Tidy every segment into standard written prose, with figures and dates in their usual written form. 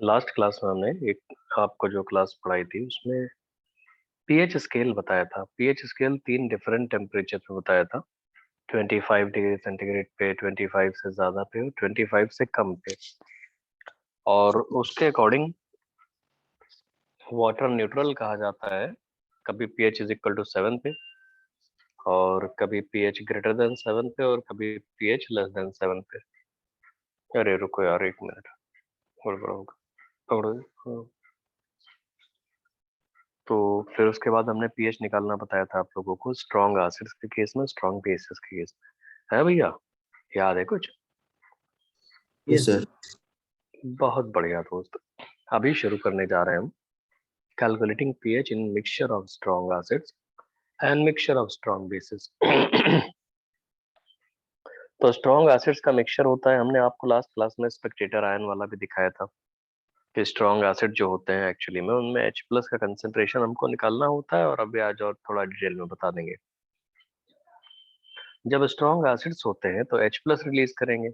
Last class में हमने एक आपको जो क्लास पढ़ाई थी उसमें पीएच स्केल बताया था। पीएच स्केल 3 डिफरेंट टेम्परेचर पे बताया था। 25 डिग्री सेंटीग्रेड पे, 25 से ज्यादा पे और 25 से कम पे। और उसके अकॉर्डिंग वाटर न्यूट्रल कहा जाता है। कभी पीएच इज इक्वल टू 7 पे, और कभी पीएच ग्रेटर देन 7 पे, और कभी पीएच लेस देन 7 पे। अरे रुको यार, एक मिनट, गड़बड़ होगा, पकड़ो। तो फिर उसके बाद हमने पीएच निकालना बताया था आप लोगों को, स्ट्रॉन्ग एसिड्स के केस में, स्ट्रॉन्ग बेसिस के केस में। है भैया, याद है कुछ? Yes sir. बहुत बढ़िया दोस्त। अभी शुरू करने जा रहे हैं हम calculating pH in mixture of strong acids and mixture of strong basis. तो स्ट्रॉन्ग एसिड्स का मिक्सचर होता है, हमने आपको लास्ट क्लास में स्पेक्टेटर आयन वाला भी दिखाया था कि स्ट्रॉन्ग एसिड जो होते हैं एक्चुअली में उनमें H प्लस का कंसेंट्रेशन हमको निकालना होता है, और अभी आज और थोड़ा डिटेल में बता देंगे। जब स्ट्रॉन्ग एसिड्स होते हैं तो H प्लस रिलीज करेंगे।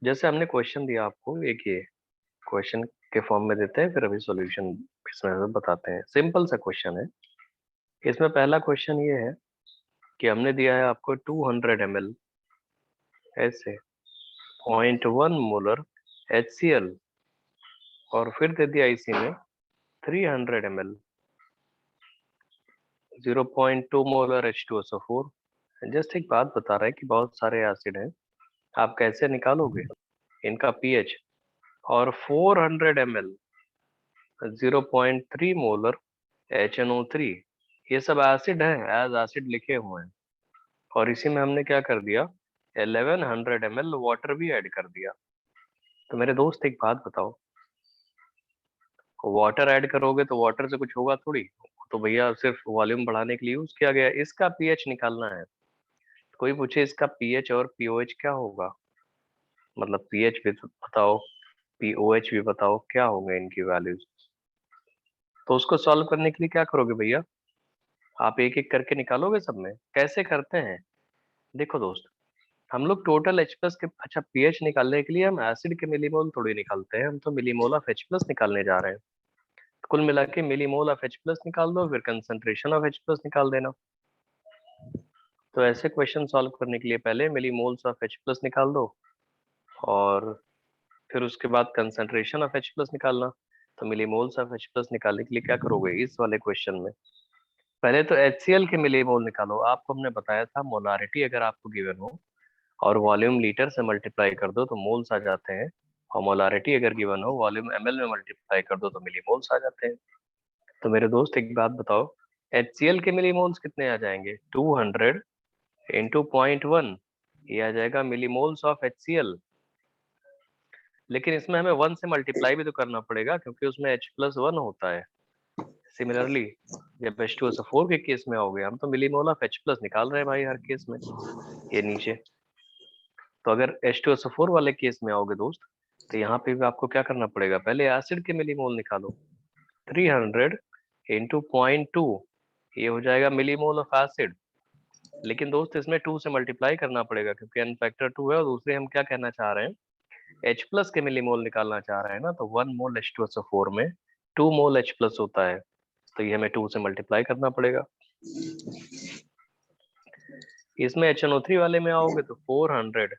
जैसे हमने क्वेश्चन दिया आपको, एक ये क्वेश्चन के फॉर्म में देते हैं, फिर अभी सॉल्यूशन इसमें हम बताते हैं। सिंपल सा क्वेश्चन है। इसमें पहला क्वेश्चन ये है कि हमने दिया है आपको 200 ml ऐसे 0.1 मोलर HCl, और फिर दे दिया इसी में 300 ml 0.2 मोलर H2SO4। जस्ट एक बात बता रहा है कि बहुत सारे एसिड हैं, आप कैसे निकालोगे इनका पीएच। और 400 ml 0.3 मोलर HNO3, ये सब एसिड है, एज एसिड लिखे हुए हैं। और इसी में हमने क्या कर दिया, 1100 ml वाटर भी ऐड कर दिया। तो मेरे दोस्त एक बात बताओ, वाटर ऐड करोगे तो वाटर से कुछ होगा थोड़ी, तो भैया सिर्फ वॉल्यूम बढ़ाने के लिए यूज किया गया है। इसका पीएच निकालना है। कोई पूछे इसका पीएच और पीओएच क्या होगा, मतलब पीएच भी तो बताओ, पीओएच भी बताओ, क्या होंगे इनकी वैल्यूज। तो उसको सॉल्व करने के लिए क्या करोगे भैया, आप एक एक करके निकालोगे सब में। कैसे करते हैं, देखो दोस्त, हम लोग टोटल H प्लस के, अच्छा पीएच निकालने के लिए हम एसिड के मिलीमोल थोड़ी निकालते हैं, हम तो मिलीमोल ऑफ H प्लस निकालने जा रहे हैं। कुल मिला के मिलीमोल ऑफ H प्लस निकाल दो, फिर कंसंट्रेशन ऑफ H प्लस निकाल देना। तो ऐसे क्वेश्चन सॉल्व करने के लिए पहले मिलीमोल्स ऑफ H प्लस निकाल दो, और फिर उसके बाद कंसंट्रेशन ऑफ H प्लस निकालना। तो मिलीमोल्स ऑफ H प्लस निकालने के लिए क्या करोगे इस वाले क्वेश्चन में, पहले तो HCl के मिलीमोल निकालो। आपको हमने बताया था मोलारिटी अगर आपको गिवन हो और वॉल्यूम लीटर से मल्टीप्लाई कर दो तो मोल्स आ जाते हैं, और मोलारिटी अगर गिवन हो वॉल्यूम ml में मल्टीप्लाई कर दो तो मिलीमोल्स आ जाते हैं। तो मेरे दोस्त एक बात बताओ, HCl के मिलीमोल्स कितने आ जाएंगे, 200 इंटू 0.1, ये आ जाएगा मिलीमोल्स ऑफ HCl। लेकिन इसमें हमें 1 से मल्टीप्लाई भी तो करना पड़ेगा, क्योंकि उसमें H प्लस 1 होता है। सिमिलरली जब H2SO4 के केस में आओगे, हम तो मिलीमोल ऑफ H प्लस निकाल रहे हैं भाई हर केस में, ये नीचे। तो अगर H2SO4 वाले केस में आओगे दोस्त, तो यहाँ पे भी आपको क्या करना पड़ेगा, पहले एसिड के मिलीमोल निकालो। 300 इंटू 0.2, ये हो जाएगा मिलीमोल ऑफ एसिड। लेकिन दोस्त इसमें 2 से मल्टीप्लाई करना पड़ेगा, क्योंकि n फैक्टर 2 है, और दूसरे हम क्या कहना चाह रहे हैं, H प्लस के मिलीमोल निकालना चाह रहे हैं ना। तो 1 मोल H2SO4 में 2 मोल H प्लस होता है, तो ये हमें 2 से मल्टीप्लाई करना पड़ेगा। इसमें HNO3 वाले में आओगे तो 400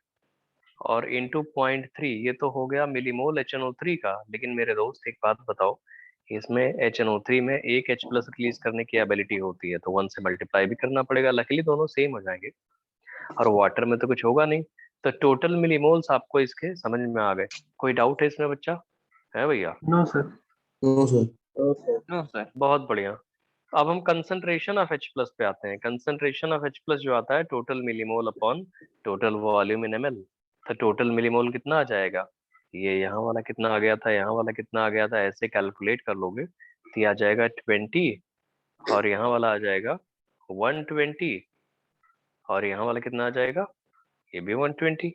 और इंटू 0.3, ये तो हो गया मिलीमोल HNO3 का। लेकिन मेरे दोस्त एक बात बताओ, इसमें HNO3 में एक H प्लस रिलीज करने की एबिलिटी होती है, तो 1 से मल्टीप्लाई भी करना पड़ेगा। लकीली दोनों सेम हो जाएंगे, और वाटर में तो कुछ होगा नहीं। तो टोटल मिलीमोल्स आपको इसके समझ में आ गए। कोई डाउट है इसमें बच्चा, है भैया? No sir. No sir. No sir. बहुत बढ़िया। अब हम कंसंट्रेशन ऑफ H प्लस पे आते हैं। कंसंट्रेशन ऑफ H प्लस जो आता है total millimole upon total volume इन ml। तो टोटल मिलीमोल कितना आ जाएगा, ये यहाँ वाला कितना आ गया था, यहाँ वाला कितना आ गया था, ऐसे कैलकुलेट कर लोगे तो ये आ जाएगा 20, और यहाँ वाला आ जाएगा 120, और यहाँ वाला कितना आ जाएगा, ये भी 120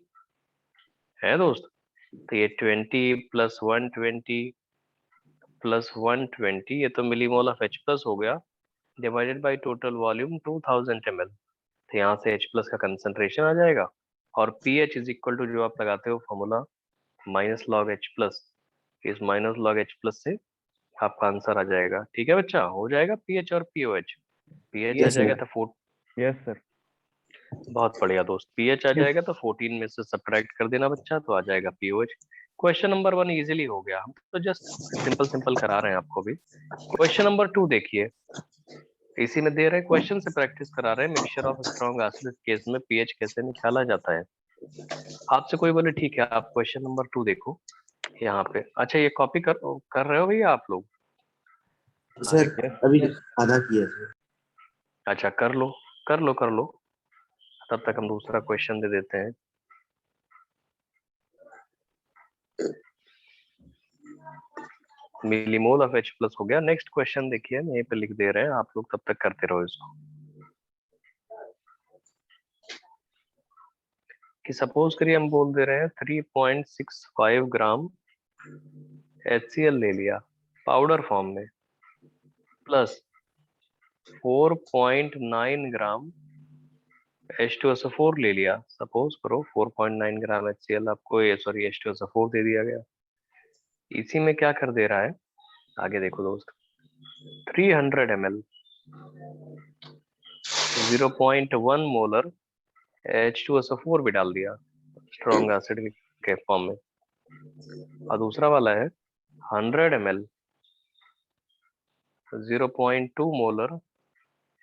है दोस्त। तो ये 20 प्लस 120 प्लस 120, ये तो मिलीमोल ऑफ H प्लस हो गया, divided by total volume 2000 ml। तो यहाँ से H प्लस का कंसंट्रेशन आ जाएगा, और पीएच इज इक्वल टू जो आप लगाते हो formula, minus log H plus इस माइनस लॉग H प्लस से आपका आंसर आ जाएगा। ठीक है बच्चा, हो जाएगा पीएच और पीओएच। पीएच आ Yes, जाएगा sir. तो यस सर। बहुत बढ़िया दोस्त, पीएच आ जाएगा तो 14 में से सब्ट्रैक्ट कर देना बच्चा, तो आ जाएगा पीओएच। क्वेश्चन नंबर 1 इजीली हो गया, हम तो जस्ट सिंपल सिंपल करा रहे हैं आपको भी। क्वेश्चन नंबर 2 देखिए, इसी में दे रहे हैं, क्वेश्चन से प्रैक्टिस करा रहे हैं। Mixture of strong acid case में पीएच कैसे निकाला जाता है। आपसे कोई बोले ठीक है आप क्वेश्चन नंबर 2 देखो यहाँ पे। अच्छा ये कॉपी कर रहे हो भैया आप लोग? सर अभी yes. आधा किया सर। अच्छा कर लो कर लो कर लो, तब तक हम दूसरा क्वेश्चन दे देते हैं। मिलीमोल ऑफ H प्लस हो गया। नेक्स्ट क्वेश्चन देखिए, यहीं पे लिख दे रहे हैं, आप लोग तब तक करते रहो इसको। कि सपोज करिए हम बोल दे रहे हैं 3.65 ग्राम HCl ले लिया पाउडर फॉर्म में, प्लस 4.9 ग्राम H2SO4 ले लिया। सपोज करो 4.9 ग्राम HCl आपको, ये सॉरी H2SO4 दे दिया गया। इसी में क्या कर दे रहा है, आगे देखो दोस्त, 300 ml 0.1 मोलर H2SO4 भी डाल दिया स्ट्रॉन्ग एसिड के फॉर्म में। और दूसरा वाला है 100 ml 0.2 मोलर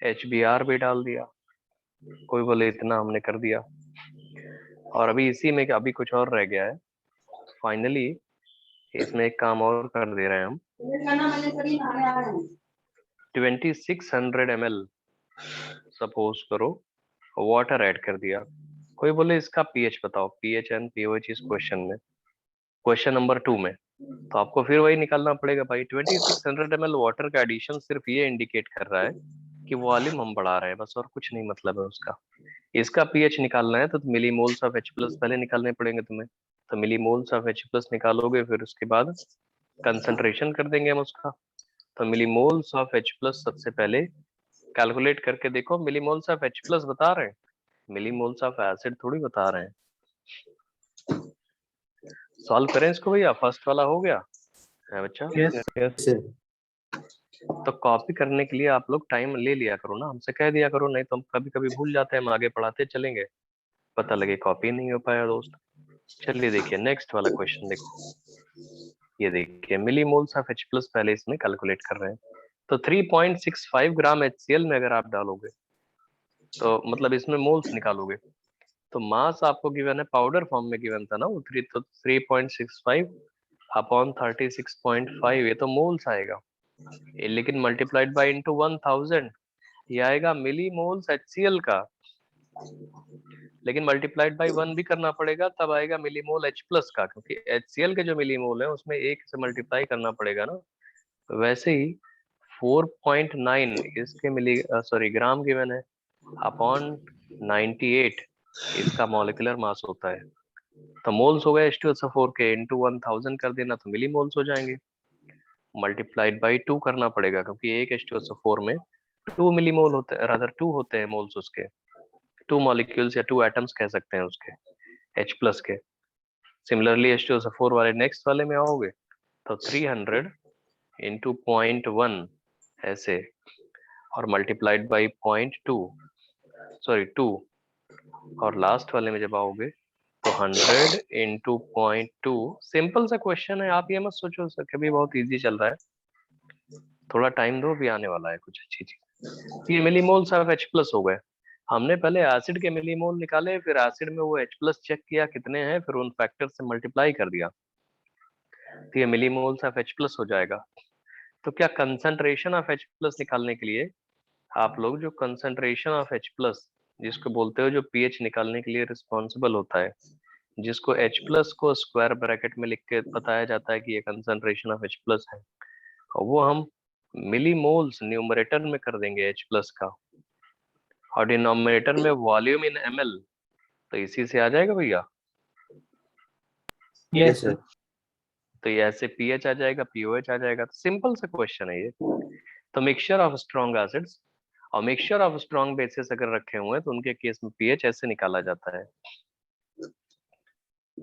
HBr भी डाल दिया। कोई बोले इतना हमने कर दिया। और अभी इसी में अभी कुछ और रह गया है। फाइनली इसमें एक काम और कर दे रहे हैं हम, 2600 ml सपोज करो वाटर ऐड कर दिया। कोई बोले इसका पीएच बताओ, पीएच एंड पीओएच इस क्वेश्चन में, क्वेश्चन नंबर 2 में। तो आपको फिर वही निकालना पड़ेगा भाई। 2600 ml वाटर का एडिशन सिर्फ ये इंडिकेट कर रहा है कि वॉल्यूम हम बढ़ा रहे हैं, बस और कुछ नहीं मतलब है उसका। इसका पीएच निकालना है तो मिलीमोल्स ऑफ H प्लस पहले निकालने पड़ेंगे तुम्हें। तो मिलीमोल्स ऑफ H प्लस निकालोगे, फिर उसके बाद कंसंट्रेशन कर देंगे हम उसका। तो मिलीमोल्स ऑफ H प्लस सबसे पहले कैलकुलेट करके देखो। मिलीमोल्स ऑफ H प्लस बता रहे हैं, मिलीमोल्स ऑफ एसिड थोड़ी बता रहे हैं। सॉल्व करें इसको भैया, फर्स्ट वाला हो गया है बच्चा। यस यस सर तो कॉपी करने के लिए आप लोग टाइम ले लिया करो ना, हमसे कह दिया करो, नहीं तो हम कभी कभी भूल जाते हैं, हम आगे पढ़ाते चलेंगे, पता लगे कॉपी नहीं हो पाया दोस्त। चलिए देखिए नेक्स्ट वाला क्वेश्चन देखो। ये देखिए मिलीमोल्स ऑफ H प्लस पहले इसमें कैलकुलेट कर रहे हैं। तो 3.65 ग्राम HCl में अगर आप डालोगे तो मतलब इसमें मोल्स निकालोगे, तो मास आपको गिवन है, पाउडर फॉर्म में गिवन था ना वो 3.65 अपॉन 36.5, ये तो मोल्स आएगा। लेकिन मल्टीप्लाइड बाय इनटू 1000 ये आएगा मिली मोल्स HCl का, लेकिन मल्टीप्लाइड बाय 1 भी करना पड़ेगा, तब आएगा मिलीमोल H प्लस का, क्योंकि HCl के जो मिलीमोल है उसमें 1 से मल्टीप्लाई करना पड़ेगा ना। वैसे ही 4.9 इसके मिली सॉरी ग्राम गिवन है अपॉन 98 इसका मॉलिक्यूलर मास होता है। तो मोल्स हो गए H2SO4 के, इनटू 1000 कर देना तो मिली मोल्स हो जाएंगे। मल्टीप्लाइड बाई 2 करना पड़ेगा, क्योंकि एक H2SO4 में 2 मिलीमोल होते हैं, रादर 2 होते हैं मोल्स उसके, 2 मॉलिक्यूल्स या 2 एटम्स कह सकते हैं उसके H प्लस के। सिमिलरली H2SO4 वाले नेक्स्ट वाले में आओगे तो 300 इंटू 0.1 ऐसे, और मल्टीप्लाइड बाई 0.2 सॉरी 2, और लास्ट वाले में जब आओगे तो 100 इंटू 0.2। सिंपल सा क्वेश्चन है, आप ये मत सोचो सर कभी बहुत इजी चल रहा है, थोड़ा टाइम दो, भी आने वाला है कुछ अच्छी चीज। ये मिलीमोल्स ऑफ H प्लस हो गए। हमने पहले एसिड के मिलीमोल निकाले, फिर एसिड में वो H प्लस चेक किया कितने हैं, फिर उन फैक्टर से मल्टीप्लाई कर दिया, तो ये मिलीमोल्स ऑफ H प्लस हो जाएगा। तो क्या कंसंट्रेशन ऑफ H प्लस निकालने के लिए आप लोग जो कंसंट्रेशन ऑफ H प्लस जिसको बोलते हो, जो पीएच निकालने के लिए रिस्पॉन्सिबल होता है, जिसको H प्लस को स्क्वायर ब्रैकेट में लिख के बताया जाता है कि ये कंसंट्रेशन ऑफ H प्लस है, और वो हम मिलीमोल्स न्यूमरेटर में कर देंगे H प्लस का, और डिनोमिनेटर में वॉल्यूम इन ml, तो इसी से आ जाएगा भैया। Yes sir. तो ये ऐसे पीएच आ जाएगा, पीओएच आ जाएगा। तो सिंपल सा क्वेश्चन है ये। तो मिक्सचर ऑफ स्ट्रॉन्ग एसिड्स और मिक्सचर ऑफ स्ट्रॉन्ग बेसिस अगर रखे हुए हैं तो उनके केस में पीएच ऐसे निकाला जाता है।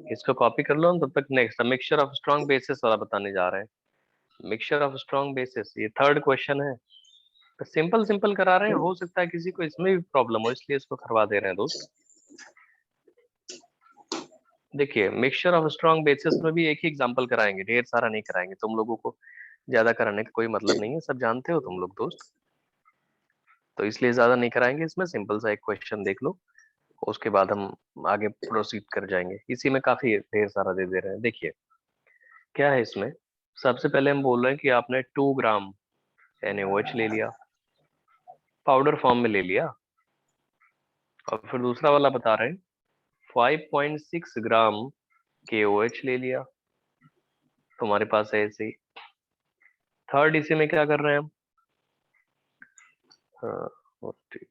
इसको कॉपी कर लो, तब तक next mixture of strong basis वाला बताने जा रहे हैं। मिक्सचर ऑफ स्ट्रॉन्ग बेसिस, ये थर्ड क्वेश्चन है। तो सिंपल सिंपल करा रहे हैं, हो सकता है किसी को इसमें भी प्रॉब्लम हो, इसलिए इसको करवा दे रहे हैं दोस्त। देखिए मिक्सचर ऑफ स्ट्रॉन्ग बेसिस में भी एक ही एग्जांपल कराएंगे, ढेर सारा नहीं कराएंगे, तुम लोगों को ज्यादा कराने का कोई मतलब नहीं है, सब जानते हो तुम लोग दोस्त, तो इसलिए ज्यादा नहीं कराएंगे इसमें। सिंपल सा एक क्वेश्चन देख लो, उसके बाद हम आगे प्रोसीड कर जाएंगे। इसी में काफी ढेर सारा दे दे रहे हैं। देखिए क्या है इसमें, सबसे पहले हम बोल रहे हैं कि आपने 2 ग्राम NaOH ले लिया, पाउडर फॉर्म में ले लिया, और फिर दूसरा वाला बता रहे हैं 5.6 ग्राम KOH ले लिया, तुम्हारे पास है ऐसे ही। थर्ड इसी में क्या कर रहे हैं हम, ठीक।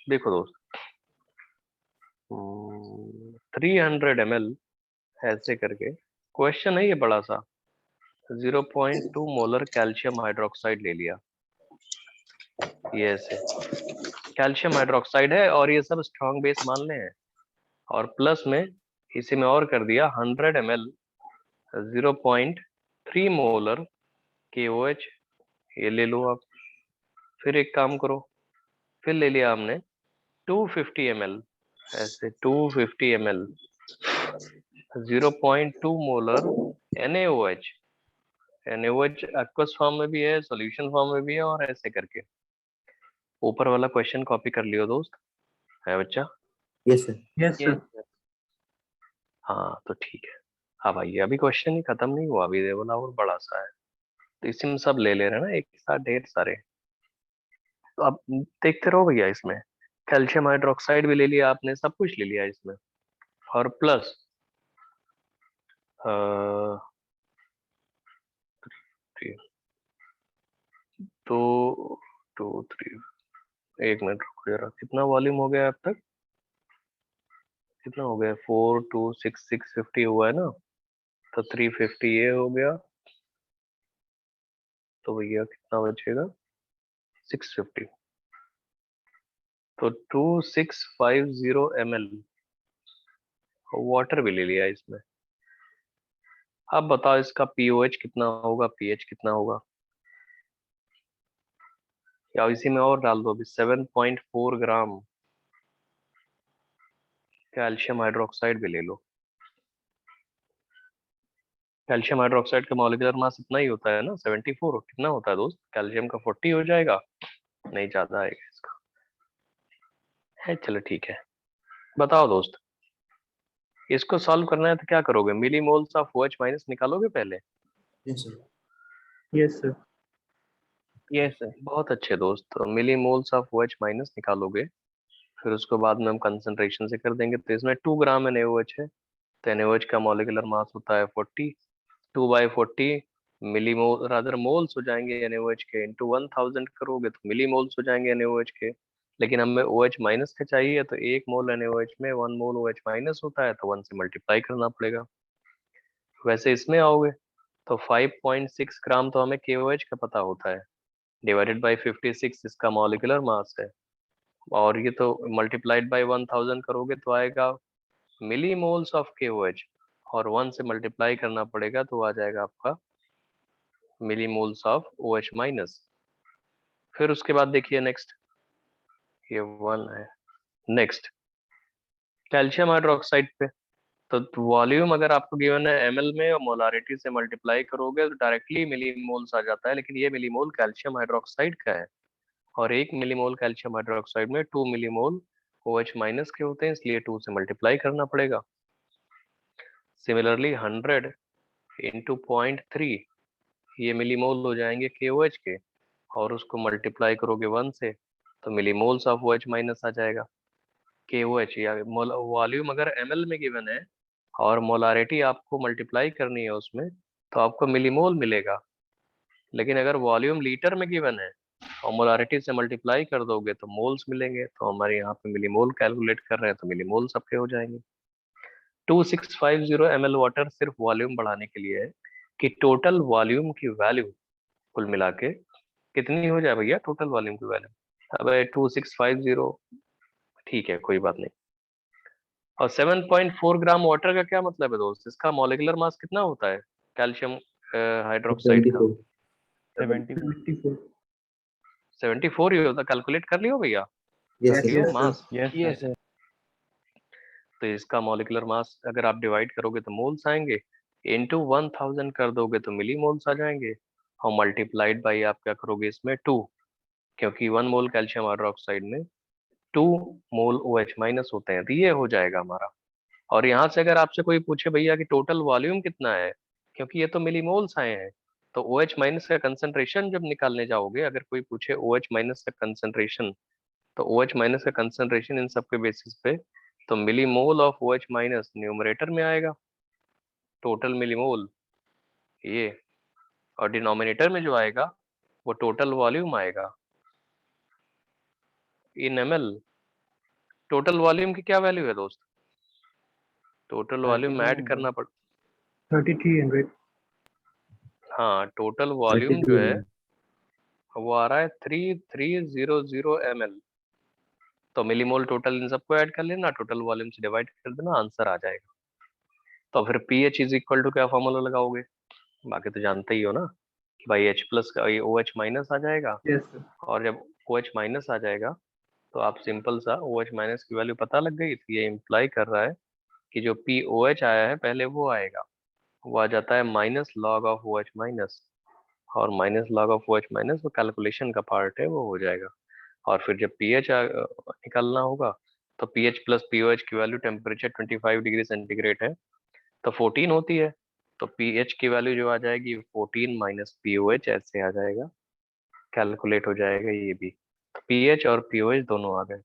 देखो दोस्त, 300 ml ऐसे करके क्वेश्चन है ये बड़ा सा, 0.2 मोलर कैल्शियम हाइड्रोक्साइड ले लिया, ये ऐसे कैल्शियम हाइड्रोक्साइड है, और ये सब स्ट्रॉन्ग बेस मान ले हैं, और प्लस में इसी में और कर दिया 100 ml 0.3 मोलर KOH, ये ले लो आप। फिर एक काम करो, फिर ले लिया हमने 250 ml ऐसे 250 ml 0.2 molar NaOH, NaOH aqueous form में भी है, सॉल्यूशन फॉर्म में भी है, और ऐसे करके ऊपर वाला क्वेश्चन कॉपी कर लियो दोस्त, है बच्चा? Yes sir. Yes sir. हाँ तो ठीक है। हाँ भाई अभी क्वेश्चन ही खत्म नहीं हुआ, अभी बोला और बड़ा सा है, तो इसी में सब ले ले रहे हैं ना एक साथ ढेर सारे। तो अब देखते रहो भैया, इसमें कैल्शियम हाइड्रोक्साइड भी ले लिया आपने, सब कुछ ले लिया इसमें, और प्लस तो 2 3, एक मिनट रुको जरा, कितना वॉल्यूम हो गया अब तक, कितना हो गया, 4 2 6 650 हुआ है ना, तो 350 ये हो गया, तो भैया कितना बचेगा 650, तो 2650 ml वाटर भी ले लिया इसमें। अब बताओ इसका pOH कितना होगा, pH कितना होगा, या इसी में और डाल दो अभी 7.4 ग्राम कैल्शियम हाइड्रोक्साइड भी ले लो। कैल्शियम हाइड्रोक्साइड का मॉलिक्यूलर मास इतना ही होता है ना, 74, कितना होता है दोस्त, कैल्शियम का 40 हो जाएगा, नहीं ज्यादा आएगा इसका है। चलो ठीक है, बताओ दोस्त, इसको सॉल्व करना है तो क्या करोगे, मिली मोल्स ऑफ OH माइनस निकालोगे पहले? Yes sir. Yes sir. Yes sir. बहुत अच्छे दोस्त, तो मिली मोल्स ऑफ OH माइनस निकालोगे, फिर उसको बाद में हम कंसंट्रेशन से कर देंगे। तो इसमें 2 ग्राम NaOH है, तो NaOH का मॉलिक्यूलर मास होता है 40, 2/40 मिली मोल रादर मोल्स हो जाएंगे NaOH के, इंटू 1000 करोगे तो मिली मोल्स हो जाएंगे NaOH के। लेकिन हमें OH माइनस का चाहिए, तो 1 मोल NaOH में 1 मोल OH माइनस होता है, तो 1 से मल्टीप्लाई करना पड़ेगा। वैसे इसमें आओगे तो 5.6 ग्राम तो हमें KOH का पता होता है, डिवाइडेड बाई 56 इसका मॉलिक्यूलर मास है, और ये तो मल्टीप्लाइड बाई 1000 करोगे तो आएगा मिली मोल्स ऑफ KOH, और 1 से मल्टीप्लाई करना पड़ेगा तो आ जाएगा आपका मिली मोल्स ऑफ OH माइनस। फिर उसके बाद देखिए नेक्स्ट, ये 1 है। नेक्स्ट कैल्शियम हाइड्रोक्साइड पे, तो वॉल्यूम अगर आपको गिवन है ml में और मोलारिटी से मल्टीप्लाई करोगे तो डायरेक्टली मिलीमोल्स आ जाता है, लेकिन ये मिलीमोल कैल्शियम हाइड्रोक्साइड का है, और 1 मिलीमोल कैल्शियम हाइड्रोक्साइड में 2 मिलीमोल OH माइनस के होते हैं, इसलिए 2 से मल्टीप्लाई करना पड़ेगा। सिमिलरली 100 इंटू 0.3 ये मिलीमोल हो जाएंगे KOH के, और उसको मल्टीप्लाई करोगे 1 से तो मिलीमोल्स ऑफ OH माइनस आ जाएगा। KOH या वॉल्यूम अगर ml में गिवन है और मोलारिटी आपको मल्टीप्लाई करनी है उसमें, तो आपको मिलीमोल मिलेगा। लेकिन अगर वॉल्यूम लीटर में गिवन है और मोलारिटी से मल्टीप्लाई कर दोगे तो मोल्स मिलेंगे, तो हमारे यहाँ पे मिलीमोल कैलकुलेट कर रहे हैं तो मिलीमोल सबके हो जाएंगे। 2650 ml वाटर सिर्फ वॉल्यूम बढ़ाने के लिए है, कि टोटल वॉल्यूम की वैल्यू कुल मिला के कितनी हो जाए भैया, टोटल वॉल्यूम की वैल्यू। अब 2650, ठीक है कोई बात नहीं, और 7.4 ग्राम वाटर का क्या मतलब है दोस्त? इसका मॉलिक्यूलर मास कितना होता है कैल्शियम हाइड्रोक्साइड का? 74 74 74 ही होता। कैलकुलेट कर लियो भैया, यस कर सर लियो yes मास। yes sir तो इसका मॉलिक्यूलर मास अगर आप डिवाइड करोगे तो मोल्स आएंगे, इनटू 1000 कर दोगे तो मिली मोल्स आ जाएंगे, और मल्टीप्लाइड बाई आप क्या करोगे इसमें 2, क्योंकि 1 मोल कैल्शियम हाइड्रोक्साइड में 2 मोल OH माइनस होते हैं, तो ये हो जाएगा हमारा। और यहाँ से अगर आपसे कोई पूछे भैया कि टोटल वॉल्यूम कितना है, क्योंकि ये तो मिली मोल्स आए हैं, तो OH माइनस का कंसंट्रेशन जब निकालने जाओगे, अगर कोई पूछे OH माइनस का कंसंट्रेशन, तो OH माइनस का कंसंट्रेशन इन सब के बेसिस पे तो millimole of OH minus numerator में आएगा, टोटल मिली मोल ये, और डिनोमिनेटर में जो आएगा वो टोटल वॉल्यूम आएगा इन ml। टोटल वॉल्यूम की क्या वैल्यू है दोस्त? टोटल वॉल्यूम ऐड करना पड़ 3300 हाँ, टोटल वॉल्यूम जो है 33 वो आ रहा है 3300 ml। तो मिलीमोल टोटल इन सबको ऐड कर लेना, टोटल वॉल्यूम से डिवाइड कर देना, आंसर आ जाएगा। तो फिर पीएच इज इक्वल टू क्या फॉर्मूला लगाओगे? बाकी तो जानते ही हो ना कि भाई H प्लस का ये OH माइनस आ जाएगा, yes sir और जब OH माइनस आ जाएगा तो आप सिंपल सा OH माइनस की वैल्यू पता लग गई, तो ये इम्प्लाई कर रहा है कि जो POH आया है पहले वो आएगा, वो आ जाता है minus log of OH minus, और minus log of OH minus वो कैलकुलेशन का पार्ट है, वो हो जाएगा। और फिर जब पीएच निकालना होगा तो पीएच प्लस पीओएच की वैल्यू टेम्परेचर 25 डिग्री सेंटीग्रेड है तो 14 होती है, तो पीएच की वैल्यू जो आ जाएगी 14 माइनस पीओएच ऐसे आ जाएगा, कैलकुलेट हो जाएगा ये भी। तो पीएच और पीओएच दोनों आ गए,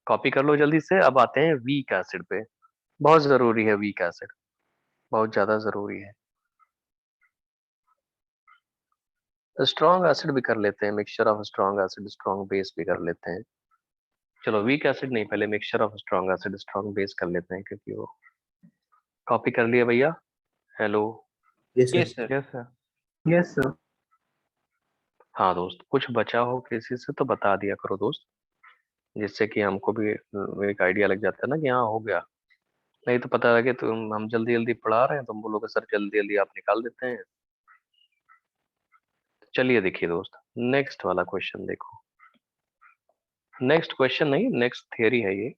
कॉपी कर लो जल्दी से। अब आते हैं वीक एसिड पे, बहुत जरूरी है वीक एसिड, बहुत ज्यादा जरूरी है। स्ट्रॉन्ग एसिड भी कर लेते हैं, mixture of strong acid strong base भी कर लेते हैं। चलो वीक एसिड नहीं, पहले mixture of strong acid strong base कर लेते हैं, क्योंकि वो कॉपी कर लिया भैया। Hello. Yes yes sir sir yes sir हाँ दोस्त, कुछ बचा हो किसी से तो बता दिया करो दोस्त, जिससे कि हमको भी एक आइडिया लग जाता है ना कि हाँ हो गया। नहीं तो पता लगे तो हम जल्दी जल्दी पढ़ा रहे हैं, तुम बोलोगे सर जल्दी जल्दी आप निकाल देते हैं। चलिए देखिए दोस्त, नेक्स्ट वाला क्वेश्चन देखो। नेक्स्ट क्वेश्चन नहीं, नेक्स्ट थियरी है ये,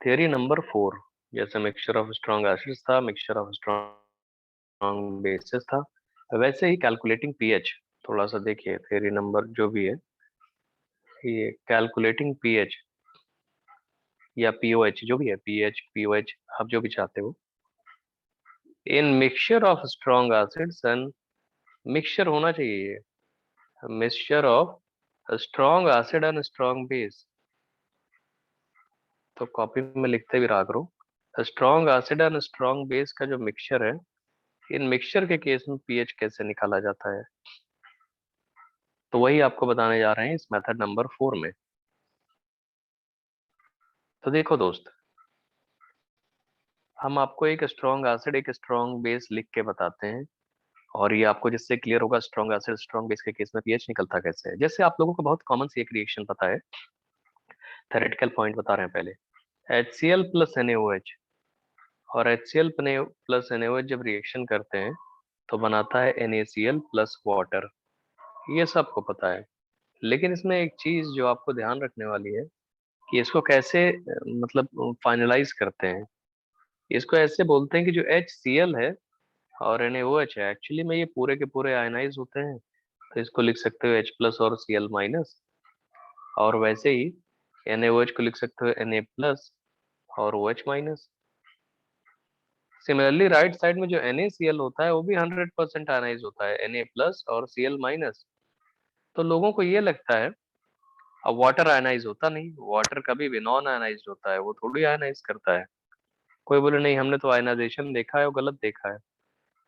थियरी नंबर 4। जैसे मिक्सचर ऑफ स्ट्रॉन्ग एसिड्स था, मिक्सचर ऑफ स्ट्रॉन्ग बेसिस था, वैसे ही कैलकुलेटिंग पीएच। थोड़ा सा देखिए थियरी नंबर जो भी है, ये कैलकुलेटिंग पीएच या पीओएच जो भी है, पीएच पीओएच आप जो भी चाहते हो, इन mixture of strong acids and, mixture होना चाहिए, mixture of strong acid and strong base. तो कॉपी में लिखते भी रहा करो, strong acid and strong base का जो मिक्सचर है, इन मिक्सचर के केस में पीएच कैसे निकाला जाता है, तो वही आपको बताने जा रहे हैं इस मेथड नंबर 4 में। तो देखो दोस्त, हम आपको एक स्ट्रॉन्ग एसिड एक स्ट्रॉन्ग बेस लिख के बताते हैं, और ये आपको जिससे क्लियर होगा स्ट्रॉन्ग एसिड स्ट्रॉन्ग बेस के केस में पीएच निकलता कैसे है। जैसे आप लोगों को बहुत कॉमन सी एक रिएक्शन पता है, थेरेटिकल पॉइंट बता रहे हैं पहले, HCl प्लस NaOH और HCl प्लस NaOH जब रिएक्शन करते हैं तो बनाता है NaCl प्लस वाटर, ये सबको पता है। लेकिन इसमें एक चीज जो आपको ध्यान रखने वाली है कि इसको कैसे मतलब फाइनलाइज करते हैं। इसको ऐसे बोलते हैं कि जो HCl है और NaOH है, एक्चुअली में ये पूरे के पूरे आयनाइज होते हैं, तो इसको लिख सकते हो H प्लस और Cl माइनस, और वैसे ही NaOH को लिख सकते हो Na प्लस और OH minus. Similarly right side में जो NaCl होता है वो भी 100% आयनाइज होता है, Na प्लस और Cl माइनस। तो लोगों को ये लगता है, अब वाटर आयनाइज होता नहीं, वाटर कभी भी नॉन आयनाइज होता है, वो थोड़ी आयनाइज करता है। कोई बोले नहीं हमने तो आयनाइजेशन देखा है, वो गलत देखा है,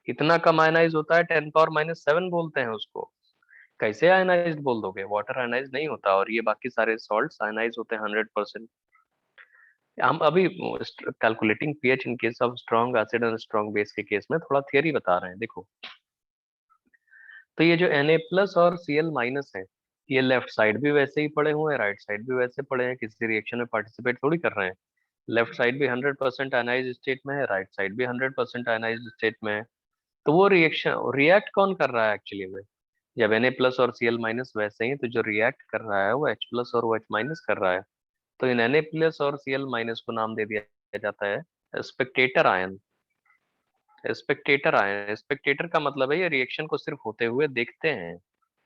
इतना कम आयनाइज होता है 10⁻⁷ बोलते हैं उसको। कैसे आयनाइज्ड बोल दोगे? वाटर आयनाइज नहीं होता, और ये बाकी सारे सॉल्ट्स आयनाइज होते हैं 100%। हम अभी calculating pH in case of strong acid and strong base के केस में थोड़ा थियरी बता रहे हैं। देखो, तो ये जो Na प्लस और Cl माइनस है, ये लेफ्ट साइड भी वैसे ही पड़े हुए हैं, राइट साइड भी वैसे पड़े हैं, किसी रिएक्शन में पार्टिसिपेट थोड़ी कर रहे हैं। लेफ्ट साइड भी 100% आयनाइज स्टेट में है, राइट साइड भी 100% आयनाइज स्टेट में है। तो वो रिएक्शन रिएक्ट कौन कर रहा है एक्चुअली में? जब Na प्लस और Cl माइनस वैसे ही, तो जो रिएक्ट कर रहा है वो H प्लस और वो H माइनस कर रहा है। तो इन Na प्लस और Cl माइनस को नाम दे दिया जाता है Spectator ion. Spectator ion, Spectator का मतलब है ये रिएक्शन को सिर्फ होते हुए देखते हैं,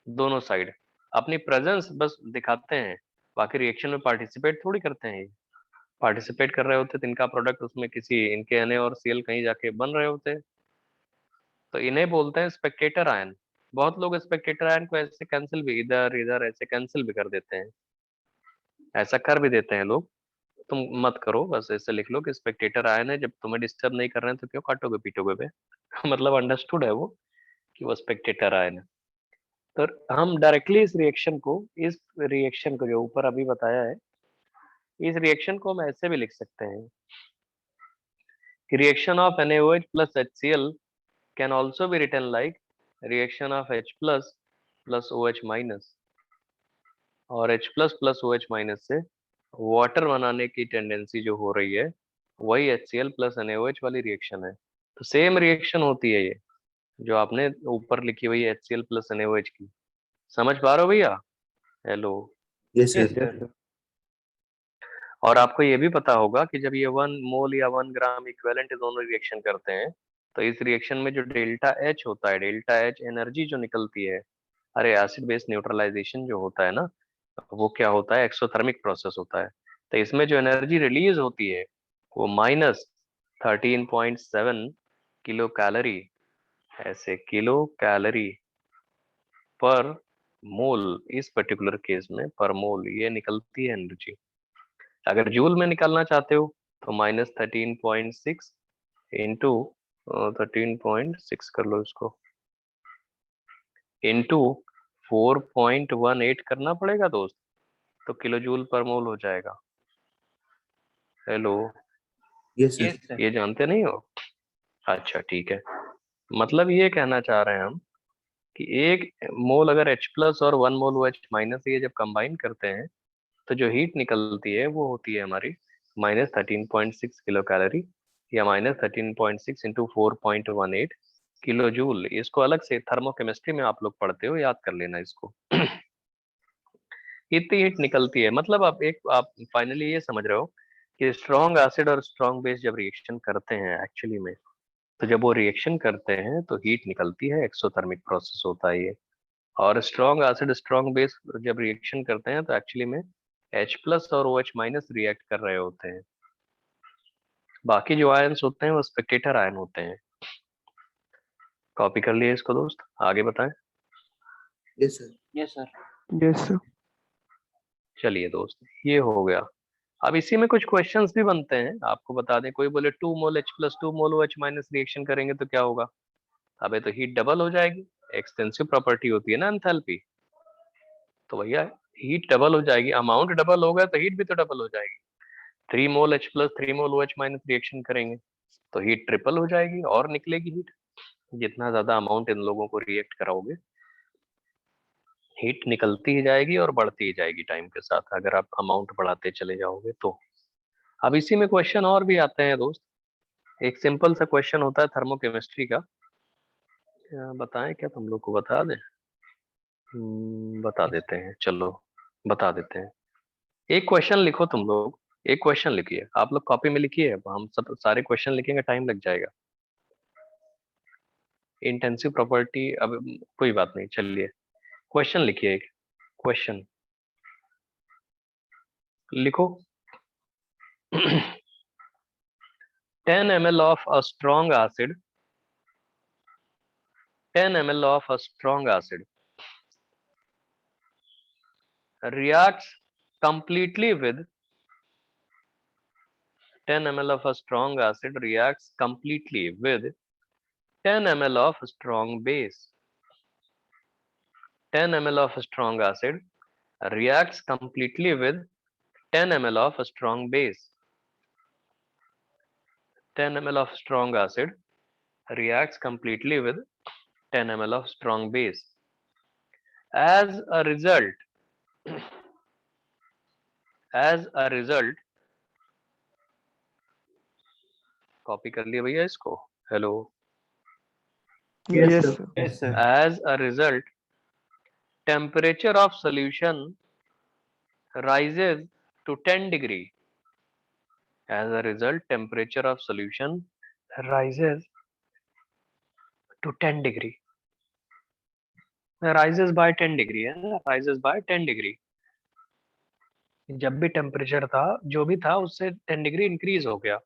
दोनों साइड अपनी प्रेजेंस बस दिखाते हैं, बाकी रिएक्शन में पार्टिसिपेट थोड़ी करते हैं। पार्टिसिपेट कर रहे होते तो इनका प्रोडक्ट उसमें किसी इनके Na और Cl कहीं जाके बन रहे होते। तो इन्हें बोलते हैं स्पेक्टेटर आयन। बहुत लोग स्पेक्टेटर आयन को ऐसे कैंसिल भी, इधर इधर ऐसे कैंसिल भी कर देते हैं, ऐसा कर भी देते हैं लोग। तुम मत करो, बस ऐसे लिख लो कि स्पेक्टेटर आयन है, जब तुम्हें डिस्टर्ब नहीं कर रहे हैं तो क्यों काटोगे पीटोगे पे मतलब अंडरस्टूड है वो कि वो स्पेक्टेटर आयन है। तो हम डायरेक्टली इस रिएक्शन को जो ऊपर अभी बताया है, इस रिएक्शन को हम ऐसे भी लिख सकते हैं कि reaction of NaOH plus HCl can also be written like reaction of H plus OH minus। और H plus OH minus से वाटर बनाने की टेंडेंसी जो हो रही है, वही HCl plus NaOH वाली रिएक्शन है। तो सेम रिएक्शन होती है ये जो आपने ऊपर लिखी हुई है HCl plus NaOH की। समझ पा रहे हो भैया? Hello. Yes Yes, sir. sir. और आपको ये भी पता होगा कि जब ये 1 मोल या 1 ग्राम इक्विवेलेंट दोनों रिएक्शन करते हैं, तो इस रिएक्शन में जो डेल्टा H होता है, डेल्टा H एनर्जी जो निकलती है, अरे एसिड बेस न्यूट्रलाइजेशन जो होता है ना, वो क्या होता है, एक्सोथर्मिक प्रोसेस होता है। तो इसमें जो एनर्जी रिलीज होती है वो -13.7 किलो कैलोरी, ऐसे किलो कैलोरी पर मोल, इस पर्टिकुलर केस में पर मोल ये निकलती है एनर्जी। अगर जूल में निकालना चाहते हो तो -13.6 इंटू 13.6 कर लो इसको, इंटू 4.18 करना पड़ेगा दोस्त, तो किलो जूल पर मोल हो जाएगा। Hello. Yes Yes, sir. sir. ये जानते नहीं हो? अच्छा ठीक है। मतलब ये कहना चाह रहे हैं हम कि एक मोल अगर H प्लस और 1 मोल OH माइनस ये जब कंबाइन करते हैं, तो जो हीट निकलती है वो होती है हमारी -13.6 किलो कैलोरी, या -13.6 इंटू 4.18 किलो जूल। इसको अलग से थर्मोकेमिस्ट्री में आप लोग पढ़ते हो, याद कर लेना इसको। इतनी हीट निकलती है, मतलब आप फाइनली ये समझ रहे हो कि स्ट्रॉन्ग एसिड और स्ट्रॉन्ग बेस जब रिएक्शन करते हैं एक्चुअली में, तो जब वो रिएक्शन करते हैं तो हीट निकलती है, एक्सोथर्मिक प्रोसेस होता है ये। और स्ट्रॉन्ग एसिड स्ट्रॉन्ग बेस जब रिएक्शन करते हैं तो एक्चुअली में H प्लस और OH माइनस रिएक्ट कर रहे होते हैं। बाकी जो आयन्स होते हैं वो स्पेक्टेटर आयन होते हैं। कॉपी कर लिए इसको दोस्त, आगे बताएं। Yes sir. Yes, sir. Yes, sir. चलिए दोस्त, ये हो गया। अब इसी में कुछ क्वेश्चंस भी बनते हैं, आपको बता दें। कोई बोले 2 मोल H प्लस 2 मोल OH माइनस रिएक्शन करेंगे तो क्या होगा? अबे तो हीट डबल हो जाएगी, एक्सटेंसिव प्रॉपर्टी होती है ना एंथैल्पी। तो भैया हीट डबल हो जाएगी, अमाउंट डबल होगा तो हीट भी तो डबल हो जाएगी। 3 मोल H प्लस 3 मोल OH माइनस रिएक्शन करेंगे तो हीट ट्रिपल हो जाएगी और निकलेगी हीट। जितना ज्यादा अमाउंट इन लोगों को रिएक्ट कराओगे, हीट निकलती ही जाएगी और बढ़ती ही जाएगी टाइम के साथ, अगर आप अमाउंट बढ़ाते चले जाओगे तो। अब इसी में क्वेश्चन और भी आते हैं दोस्त। एक सिंपल सा क्वेश्चन होता है थर्मोकेमिस्ट्री का, बताएं क्या तुम लोग को बता दें? बता देते हैं, चलो बता देते हैं। एक क्वेश्चन लिखो तुम लोग, एक क्वेश्चन लिखिए, आप लोग कॉपी में लिखिए, हम सब सारे क्वेश्चन लिखेंगे टाइम लग जाएगा। इंटेंसिव प्रॉपर्टी, अब कोई बात नहीं, चलिए क्वेश्चन लिखिए, एक क्वेश्चन लिखो। 10 ml of a strong acid, 10 ml of a strong acid reacts completely with 10 ml of a strong acid reacts completely with 10 ml of strong base. 10 ml of strong acid reacts completely with 10 ml of strong base. 10 ml of strong acid reacts completely with 10 ml of strong base. As a result, as a result, copy कर लिया भैया इसको, hello, Yes, sir. Yes, sir. as a result temperature of solution rises to 10 degree. As a result temperature of solution rises to 10 degree. Rises by 10 degree है, rises by 10 degree. जब भी temperature था जो भी था उससे 10 डिग्री इंक्रीज हो गया.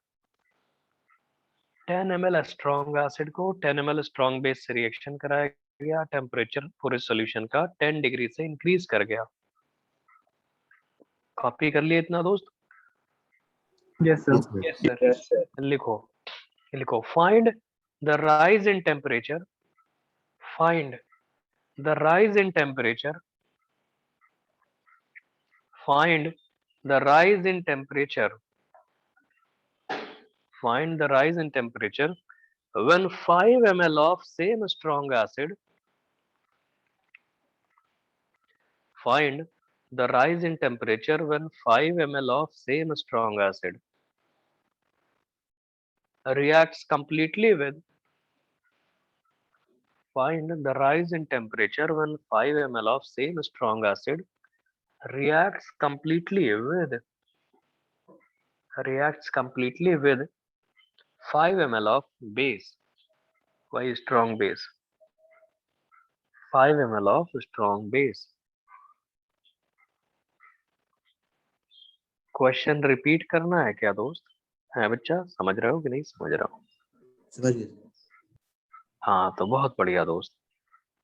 10 ml स्ट्रॉन्ग एसिड को 10 ml स्ट्रॉन्ग बेस से रिएक्शन कराया गया, टेम्परेचर पूरे सॉल्यूशन का 10 डिग्री से इंक्रीज कर गया. कॉपी कर लिए इतना दोस्त? Yes, sir. Yes, sir. Yes, sir. लिखो लिखो, find the rise in temperature, find the rise in temperature, find the rise in temperature, find the rise in temperature when 5 ml of same strong acid, find the rise in temperature when 5 ml of same strong acid reacts completely with, find the rise in temperature when 5 ml of same strong acid reacts completely with 5 ml of base. Why strong base? 5 ml of strong base. Question repeat करना है क्या दोस्त? है बच्चा, समझ रहे हो कि नहीं समझ रहा हो? समझ गए. हाँ तो बहुत बढ़िया दोस्त,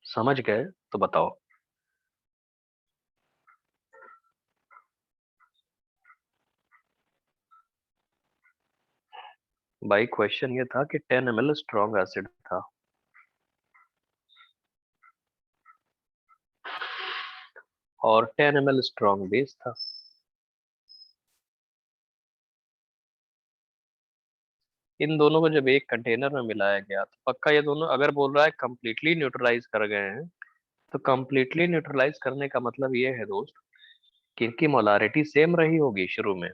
समझ गए तो बताओ. भाई क्वेश्चन ये था कि 10 ml स्ट्रॉन्ग एसिड था और 10 ml स्ट्रॉन्ग बेस था. इन दोनों को जब एक कंटेनर में मिलाया गया तो पक्का ये दोनों, अगर बोल रहा है कंप्लीटली न्यूट्रलाइज कर गए हैं, तो कंप्लीटली न्यूट्रलाइज करने का मतलब ये है दोस्त कि इनकी मोलारिटी सेम रही होगी शुरू में.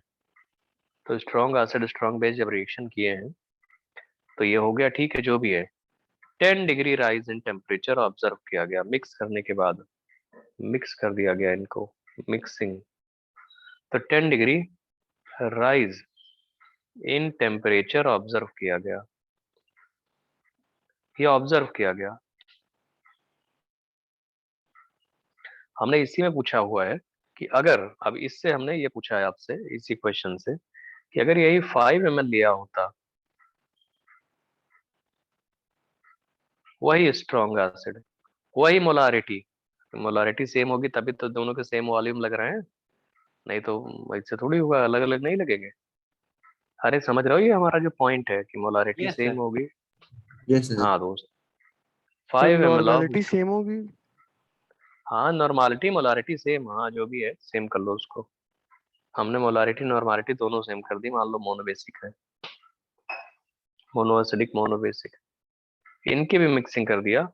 तो स्ट्रॉन्ग एसिड स्ट्रॉन्ग बेस जब रिएक्शन किए हैं तो ये हो गया, ठीक है जो भी है. 10 degree rise in temperature observe किया गया, मिक्स करने के बाद मिक्स कर दिया गया इनको, मिक्सिंग. तो 10 degree rise in temperature observe किया गया, ये ऑब्जर्व किया गया. हमने इसी में पूछा हुआ है कि अगर, अब इससे हमने ये पूछा है आपसे इसी क्वेश्चन से कि अगर यही 5 ml लिया होता, वही स्ट्रॉन्ग एसिड, वही मोलारिटी सेम होगी तभी तो दोनों के सेम वॉल्यूम लग रहे हैं, नहीं तो इससे थोड़ी होगा, अलग अलग नहीं लगेंगे. अरे समझ रहे हो, ये हमारा जो पॉइंट है कि मोलारिटी Yes, सेम sir. होगी. Yes, sir. हाँ दोस्त, तो 5 ml ऑफ, नॉर्मेलिटी सेम होगी. हाँ नॉर्मालिटी मोलारिटी सेम, हाँ जो भी है सेम कर लो उसको. हमने मोलारिटी नॉर्मालिटी दोनों सेम कर दी. मान लो मोनोबेसिक है, मोनो एसिडिक मोनो बेसिक, इनकी भी मिक्सिंग कर दिया.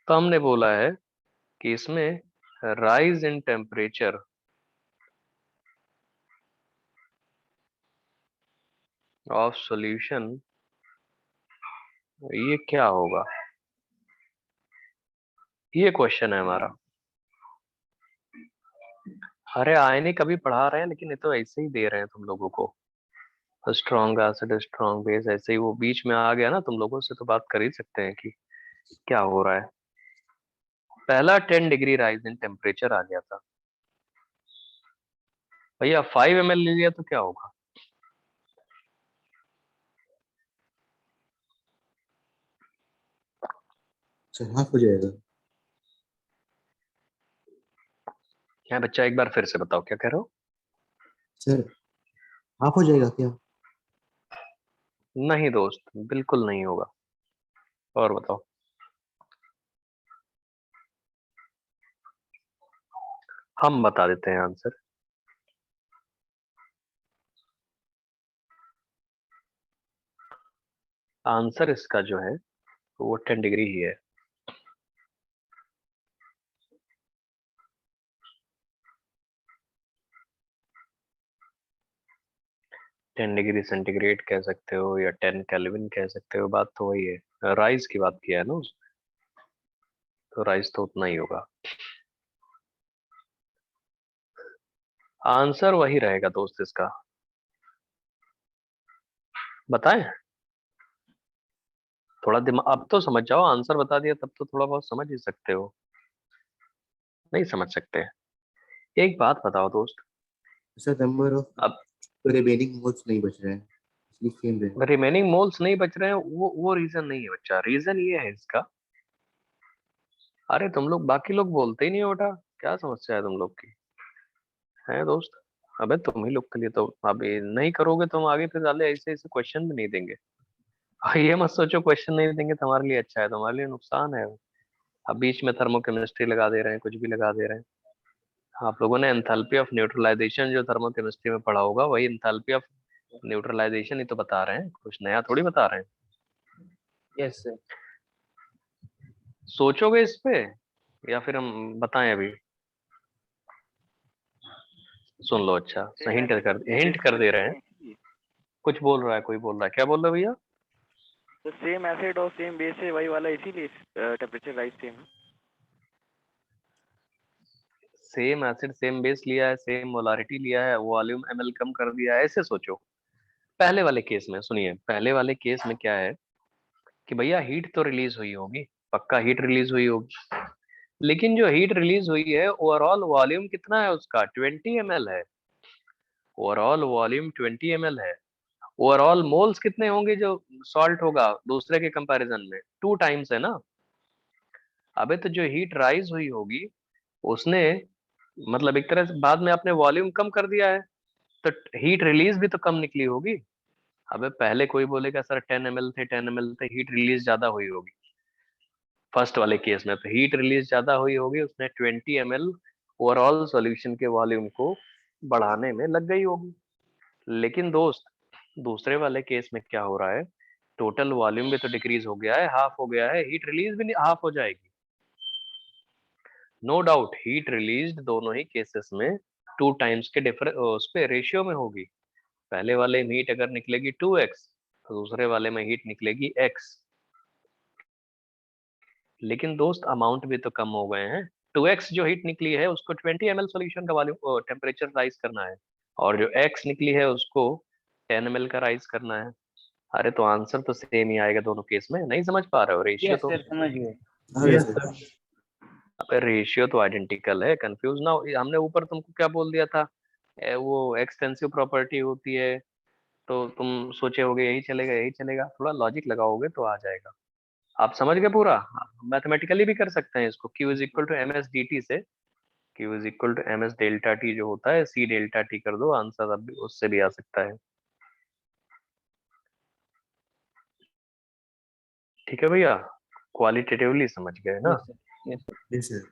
तो हमने बोला है कि इसमें rise in temperature of solution, ये क्या होगा, ये क्वेश्चन है हमारा. अरे आयनिक कभी पढ़ा रहे हैं लेकिन ये तो ऐसे ही दे रहे हैं तुम लोगों को, स्ट्रॉन्ग एसिड स्ट्रॉन्ग बेस, ऐसे ही वो बीच में आ गया ना, तुम लोगों से तो बात कर ही सकते हैं कि क्या हो रहा है. पहला 10 डिग्री राइज इन टेम्परेचर आ गया था भैया, 5 ml ले लिया तो क्या होगा? सर हाफ हो जाएगा. क्या बच्चा, एक बार फिर से बताओ क्या कह रहे हो? सर हाफ हो जाएगा क्या? नहीं दोस्त, बिल्कुल नहीं होगा. और बताओ. हम बता देते हैं आंसर. आंसर इसका जो है वो 10 डिग्री ही है. 10 डिग्री सेंटीग्रेड कह सकते हो या 10 केल्विन कह सकते हो, बात तो वही है। राइज की बात किया है ना तो राइज तो उतना ही होगा। आंसर वही रहेगा दोस्त इसका, बताएं? थोड़ा दिमाग अब तो समझ जाओ, आंसर बता दिया तब तो थोड़ा बहुत समझ ही सकते हो, नहीं समझ सकते? एक बात बताओ दोस्त, सर नंबर ऑफ अब रिमेनिंग मोल्स नहीं बच रहे हैं, इसलिए सेम रहे। रिमेनिंग मोल्स नहीं बच रहे हैं, वो रीजन नहीं है बच्चा, रीजन ये है इसका। अरे तुम लोग, बाकी लोग बोलते ही नहीं हो बेटा, क्या समस्या है तुम लोग की, है दोस्त? अबे तुम ही लोग के लिए तो अभी नहीं करोगे तुम आगे, फिर साले ऐसे ऐसे क्वेश्चन भी नहीं देंगे। ये मत सोचो क्वेश्चन नहीं देंगे तुम्हारे लिए अच्छा है, तुम्हारे लिए नुकसान है। अब बीच में थर्मोकेमिस्ट्री लगा दे रहे हैं, कुछ भी लगा दे रहे हैं। आप लोगों ने एंथैल्पी ऑफ न्यूट्रलाइजेशन जो थर्मोकेमिस्ट्री में पढ़ा होगा, वही एंथैल्पी ऑफ न्यूट्रलाइजेशन ही तो बता रहे हैं, कुछ नया थोड़ी बता रहे हैं। Yes sir. सोचोगे इस पे या फिर हम बताएं अभी? सुन लो, अच्छा हिंट कर दे रहे हैं। कुछ बोल रहा है, कोई बोल रहा है, क्या बोल रहे हो भैया? तो सेम एसिड और सेम बेस है वही वाला, इसीलिए टेम्परेचर राइज सेम है। सेम एसिड सेम बेस लिया है, सेम मोलारिटी लिया है, वॉल्यूम ml कम कर दिया है, ऐसे सोचो। पहले वाले केस में सुनिए, पहले वाले केस में क्या है कि भैया हीट तो रिलीज हुई होगी, पक्का हीट रिलीज हुई होगी, लेकिन जो हीट रिलीज हुई है ओवरऑल वॉल्यूम कितना है उसका? 20 ml है। ओवरऑल वॉल्यूम 20 ml है। ओवरऑल मोल्स कितने होंगे जो सॉल्ट होगा दूसरे के कंपैरिजन में? 2 टाइम्स है ना। अबे तो जो हीट राइज हुई होगी उसने, मतलब एक तरह से बाद में आपने वॉल्यूम कम कर दिया है, तो हीट रिलीज भी तो कम निकली होगी। अबे पहले कोई बोलेगा सर 10 ml थे, 10 ml थे, हीट रिलीज ज्यादा हुई होगी। फर्स्ट वाले केस में तो हीट रिलीज ज्यादा हुई होगी, उसने 20 ml ओवरऑल सॉल्यूशन के वॉल्यूम को बढ़ाने में लग गई होगी। लेकिन दोस्त दूसरे वाले केस में क्या हो रहा है, टोटल वॉल्यूम भी तो डिक्रीज हो गया है, हाफ हो गया है, हीट रिलीज भी हाफ हो जाएगी। नो डाउट हीट रिलीज दोनों ही केसेस में 2 टाइम्स के डिफरेंस उस पे रेशियो में होगी। पहले वाले में हीट अगर निकलेगी 2x, तो दूसरे वाले में हीट निकलेगी x। लेकिन दोस्त अमाउंट भी तो कम हो गए हैं। 2x जो हीट निकली है उसको 20 ml सॉल्यूशन का वॉल्यूम टेम्परेचर राइज करना है, और जो x निकली है उसको 10 ml का राइज करना है। अरे तो आंसर तो सेम ही आएगा दोनों केस में, नहीं समझ पा रहे हो? रेशियो तो समझ गए। हाँ यस सर। सर। रेशियो तो आइडेंटिकल है, कंफ्यूज ना हो। हमने ऊपर तुमको क्या बोल दिया था, वो एक्सटेंसिव प्रॉपर्टी होती है, तो तुम सोचे होगे यही चलेगा यही चलेगा, थोड़ा लॉजिक लगाओगे तो आ जाएगा। आप समझ गए पूरा? मैथमेटिकली भी कर सकते हैं इसको, Q is equal to M S D T से, Q is equal to M S delta T जो होता है, C डेल्टा टी कर दो, आंसर अब उससे भी आ सकता है। ठीक है भैया, क्वालिटेटिवली समझ गए ना? Yes sir. Yes sir. Yes sir.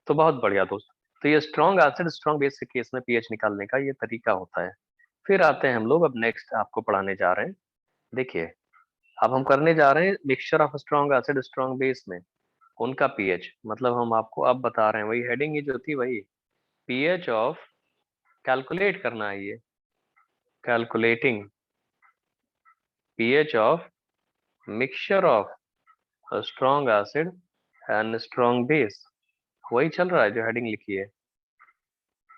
तो बहुत बढ़िया दोस्त। तो ये स्ट्रॉन्ग एसिड स्ट्रॉन्ग बेस के केस में पीएच निकालने का ये तरीका होता है। फिर आते हैं हम लोग, अब नेक्स्ट आपको पढ़ाने जा रहे हैं। देखिए, अब हम करने जा रहे हैं mixture of strong acid strong base में उनका पीएच, मतलब हम आपको अब बता रहे हैं, वही हेडिंग ही जो थी वही, पीएच ऑफ, कैलकुलेट करना है ये, calculating pH of mixture of strong acid and strong base, वही चल रहा है जो हेडिंग लिखी है।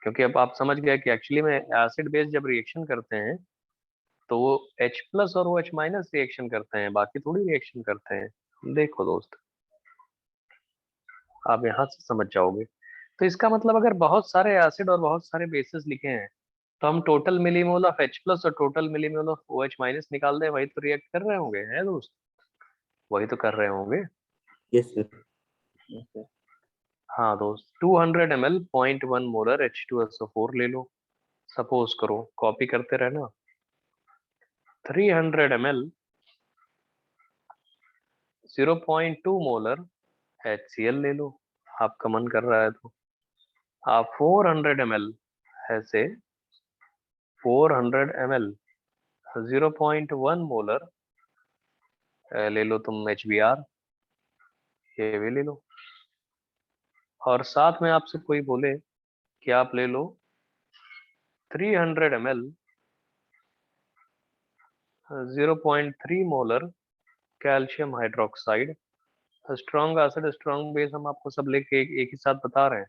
क्योंकि अब आप समझ गए कि एक्चुअली में एसिड बेस जब रिएक्शन करते हैं तो वो H प्लस और वो H माइनस रिएक्शन करते हैं, बाकी थोड़ी रिएक्शन करते हैं। देखो दोस्त, आप यहाँ से समझ जाओगे। तो इसका मतलब अगर बहुत सारे एसिड और बहुत सारे बेसिस लिखे हैं, तो हम total millimole of H plus और total millimole of OH minus निकाल दें, वही तो रिएक्ट कर रहे होंगे, हैं दोस्त? वही तो कर रहे होंगे। Yes sir. Yes sir. हाँ दोस्त, 200 ml 0.1 मोलर H2SO4 ले लो, सपोज करो, कॉपी करते रहना। 300 ml 0.2 मोलर HCl ले लो, आपका मन कर रहा है तो। आप 400 ml ऐसे 400 ml 0.1 मोलर ले लो तुम HBr, ये भी ले लो। और साथ में आपसे कोई बोले कि आप ले लो 300 ml 0.3 molar calcium hydroxide. Strong acid strong base हम आपको सब लेके एक ही साथ बता रहे हैं।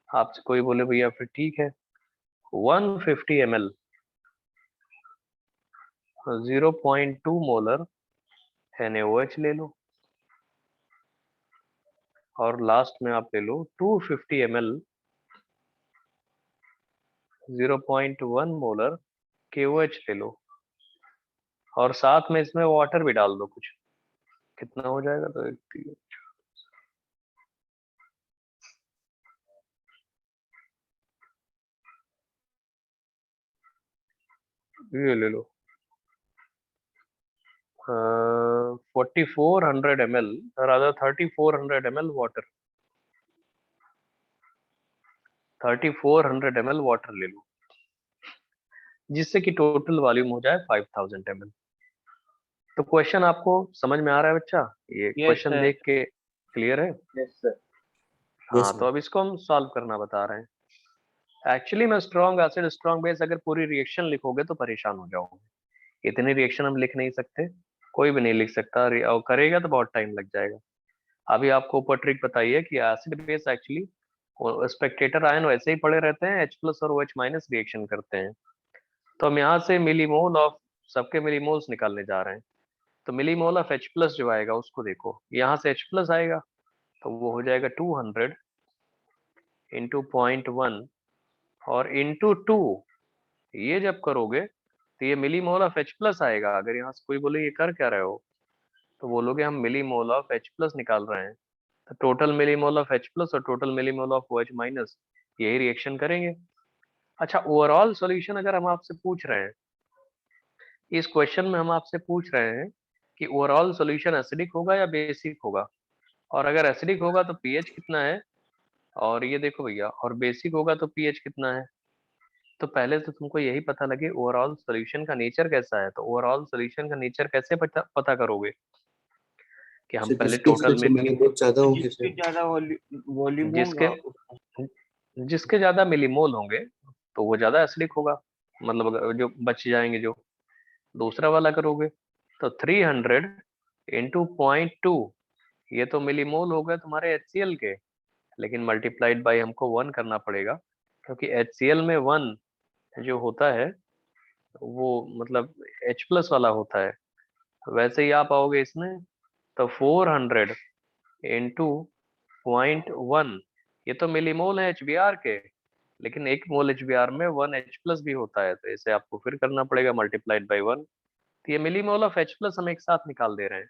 आपसे कोई बोले भैया फिर ठीक है 150 ml 0.2 मोलर NaOH ले लो, और लास्ट में आप ले लो 250 ml 0.1 मोलर KOH ले लो, और साथ में इसमें वाटर भी डाल दो कुछ। कितना हो जाएगा? तो ये ले लो 4400 ml rather 3400 ml water, 3400 ml water ले लो, जिससे कि टोटल वॉल्यूम हो जाए 5000 ml। तो क्वेश्चन आपको समझ में आ रहा है बच्चा? ये क्वेश्चन sir. देख के क्लियर है? Yes sir. हाँ, Yes, तो अब इसको हम सॉल्व करना बता रहे हैं। एक्चुअली में स्ट्रॉन्ग एसिड स्ट्रॉन्ग बेस अगर पूरी रिएक्शन लिखोगे तो परेशान हो जाओगे। इतनी रिएक्शन हम लिख नहीं सकते, कोई भी नहीं लिख सकता, और करेगा तो बहुत टाइम लग जाएगा। अभी आपको ऊपर ट्रिक बताइए कि acid base actually Spectator ion वैसे ही पड़े रहते हैं, H+ और OH- रिएक्शन करते हैं। तो हम यहाँ से मिलीमोल ऑफ सबके मिलीमोल्स निकालने जा रहे हैं। तो मिलीमोल ऑफ H+ जो आएगा उसको देखो, यहाँ से H+ आएगा तो वो हो जाएगा 200 इंटू 0.1 और इंटू 2। ये जब करोगे तो ये मिलीमोल ऑफ H+ आएगा। अगर यहाँ से कोई बोले ये कर क्या रहे हो, तो बोलोगे हम मिलीमोल ऑफ H+ निकाल रहे हैं। तो टोटल मिलीमोल ऑफ H+ और टोटल मिलीमोल ऑफ OH- यही रिएक्शन करेंगे। अच्छा, ओवरऑल सॉल्यूशन अगर हम आपसे पूछ रहे हैं, इस क्वेश्चन में हम आपसे पूछ रहे हैं कि ओवरऑल सॉल्यूशन एसिडिक होगा या बेसिक होगा, और अगर एसिडिक होगा तो पीएच कितना है, और ये देखो भैया, और बेसिक होगा तो पीएच कितना है। तो पहले तो तुमको यही पता लगे ओवरऑल सॉल्यूशन का नेचर कैसा है। तो ओवरऑल सॉल्यूशन का नेचर कैसे पता करोगे कि हम सर पहले जिसके टोटल स्ट्रक्चर में मिली बहुत ज्यादा होंगे जिसके सर। ज्यादा वॉल्यूम जिसके होगा जिसके ज्यादा मिलीमोल होंगे तो वो ज्यादा एसिडिक होगा, मतलब जो बच जाएंगे जो। दूसरा वाला करोगे तो 300 इंटू 0.2, ये तो मिलीमोल हो गए तुम्हारे HCl के, लेकिन मल्टीप्लाइड बाई हमको 1 करना पड़ेगा, क्योंकि HCl में 1 जो होता है वो मतलब H+ वाला होता है। वैसे ही आप आओगे इसमें तो 400 इंटू 0.1, ये तो मिलीमोल है HBr के, लेकिन 1 मोल HBr में 1 H+ भी होता है, तो इसे आपको फिर करना पड़ेगा मल्टीप्लाइड बाई 1। तो ये मिलीमोल ऑफ H+ हम एक साथ निकाल दे रहे हैं।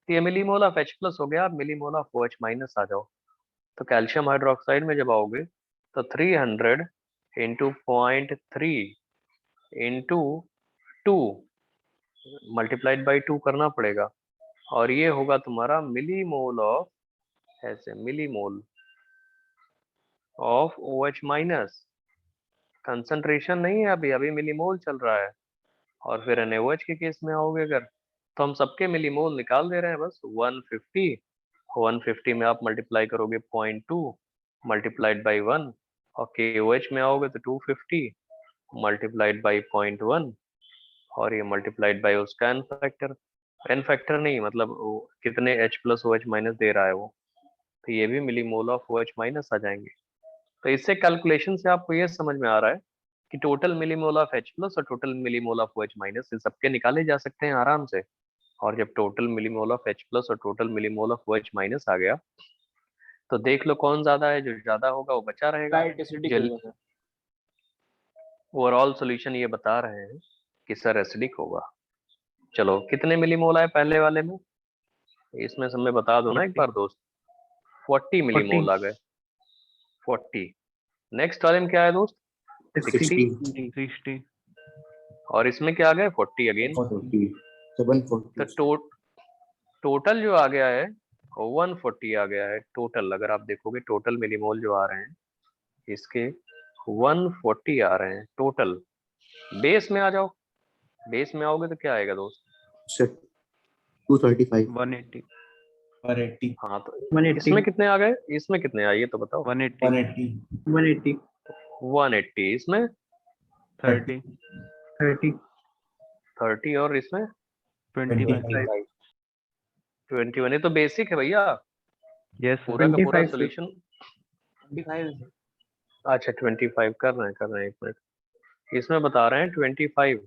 तो ये मिलीमोल ऑफ H+ हो गया। अब मिलीमोल ऑफ OH- आ जाओ। तो कैल्शियम हाइड्रोक्साइड में जब आओगे तो 300 इंटू 0.3 इंटू 2 मल्टीप्लाइड बाई 2 करना पड़ेगा, और ये होगा तुम्हारा मिलीमोल ऑफ, ऐसे मिलीमोल ऑफ OH-। कंसंट्रेशन नहीं है अभी, अभी मिलीमोल चल रहा है। और फिर NaOH के केस में आओगे अगर, तो हम सबके मिलीमोल निकाल दे रहे हैं बस 150। 150 में आप मल्टीप्लाई करोगे 0.2 मल्टीप्लाइड बाई 1, और KOH में आओगे तो 250 मल्टीप्लाइड बाई 0.1, और ये मल्टीप्लाइड बाई उसका एन फैक्टर नहीं, मतलब वो कितने H+ OH- दे रहा है वो, तो ये भी मिलीमोल ऑफ OH- आ जाएंगे। तो इससे कैलकुलेशन से आपको ये समझ में आ रहा है कि टोटल मिलीमोल ऑफ H+ और टोटल मिलीमोल ऑफ OH- इन सबके निकाले जा सकते हैं आराम से। और जब टोटल मिलीमोल ऑफ H+ और टोटल मिलीमोल ऑफ OH- आ गया तो देख लो कौन ज्यादा है, जो ज्यादा होगा वो बचा रहेगा। लाइट एसिडिक जो होगा सर। ओवरऑल सॉल्यूशन ये बता रहे हैं कि सर एसिडिक होगा। चलो कितने मिलीमोल आए पहले वाले में, इसमें सब में बता दो ना एक बार दोस्त। 40 मिलीमोल आ गए, 40। नेक्स्ट वाले में क्या है दोस्त? 60। 60 और इसमें क्या आ गए? 40 अगेन। 40 740 तो टोटल जो आ गया है 140 आ गया है टोटल। अगर आप देखोगे टोटल मिलीमोल जो आ रहे हैं इसके 140 आ रहे हैं टोटल। बेस में आ जाओ, बेस में आओगे तो क्या आएगा दोस्त? सर 235 180 हाँ, तो 180 इसमें कितने आ गए, इसमें कितने आए ये तो बताओ। 180 180 180, इसमें 30 30 और इसमें 25 21। ये तो बेसिक है भैया, यस पूरा का पूरा 25 सॉल्यूशन। 25 अच्छा 25 कर रहे हैं, एक मिनट। इसमें बता रहे हैं 25,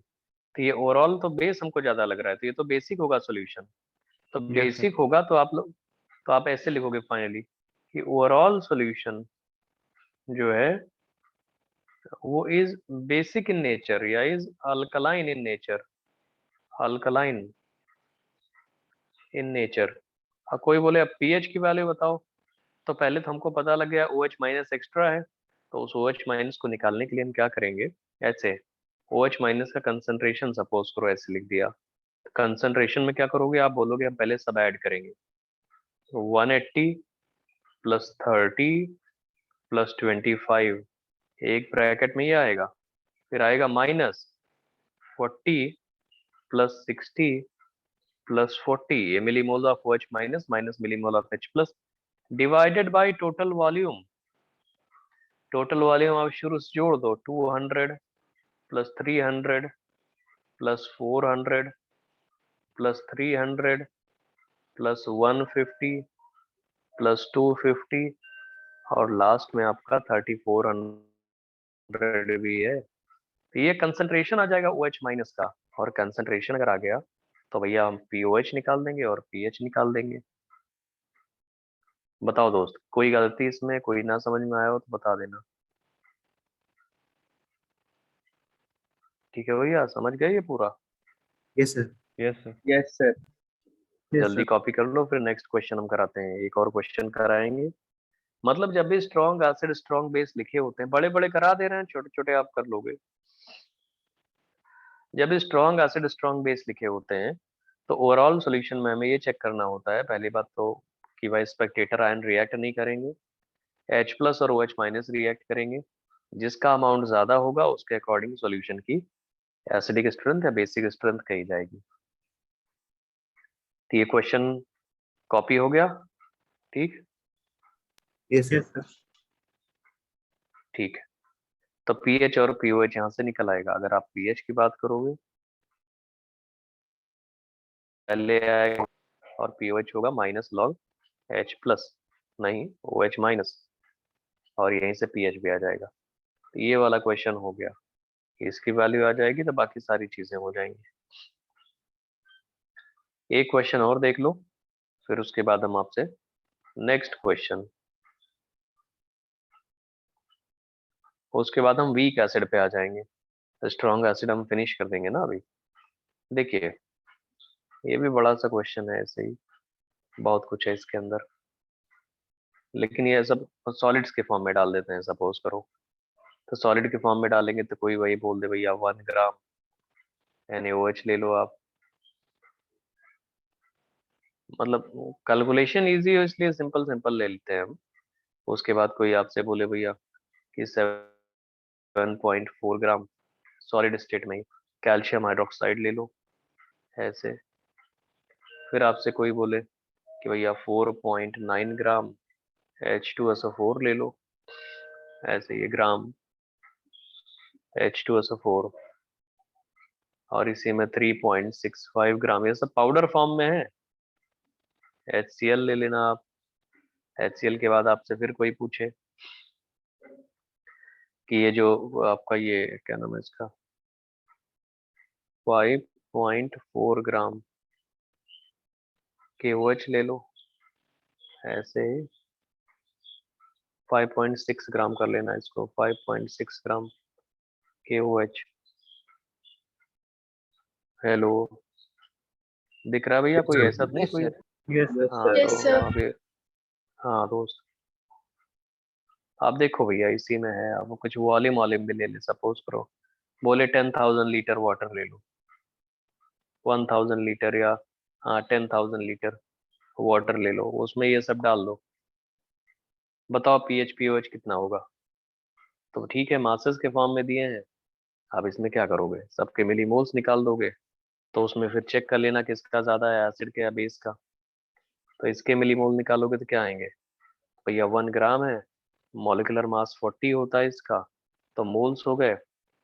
तो ये ओवरऑल तो बेस हमको ज्यादा लग रहा है, तो ये तो बेसिक होगा सॉल्यूशन। तो Yes, sir. बेसिक होगा तो आप लोग, तो आप ऐसे लिखोगे फाइनली कि ओवरऑल सॉल्यूशन जो है वो इज बेसिक इन नेचर या is alkaline in nature, alkaline in nature. कोई बोले अब पीएच की वैल्यू बताओ, तो पहले तो हमको पता लग गया OH माइनस एक्स्ट्रा है, तो उस OH माइनस को निकालने के लिए हम क्या करेंगे, ऐसे OH माइनस का कंसंट्रेशन सपोज करो ऐसे लिख दिया। कंसंट्रेशन में क्या करोगे आप, बोलोगे हम पहले सब ऐड करेंगे, 180 प्लस 30 प्लस 25, एक ब्रैकेट में ये आएगा, फिर आएगा माइनस 40 प्लस 60 प्लस 40, ये millimole of OH minus minus millimole of H plus, divided by total volume. Total volume आप शुरू से जोड़ दो, 200 plus 300 plus 400 plus 300 plus 150 plus 250 और लास्ट में आपका 3400 भी है। तो ये कंसंट्रेशन आ जाएगा OH माइनस का, और कंसंट्रेशन अगर आ गया तो भैया हम POH निकाल देंगे और pH निकाल देंगे। बताओ दोस्त, कोई गलती इसमें, कोई ना समझ में आया हो तो बता देना। ठीक है भैया, समझ गए ये पूरा? Yes sir. Yes sir yes sir. जल्दी कॉपी कर लो, फिर नेक्स्ट क्वेश्चन हम कराते हैं, एक और क्वेश्चन कराएंगे। मतलब जब भी स्ट्रॉन्ग एसिड स्ट्रॉन्ग बेस लिखे होते हैं, बड़े बड़े करा दे रहे हैं, छोटे छोटे आप कर लोगे। जब भी स्ट्रॉन्ग एसिड स्ट्रॉन्ग बेस लिखे होते हैं तो ओवरऑल सॉल्यूशन में हमें ये चेक करना होता है, पहली बात तो कि भाई स्पेक्टेटर आयन रिएक्ट नहीं करेंगे, H प्लस और OH माइनस रिएक्ट करेंगे, जिसका अमाउंट ज्यादा होगा उसके अकॉर्डिंग सॉल्यूशन की एसिडिक स्ट्रेंथ या बेसिक स्ट्रेंथ कही जाएगी। तो ये क्वेश्चन कॉपी हो गया, ठीक? Yes sir. ठीक है, तो पीएच और पीओएच यहाँ से निकल आएगा। अगर आप पीएच की बात करोगे पहले आएगा और पीओएच होगा माइनस लॉग H प्लस, नहीं OH माइनस, और यहीं से पीएच भी आ जाएगा। तो ये वाला क्वेश्चन हो गया, इसकी वैल्यू आ जाएगी तो बाकी सारी चीजें हो जाएंगी। एक क्वेश्चन और देख लो, फिर उसके बाद हम आपसे नेक्स्ट क्वेश्चन, उसके बाद हम वीक एसिड पे आ जाएंगे। स्ट्रॉन्ग एसिड हम फिनिश कर देंगे ना अभी। देखिए ये भी बड़ा सा क्वेश्चन है, ऐसे ही बहुत कुछ है इसके अंदर, लेकिन ये सब सॉलिड्स के फॉर्म में डाल देते हैं सपोज करो। तो सॉलिड के फॉर्म में डालेंगे तो कोई वही बोल दे भैया 1 ग्राम NaOH ले लो आप। मतलब कैलकुलेशन इजी हो इसलिए सिंपल सिंपल ले लेते हैं हम। उसके बाद कोई आपसे बोले भैया कि 7.4 ग्राम सॉलिड स्टेट में ही कैल्शियम हाइड्रोक्साइड ले लो, ऐसे। फिर आपसे कोई बोले कि भैया 4.9 ग्राम H2SO4 ले लो, ऐसे ये ग्राम H2SO4, और इसी में 3.65 ग्राम, ये सब पाउडर फॉर्म में है। HCl ले लेना आप। HCl के बाद आपसे फिर कोई पूछे कि ये जो आपका ये क्या नाम है इसका 5.4 ग्राम KOH ले लो, ऐसे 5.6 ग्राम कर लेना इसको, 5.6 ग्राम KOH। हेलो, दिख रहा है भैया? कोई ऐसा तो नहीं कोई? हाँ तो अभी, हाँ दोस्त आप देखो भैया इसी में है, अब कुछ वॉल्यूम वॉल्यूम भी ले ले, सपोज करो बोले 10,000 लीटर वाटर ले लो, 1,000 लीटर या हाँ 10,000 लीटर वाटर ले लो, उसमें ये सब डाल दो, बताओ पीएच पीओएच कितना होगा। तो ठीक है, मासेस के फॉर्म में दिए हैं, अब इसमें क्या करोगे, सबके मिलीमोल्स निकाल दोगे, तो उसमें फिर चेक कर लेना किसका ज्यादा है, एसिड के या बेस का। तो इसके मिलीमोल निकालोगे तो क्या आएंगे भैया, 1 ग्राम है, मॉलिक्यूलर मास 40 होता है इसका, तो मोल्स हो गए,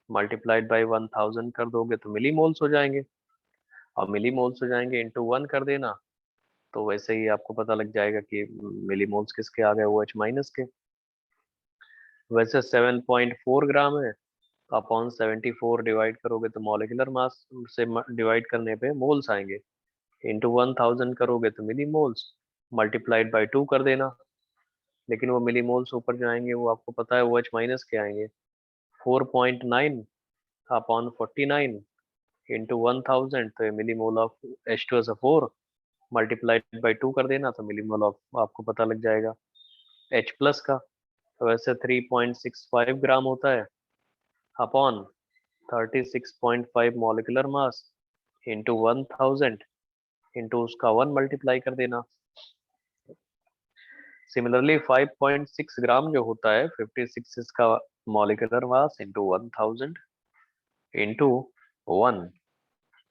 मल्टीप्लाइड बाई 1000 कर दोगे तो मिली मोल्स हो जाएंगे, और मिली मोल्स हो जाएंगे इंटू 1 कर देना, तो वैसे ही आपको पता लग जाएगा कि मिली मोल्स किसके आ गए, OH माइनस के। वैसे 7.4 ग्राम है, अपॉन 74 डिवाइड करोगे तो मॉलिक्यूलर मास से डिवाइड करने पे मोल्स आएंगे, इंटू 1000 करोगे तो मिली मोल्स, मल्टीप्लाइड बाई 2 कर देना, लेकिन वो मिली मोल्स ऊपर जाएंगे, वो आपको पता है OH माइनस के आएंगे, 4.9 अपॉन 49 इंटू 1000, तो ये millimole of H2SO4, multiplied by 2 कर देना तो मिली मोल ऑफ आपको पता लग जाएगा H प्लस का। तो वैसे 3.65 ग्राम होता है, upon 36.5 molecular mass into 1000 into उसका 1 मल्टीप्लाई कर देना। सिमिलरली 5.6 ग्राम जो होता है 56 इसका मॉलिक्यूलर मास इंटू 1000 इंटू 1,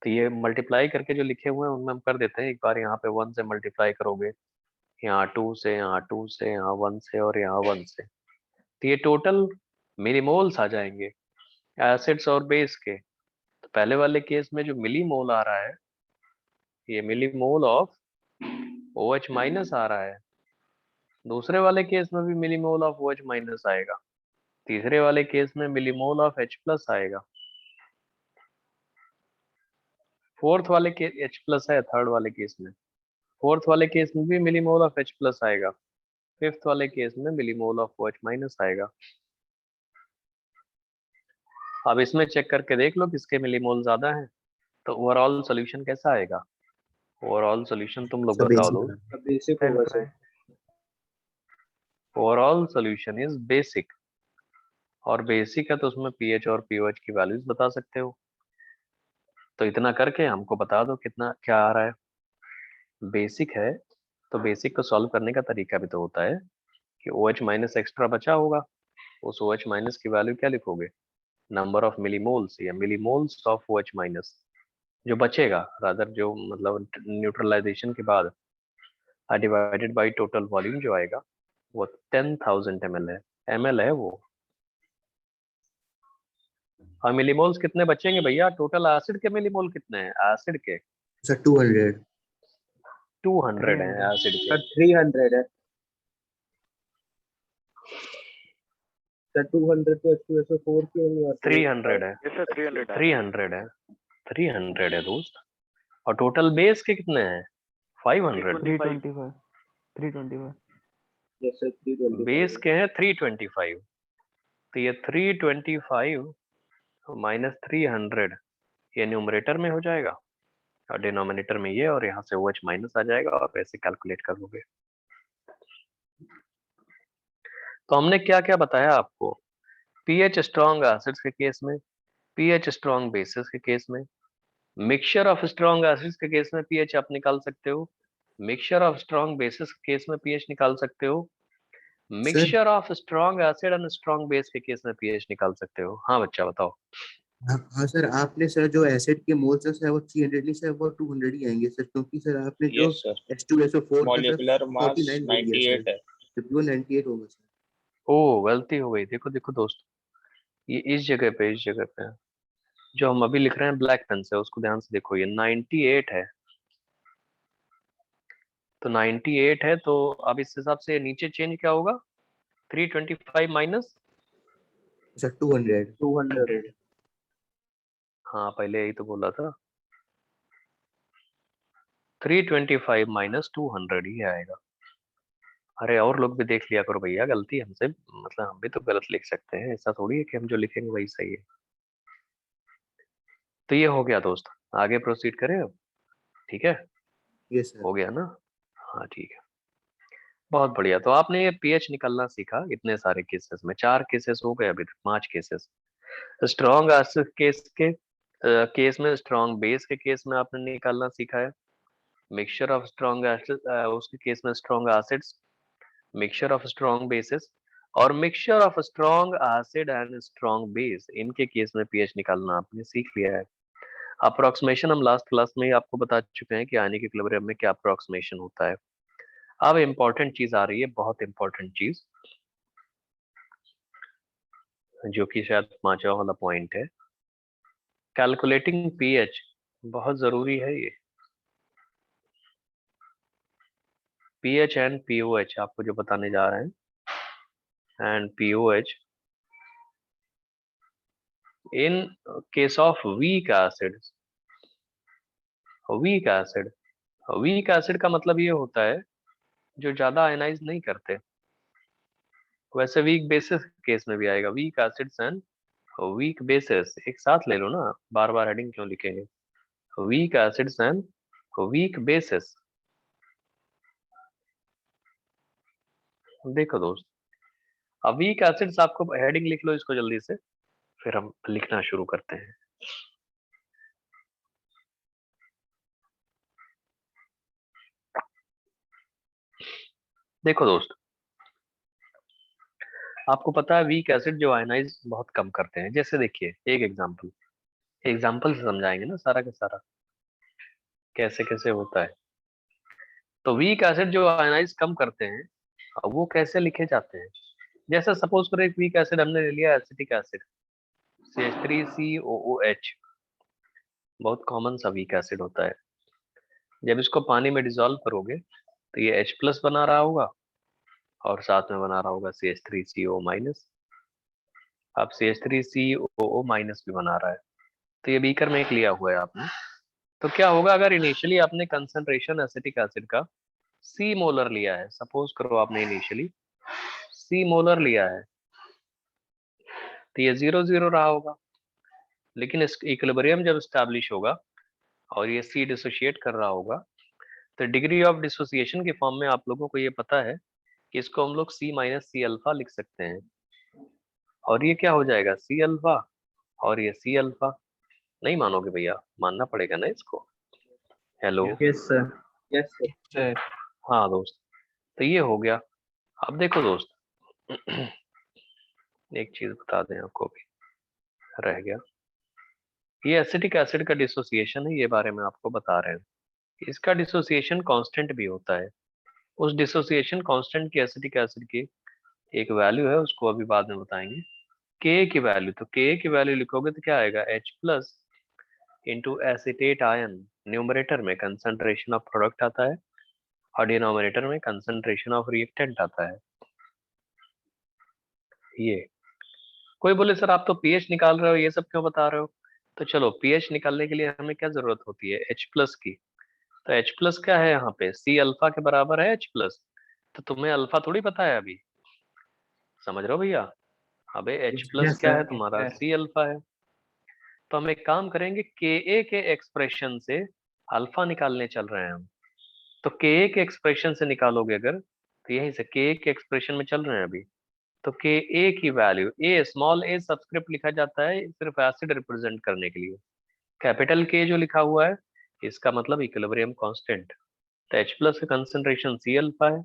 तो ये मल्टीप्लाई करके जो लिखे हुए हैं उनमें हम कर देते हैं एक बार, यहाँ पे 1 से मल्टीप्लाई करोगे, यहाँ 2 से, यहाँ 2 से, यहाँ 1 से और यहाँ 1 से, तो ये टोटल मिलीमोल्स आ जाएंगे एसिड्स और बेस के। तो पहले वाले केस में जो मिलीमोल आ रहा है, ये मिलीमोल ऑफ OH माइनस आ रहा है, दूसरे वाले केस में भी मिलीमोल ऑफ OH माइनस आएगा, तीसरे वाले केस में मिलीमोल ऑफ H प्लस आएगा, फोर्थ वाले के H प्लस है थर्ड वाले केस में, फोर्थ वाले केस में भी मिलीमोल ऑफ H प्लस आएगा, फिफ्थ वाले केस में मिलीमोल ऑफ OH माइनस आएगा। अब इसमें चेक करके देख लो किसके मिलीमोल ज्यादा है, तो ओवरऑल सोल्यूशन कैसा आएगा, ओवरऑल सोल्यूशन तुम लोग सब बताओ बेसिक दो। है। बेसिक होगा sir. Overall solution is basic, और बेसिक है तो उसमें पीएच और पीओएच की वैल्यूज बता सकते हो, तो इतना करके हमको बता दो कितना क्या आ रहा है। बेसिक है तो बेसिक को सॉल्व करने का तरीका भी तो होता है कि OH माइनस एक्स्ट्रा बचा होगा, उस OH माइनस की वैल्यू क्या लिखोगे, नंबर ऑफ मिलीमोल्स या मिलीमोल्स ऑफ OH माइनस, जो बचेगा रादर जो मतलब न्यूट्रलाइजेशन के बाद डिवाइडेड बाय टोटल वॉल्यूम जो आएगा वो 10,000 ml है वो। और मिलीमोल्स कितने बचेंगे भैया, टोटल एसिड के मिलीमोल कितने हैं, एसिड के सर 200। 200 हैं एसिड के। सर 300 है सर। 200 तो H2SO4 के होंगे और 300 है, यस सर 300 है। 300 है, 300 है दोस्त। और टोटल बेस के कितने हैं, 500। 325 325 यस सर 320 बेस के हैं 325, तो ये 325 माइनस 300 ये न्यूमरेटर में हो जाएगा और डिनोमिनेटर में ये, और यहाँ से OH माइनस आ जाएगा और वैसे कैलकुलेट कर लोगे। तो हमने क्या क्या बताया आपको, पीएच स्ट्रॉन्ग एसिड्स के केस में, पीएच स्ट्रॉन्ग बेसिस के केस में, मिक्सचर ऑफ स्ट्रॉन्ग एसिड्स के केस में पीएच आप निकाल सकते हो, मिक्सचर ऑफ स्ट्रॉन्ग बेसिस के केस में पीएच निकाल सकते हो, sir mixture of strong acid and strong base के केस में पीएच निकाल सकते हो। हाँ बच्चा बताओ। हाँ सर, आपने सर जो एसिड के मोल्स है सर वो 300 नहीं सर, वो 200 ही आएंगे सर, क्योंकि सर आपने जो यस सर, H2SO4 का सर मॉलिक्यूलर मास 49 ले लिया सर, 98 है। जबकि वो 98 होगा सर। ओ गलती हो गई, देखो देखो दोस्त, ये इस जगह पे, इस जगह पे जो हम अभी लिख रहे हैं ब्लैक पेन से, उसको ध्यान से देखो, ये 98 है, तो 98 है, तो अब इस हिसाब से नीचे चेंज क्या होगा, 325 माइनस, सर 200। 200 हाँ पहले यही तो बोला था, 325 माइनस 200 ही आएगा। अरे और लोग भी देख लिया करो भैया, गलती हमसे, मतलब हम भी तो गलत लिख सकते हैं, ऐसा थोड़ी है कि हम जो लिखेंगे वही सही है। तो ये हो गया दोस्त, आगे प्रोसीड करें अब, ठीक है, यस सर। हो गया ना, हाँ ठीक है, बहुत बढ़िया। तो आपने ये पीएच निकालना सीखा इतने सारे केसेस में, 4 केसेस हो गए अभी तक, 5 केसेस। स्ट्रॉन्ग एसिड केस के केस में, स्ट्रॉन्ग बेस के केस में आपने निकालना सीखा है, मिक्सचर ऑफ स्ट्रॉन्ग एसिड उसके केस में strong acids, mixture of strong bases, और mixture of strong acid and strong base, इनके केस में पीएच निकालना आपने सीख लिया है। अप्रोक्सीमेशन हम लास्ट क्लास में ही आपको बता चुके हैं कि आयनिक इक्विलिब्रियम में क्या अप्रोक्सीमेशन होता है। अब इम्पोर्टेंट चीज आ रही है, बहुत इंपॉर्टेंट चीज, जो कि शायद 5वां वाला पॉइंट है। कैलकुलेटिंग पीएच बहुत जरूरी है ये। पीएच एंड पीओएच आपको जो बताने जा रहे हैं, and pOH in case of weak acid. Weak acid, week acid का मतलब ये होता है जो ज्यादा आयनाइज नहीं करते। वैसे वीक बेसिस केस में भी आएगा, weak acids and weak bases एक साथ ले लो ना, बार बार हेडिंग क्यों लिखेंगे। Weak acids and weak bases. देखो दोस्त, अब वीक एसिड्स आपको हेडिंग लिख लो इसको जल्दी से, फिर हम लिखना शुरू करते हैं। देखो दोस्त, आपको पता है वीक एसिड जो आयनाइज बहुत कम करते हैं। जैसे देखिए एक एग्जाम्पल से समझाएंगे ना सारा का सारा कैसे कैसे होता है। तो वीक एसिड जो आयनाइज कम करते हैं, अब वो कैसे लिखे जाते हैं। जैसे सपोज करो एक वीक एसिड हमने ले लिया एसिटिक एसिड CH3COOH, बहुत कॉमन सा वीक एसिड होता है। जब इसको पानी में डिसॉल्व करोगे तो ये H प्लस बना रहा होगा और साथ में बना रहा होगा CH3CO-। अब CH3COO- भी बना रहा है। तो ये बीकर में एक लिया हुआ है आपने। तो क्या होगा अगर इनिशियली आपने कंसंट्रेशन एसिटिक एसिड का C मोलर लिया है, सपोज करो आपने इनिशियली C मोलर लिया है, तो ये 0 0 रहा होगा। लेकिन इस इक्विलिब्रियम जब स्टैब्लिश होगा और ये C डिसोशिएट कर रहा होगा, तो डिग्री ऑफ डिसोसिएशन के फॉर्म में आप लोगों को ये पता है कि इसको हम लोग C माइनस C अल्फा लिख सकते हैं। और ये क्या हो जाएगा C अल्फा और ये C अल्फा। नहीं मानोगे भैया, मानना पड़ेगा ना इसको। Hello. Yes sir, yes sir. Sir हाँ दोस्त, तो ये हो गया। अब देखो दोस्त, एक चीज बता दें आपको भी रह गया, ये एसिटिक एसिड का डिसोसिएशन है, ये बारे में आपको बता रहे हैं। इसका डिसोसिएशन कांस्टेंट भी होता है। उस डिसोसिएशन कांस्टेंट की एसिटिक एसिड की एक वैल्यू है, उसको अभी बाद में बताएंगे। के की वैल्यू, तो के की वैल्यू लिखोगे तो क्या आएगा H plus into acetate ion. Numerator में कंसंट्रेशन ऑफ प्रोडक्ट आता है और डिनोमिनेटर में कंसंट्रेशन ऑफ रिएक्टेंट आता है। ये कोई बोले सर आप तो पीएच निकाल रहे हो, ये सब क्यों बता रहे हो। तो चलो पीएच निकालने के लिए हमें क्या जरूरत होती है, H प्लस की। तो H प्लस क्या है यहाँ पे, C अल्फा के बराबर है H प्लस। तो तुम्हें अल्फा थोड़ी पता है अभी, समझ रहे हो भैया। अबे H प्लस यस क्या सर। है तुम्हारा, C अल्फा है। तो हम एक काम करेंगे, Ka के एक्सप्रेशन से अल्फा निकालने चल रहे हैं हम। तो Ka के एक्सप्रेशन से निकालोगे अगर, तो यहीं से Ka के एक्सप्रेशन में चल रहे हैं अभी। तो Ka की वैल्यू, ए स्मॉल ए सबस्क्रिप्ट लिखा जाता है सिर्फ एसिड रिप्रेजेंट करने के लिए। कैपिटल K जो लिखा हुआ है इसका मतलब इक्विलिब्रियम कांस्टेंट। तो H प्लस का कंसंट्रेशन C अल्फा है,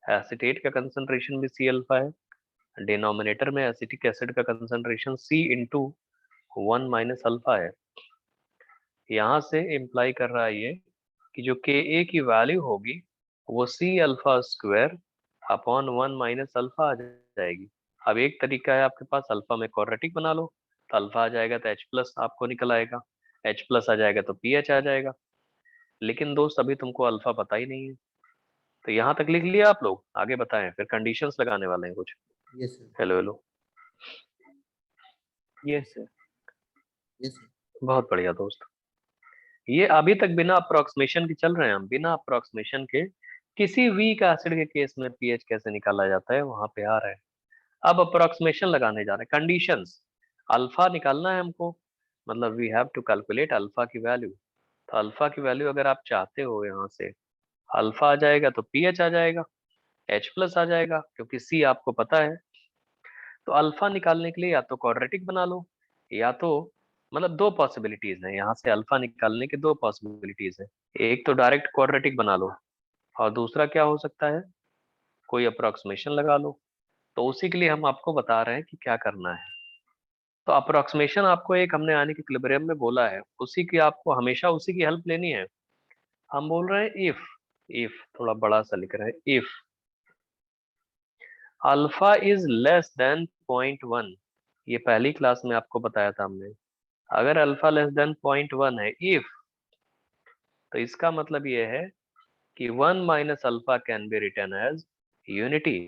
एसिटेट का कंसंट्रेशन भी C अल्फा है, डिनोमिनेटर में एसिटिक एसिड का concentration C into 1 minus alpha है। यहाँ से इम्प्लाई कर रहा है ये कि जो Ka की वैल्यू होगी वो C alpha square upon 1 minus alpha आ जाएगी। अब एक तरीका है आपके पास, अल्फा में क्वाड्रेटिक बना लो, तो अल्फा आ जाएगा तो H प्लस आपको निकल आएगा, H प्लस आ जाएगा तो PH आ जाएगा। लेकिन दोस्त अभी तुमको अल्फा पता ही नहीं है, तो यहाँ तक लिख लिया आप लोग, आगे बताएं, फिर कंडीशंस लगाने वाले हैं कुछ। Yes sir. Hello hello, yes sir. Yes sir. बहुत बढ़िया दोस्त। ये अभी तक बिना अप्रोक्सीमेशन के चल रहे हैं हम, बिना अप्रोक्सीमेशन के किसी वीक एसिड के केस में पीएच कैसे निकाला जाता है वहां पे आ रहा है। अब अप्रोक्सीमेशन लगाने जा रहे हैं, कंडीशंस। अल्फा निकालना है हमको, मतलब we have to calculate alpha की वैल्यू। तो अल्फा की वैल्यू अगर आप चाहते हो यहाँ से, अल्फा आ जाएगा तो पीएच आ जाएगा, H प्लस आ जाएगा क्योंकि C आपको पता है। तो अल्फा निकालने के लिए या तो क्वाड्रेटिक बना लो, या तो मतलब दो पॉसिबिलिटीज हैं यहाँ से अल्फा निकालने की, दो पॉसिबिलिटीज है। एक तो डायरेक्ट क्वाड्रेटिक बना लो और दूसरा क्या हो सकता है, कोई अप्रोक्सीमेशन लगा लो। तो उसी के लिए हम आपको बता रहे हैं कि क्या करना है। तो अप्रोक्सीमेशन आपको एक हमने आने के इक्विलिब्रियम में बोला है, उसी की आपको हमेशा उसी की हेल्प लेनी है। हम बोल रहे हैं इफ थोड़ा बड़ा सा लिख रहे हैं, if alpha is less than 0.1, ये पहली क्लास में आपको बताया था हमने। अगर अल्फा लेस देन 0.1 है इफ, तो इसका मतलब ये है कि 1 minus alpha can be written as unity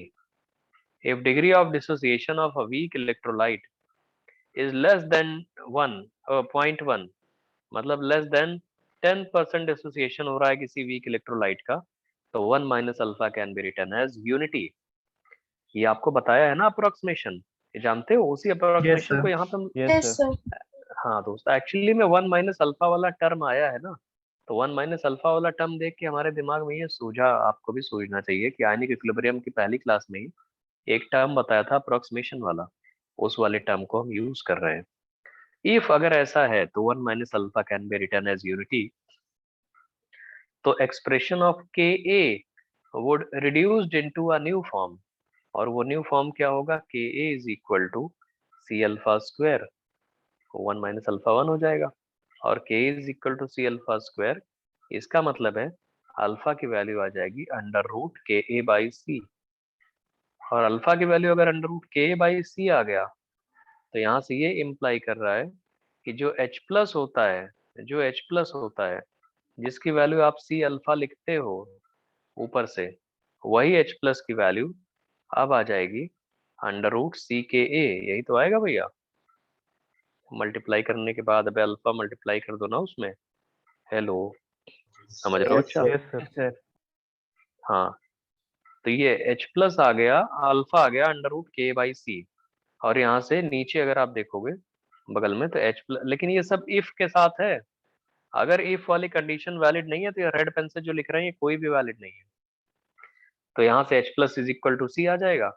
if degree of dissociation of a weak electrolyte is less than 0.1, मतलब लेस देन 10% डिसोसिएशन हो रहा है किसी वीक इलेक्ट्रोलाइट का, तो 1 minus alpha can be written as unity. ये आपको बताया है ना अप्रोक्सीमेशन, ये जानते हो उसी अप्रोक्सीमेशन को यहाँ पे यस सर। हाँ दोस्त, एक्चुअली में 1 माइनस अल्फा वाला टर्म आया है ना, तो 1 माइनस अल्फा वाला टर्म देख के हमारे दिमाग में ये सूझा, आपको भी सूझना चाहिए कि आयनिक इक्विलिब्रियम की पहली क्लास में ही एक टर्म बताया था अप्रोक्सीमेशन वाला, उस वाले टर्म को हम यूज कर रहे हैं। इफ अगर ऐसा है तो 1 minus alpha can be written as unity, तो expression of K A would reduced into a new form, और वो न्यू फॉर्म क्या होगा, K A is equal to C alpha square, 1 minus alpha 1 हो जाएगा, और K is equal to C alpha square, इसका मतलब है अल्फा की वैल्यू आ जाएगी अंडर रूट के ए बाई सी, और अल्फा की वैल्यू अगर अंडर रूट के ए बाई सी आ गया, तो यहाँ से ये इम्प्लाई कर रहा है कि जो H प्लस होता है, जो H प्लस होता है जिसकी वैल्यू आप सी अल्फा लिखते हो ऊपर से, वही H प्लस की वैल्यू अब आ जाएगी अंडर रूट सी के ए, यही तो आएगा भैया। मल्टीप्लाई करने के बाद अबे अल्फा मल्टीप्लाई कर दो ना उसमें, हेलो समझ रहे हो बच्चा? Yes sir. हाँ, तो ये H प्लस आ गया, अल्फा आ गया अंडर रूट के बाई सी, और यहाँ से नीचे अगर आप देखोगे बगल में तो H प्लस, लेकिन ये सब इफ के साथ है, अगर इफ वाली कंडीशन वैलिड नहीं है तो ये रेड पेन से जो लिख रहे हैं ये कोई भी वैलिड नहीं है, तो यहाँ से H plus is equal to C आ जाएगा।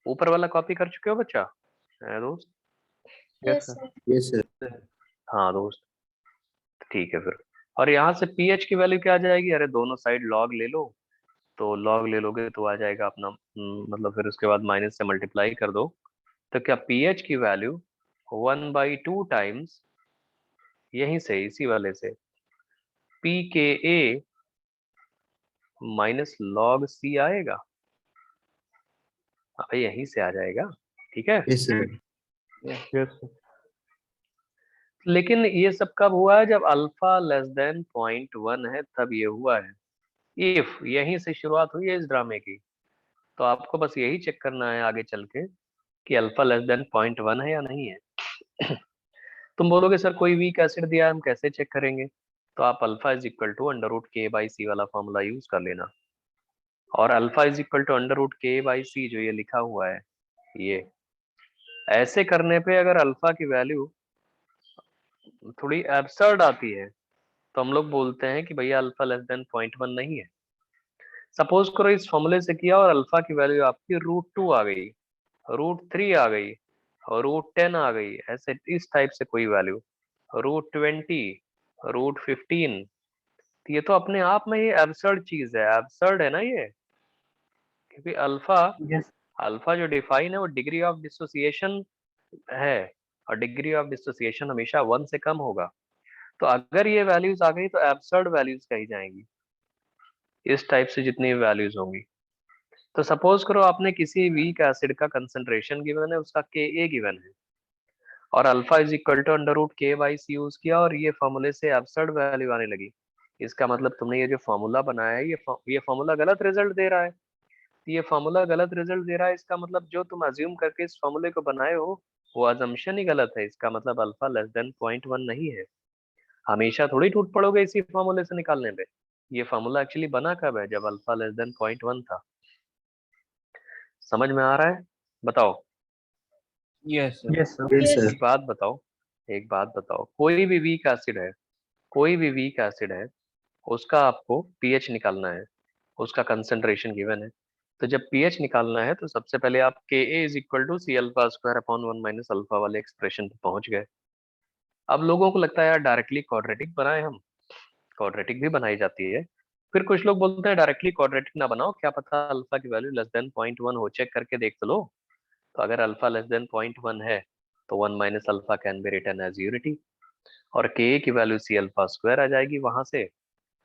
ऊपर वाला कॉपी कर चुके हो बच्चा, है दोस्त? Yes sir. Yes sir. हाँ दोस्त, ठीक है फिर। और यहाँ से pH की वैल्यू क्या आ जाएगी, अरे दोनों साइड लॉग ले लो, तो लॉग ले लोगे तो आ जाएगा अपना मतलब फिर उसके बाद माइनस से मल्टीप्लाई कर दो, तो क्या pH की वैल्यू 1/2 टाइम्स यहीं से इसी वाले से pKa माइनस लॉग सी आएगा, अबे यहीं से आ जाएगा, ठीक है। Yes sir. Yes sir. लेकिन ये सब कब हुआ है, जब अल्फा लेस देन 0.1 है तब ये हुआ है, इफ यहीं से शुरुआत हुई है इस ड्रामे की। तो आपको बस यही चेक करना है आगे चल के कि अल्फा लेस देन 0.1 है या नहीं है। तुम बोलोगे सर कोई वीक एसिड दिया है हम कैसे चेक करेंगे, तो आप alpha is equal to under root K by C वाला फॉर्मूला यूज कर लेना, और alpha is equal to under root K by C जो ये लिखा हुआ है, ये ऐसे करने पे अगर अल्फा की वैल्यू थोड़ी एब्सर्ड आती है तो हम लोग बोलते हैं कि भैया अल्फा लेस देन 0.1 नहीं है। सपोज करो इस फॉर्मूले से किया और अल्फा की वैल्यू आपकी √2 आ गई, √3 आ गई, और √10 आ गई, ऐसे इस टाइप से कोई वैल्यू, √20, √15, तो ये तो अपने आप में ये एब्सर्ड चीज है, एब्सर्ड है ना ये, क्योंकि अल्फा यस अल्फा जो डिफाइन है वो डिग्री ऑफ डिसोसिएशन है, और डिग्री ऑफ डिसोसिएशन हमेशा 1 से कम होगा, तो अगर ये वैल्यूज आ गई तो एब्सर्ड वैल्यूज कही जाएंगी, इस टाइप से जितनी वैल्यूज होंगी। तो सपोज करो आपने किसी वीक एसिड का कंसंट्रेशन गिवन है, उसका के ए गिवन है, और alpha is equal to under root K by C use किया, और ये फॉर्मूले से एब्सर्ड वैल्यू आने लगी, इसका मतलब तुमने ये जो फॉर्मूला बनाया है ये फॉर्मूला गलत रिजल्ट दे रहा है, तो ये फॉर्मूला गलत रिजल्ट दे रहा है, इसका मतलब जो तुम अज्यूम करके इस फॉर्मूले को बनाए हो वो अजम्पशन ही गलत है, इसका मतलब अल्फा लेस देन 0.1 नहीं है। हमेशा थोड़ी टूट पड़ोगे इसी फॉर्मूले से निकालने पे, ये फॉर्मूला एक्चुअली बना कब है, जब अल्फा लेस देन 0.1 था। समझ में आ रहा है? बताओ। Yes sir. Yes sir. एक बात बताओ, एक बात बताओ, कोई भी वीक एसिड है, कोई भी वीक एसिड है, उसका आपको पीएच निकालना है, उसका कंसंट्रेशन गिवन है, तो जब पीएच निकालना है तो सबसे पहले आप K A is equal to C alpha square upon 1 minus alpha वाले एक्सप्रेशन पे पहुंच गए। अब लोगों को लगता है यार डायरेक्टली क्वाड्रेटिक बनाए हम, क्वाड्रेटिक भी बनाई जाती है, फिर कुछ लोग बोलते हैं डायरेक्टली क्वाड्रेटिक ना बनाओ, क्या पता अल्फा की वैल्यू लेस देन 0.1 हो, चेक करके देख तो लो, तो अगर अल्फा लेस देन 0.1 है तो 1 minus alpha can be written as unity, और के की वैल्यू सी अल्फा स्क्वायर आ जाएगी, वहां से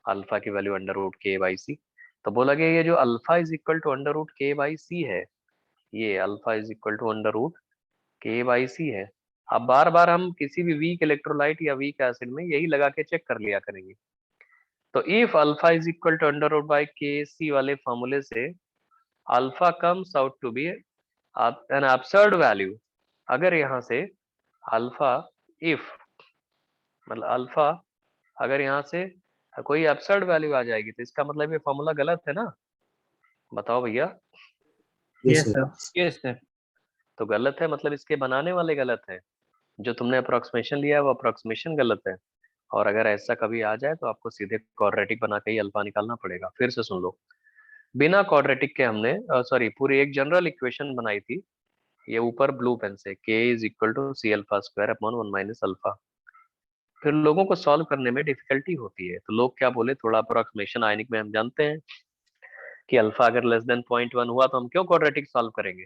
अल्फा की value under root K by C. तो बोला गया ये जो alpha is equal to under root K by C है, ये alpha is equal to under root K/C है। अब बार बार हम किसी भी वीक इलेक्ट्रोलाइट या वीक एसिड में यही लगा के चेक कर लिया करेंगे। तो if alpha is equal to under root by KC वाले फॉर्मूले से alpha comes out to be an absurd value. अगर यहाँ से अल्फा इफ मतलब अल्फा अगर यहाँ से कोई एब्सर्ड वैल्यू आ जाएगी तो इसका मतलब ये फॉर्मूला गलत है ना? बताओ भैया। Yes Yes, sir. sir. Yes, sir. तो गलत है मतलब इसके बनाने वाले गलत है। जो तुमने अप्रोक्सीमेशन लिया है वो अप्रोक्सीमेशन गलत है। और अगर ऐसा कभी आ जाए तो आपको सीधे क्वाड्रेटिक बना के ही अल्फा निकालना पड़ेगा। फिर से सुन लो, बिना क्वाड्रेटिक के हमने सॉरी पूरी एक जनरल इक्वेशन बनाई थी, ये ऊपर ब्लू पेन से k is equal to C alpha square upon 1 minus alpha. फिर लोगों को सॉल्व करने में डिफिकल्टी होती है, तो लोग क्या बोले, थोड़ा अप्रोक्सीमेशन आयनिक में हम जानते हैं कि अल्फा अगर लेस देन 0.1 हुआ तो हम क्यों क्वाड्रेटिक सॉल्व करेंगे।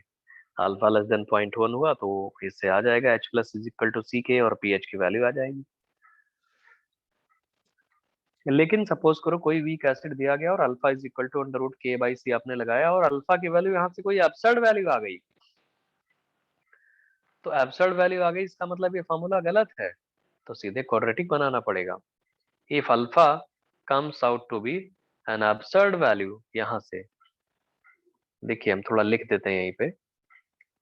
अल्फा लेस देन 0.1 हुआ तो इससे आ जाएगा H plus is equal to C K और पीएच की वैल्यू आ जाएगी। लेकिन सपोज करो कोई वीक एसिड दिया गया और alpha is equal to under root K/C आपने लगाया और अल्फा की वैल्यू यहाँ से कोई एब्सर्ड वैल्यू आ गई, तो एब्सर्ड वैल्यू आ गई इसका मतलब ये फॉर्मूला गलत है, तो सीधे क्वाड्रेटिक बनाना पड़ेगा। If alpha comes out to be an absurd value, यहाँ से देखिए हम थोड़ा लिख देते हैं यहीं पे,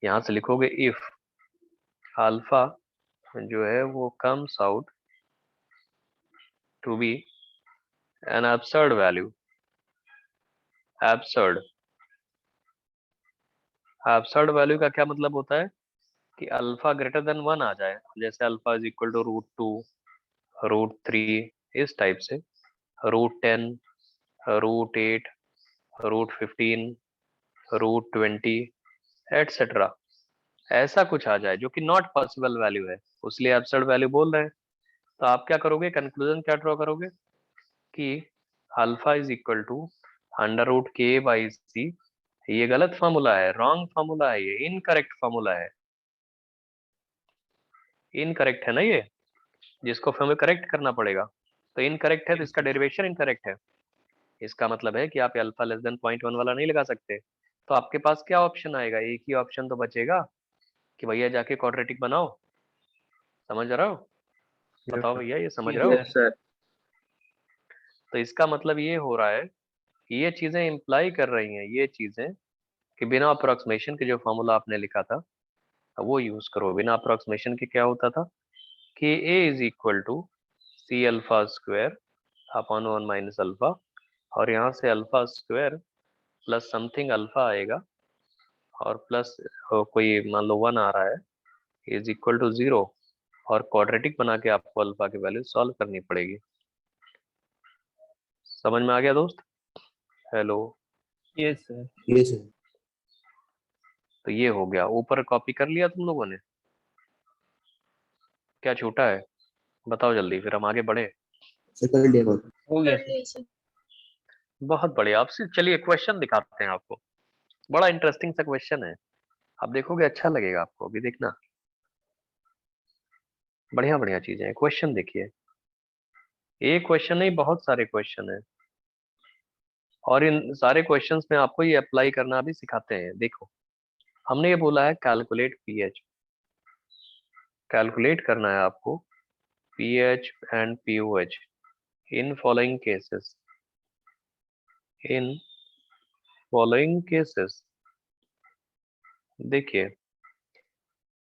यहाँ से लिखोगे इफ अल्फा जो है वो comes out to be an absurd value, absurd absurd value का क्या मतलब होता है कि अल्फा ग्रेटर देन 1 आ जाए, जैसे अल्फा इज इक्वल टू √2 √3 इस टाइप से, √10 √8 √15 √20 एटसेट्रा, ऐसा कुछ आ जाए जो कि नॉट पॉसिबल वैल्यू है, उसलिए एब्सर्ड वैल्यू बोल रहे हैं। तो आप क्या करोगे, कंक्लूजन क्या ड्रॉ करोगे कि alpha is equal to under root K/C। ये गलत फॉर्मूला है, रॉन्ग फॉर्मूला है, ये इनकरेक्ट फॉर्मूला है, इनकरेक्ट है ना ये, जिसको हमें करेक्ट करना पड़ेगा। तो इनकरेक्ट है तो इसका डेरिवेशन इनकरेक्ट है। इसका मतलब है कि आप अल्फा लेस देन 0.1 वाला नहीं लगा सकते। तो आपके पास क्या ऑप्शन आएगा, एक ही ऑप्शन तो बचेगा कि भैया जाके क्वाड्रेटिक बनाओ। समझ रहे हो? बताओ भैया, ये समझ Yes, रहे हो? sir. सर। तो इसका मतलब ये हो रहा है कि ये चीजें इम्प्लाई कर रही हैं, ये चीजें कि बिना अप्रोक्सीमेशन के जो फॉर्मूला आपने लिखा था वो यूज करो। बिना अप्रोक्सीमेशन के क्या होता था कि a is equal to C alpha square upon 1 minus alpha, और यहाँ से alpha square plus something alpha आएगा और प्लस कोई मान लो 1 आ रहा है, इज इक्वल टू 0, और क्वाड्रेटिक बना के आपको अल्फा की वैल्यू सॉल्व करनी पड़ेगी। समझ में आ गया दोस्त? Hello? Yes, sir. Yes sir. तो ये हो गया, ऊपर कॉपी कर लिया तुम लोगों ने? क्या छूटा है बताओ जल्दी, फिर हम आगे बढ़े। सर कर लिया कॉपी। हो गया sir. बहुत बढ़िया। आपसे चलिए क्वेश्चन दिखाते हैं आपको, बड़ा इंटरेस्टिंग सा क्वेश्चन है, आप देखोगे अच्छा लगेगा आपको। अभी देखना, बढ़िया बढ़िया चीजें हैं। क्वेश्चन देखिए, एक क्वेश्चन नहीं बहुत सारे क्वेश्चन है, और इन सारे क्वेश्चंस में आपको ये अप्लाई करना भी सिखाते हैं। देखो हमने ये बोला है कैलकुलेट पीएच, कैलकुलेट करना है आपको pH and pOH in following cases, in following cases. देखिए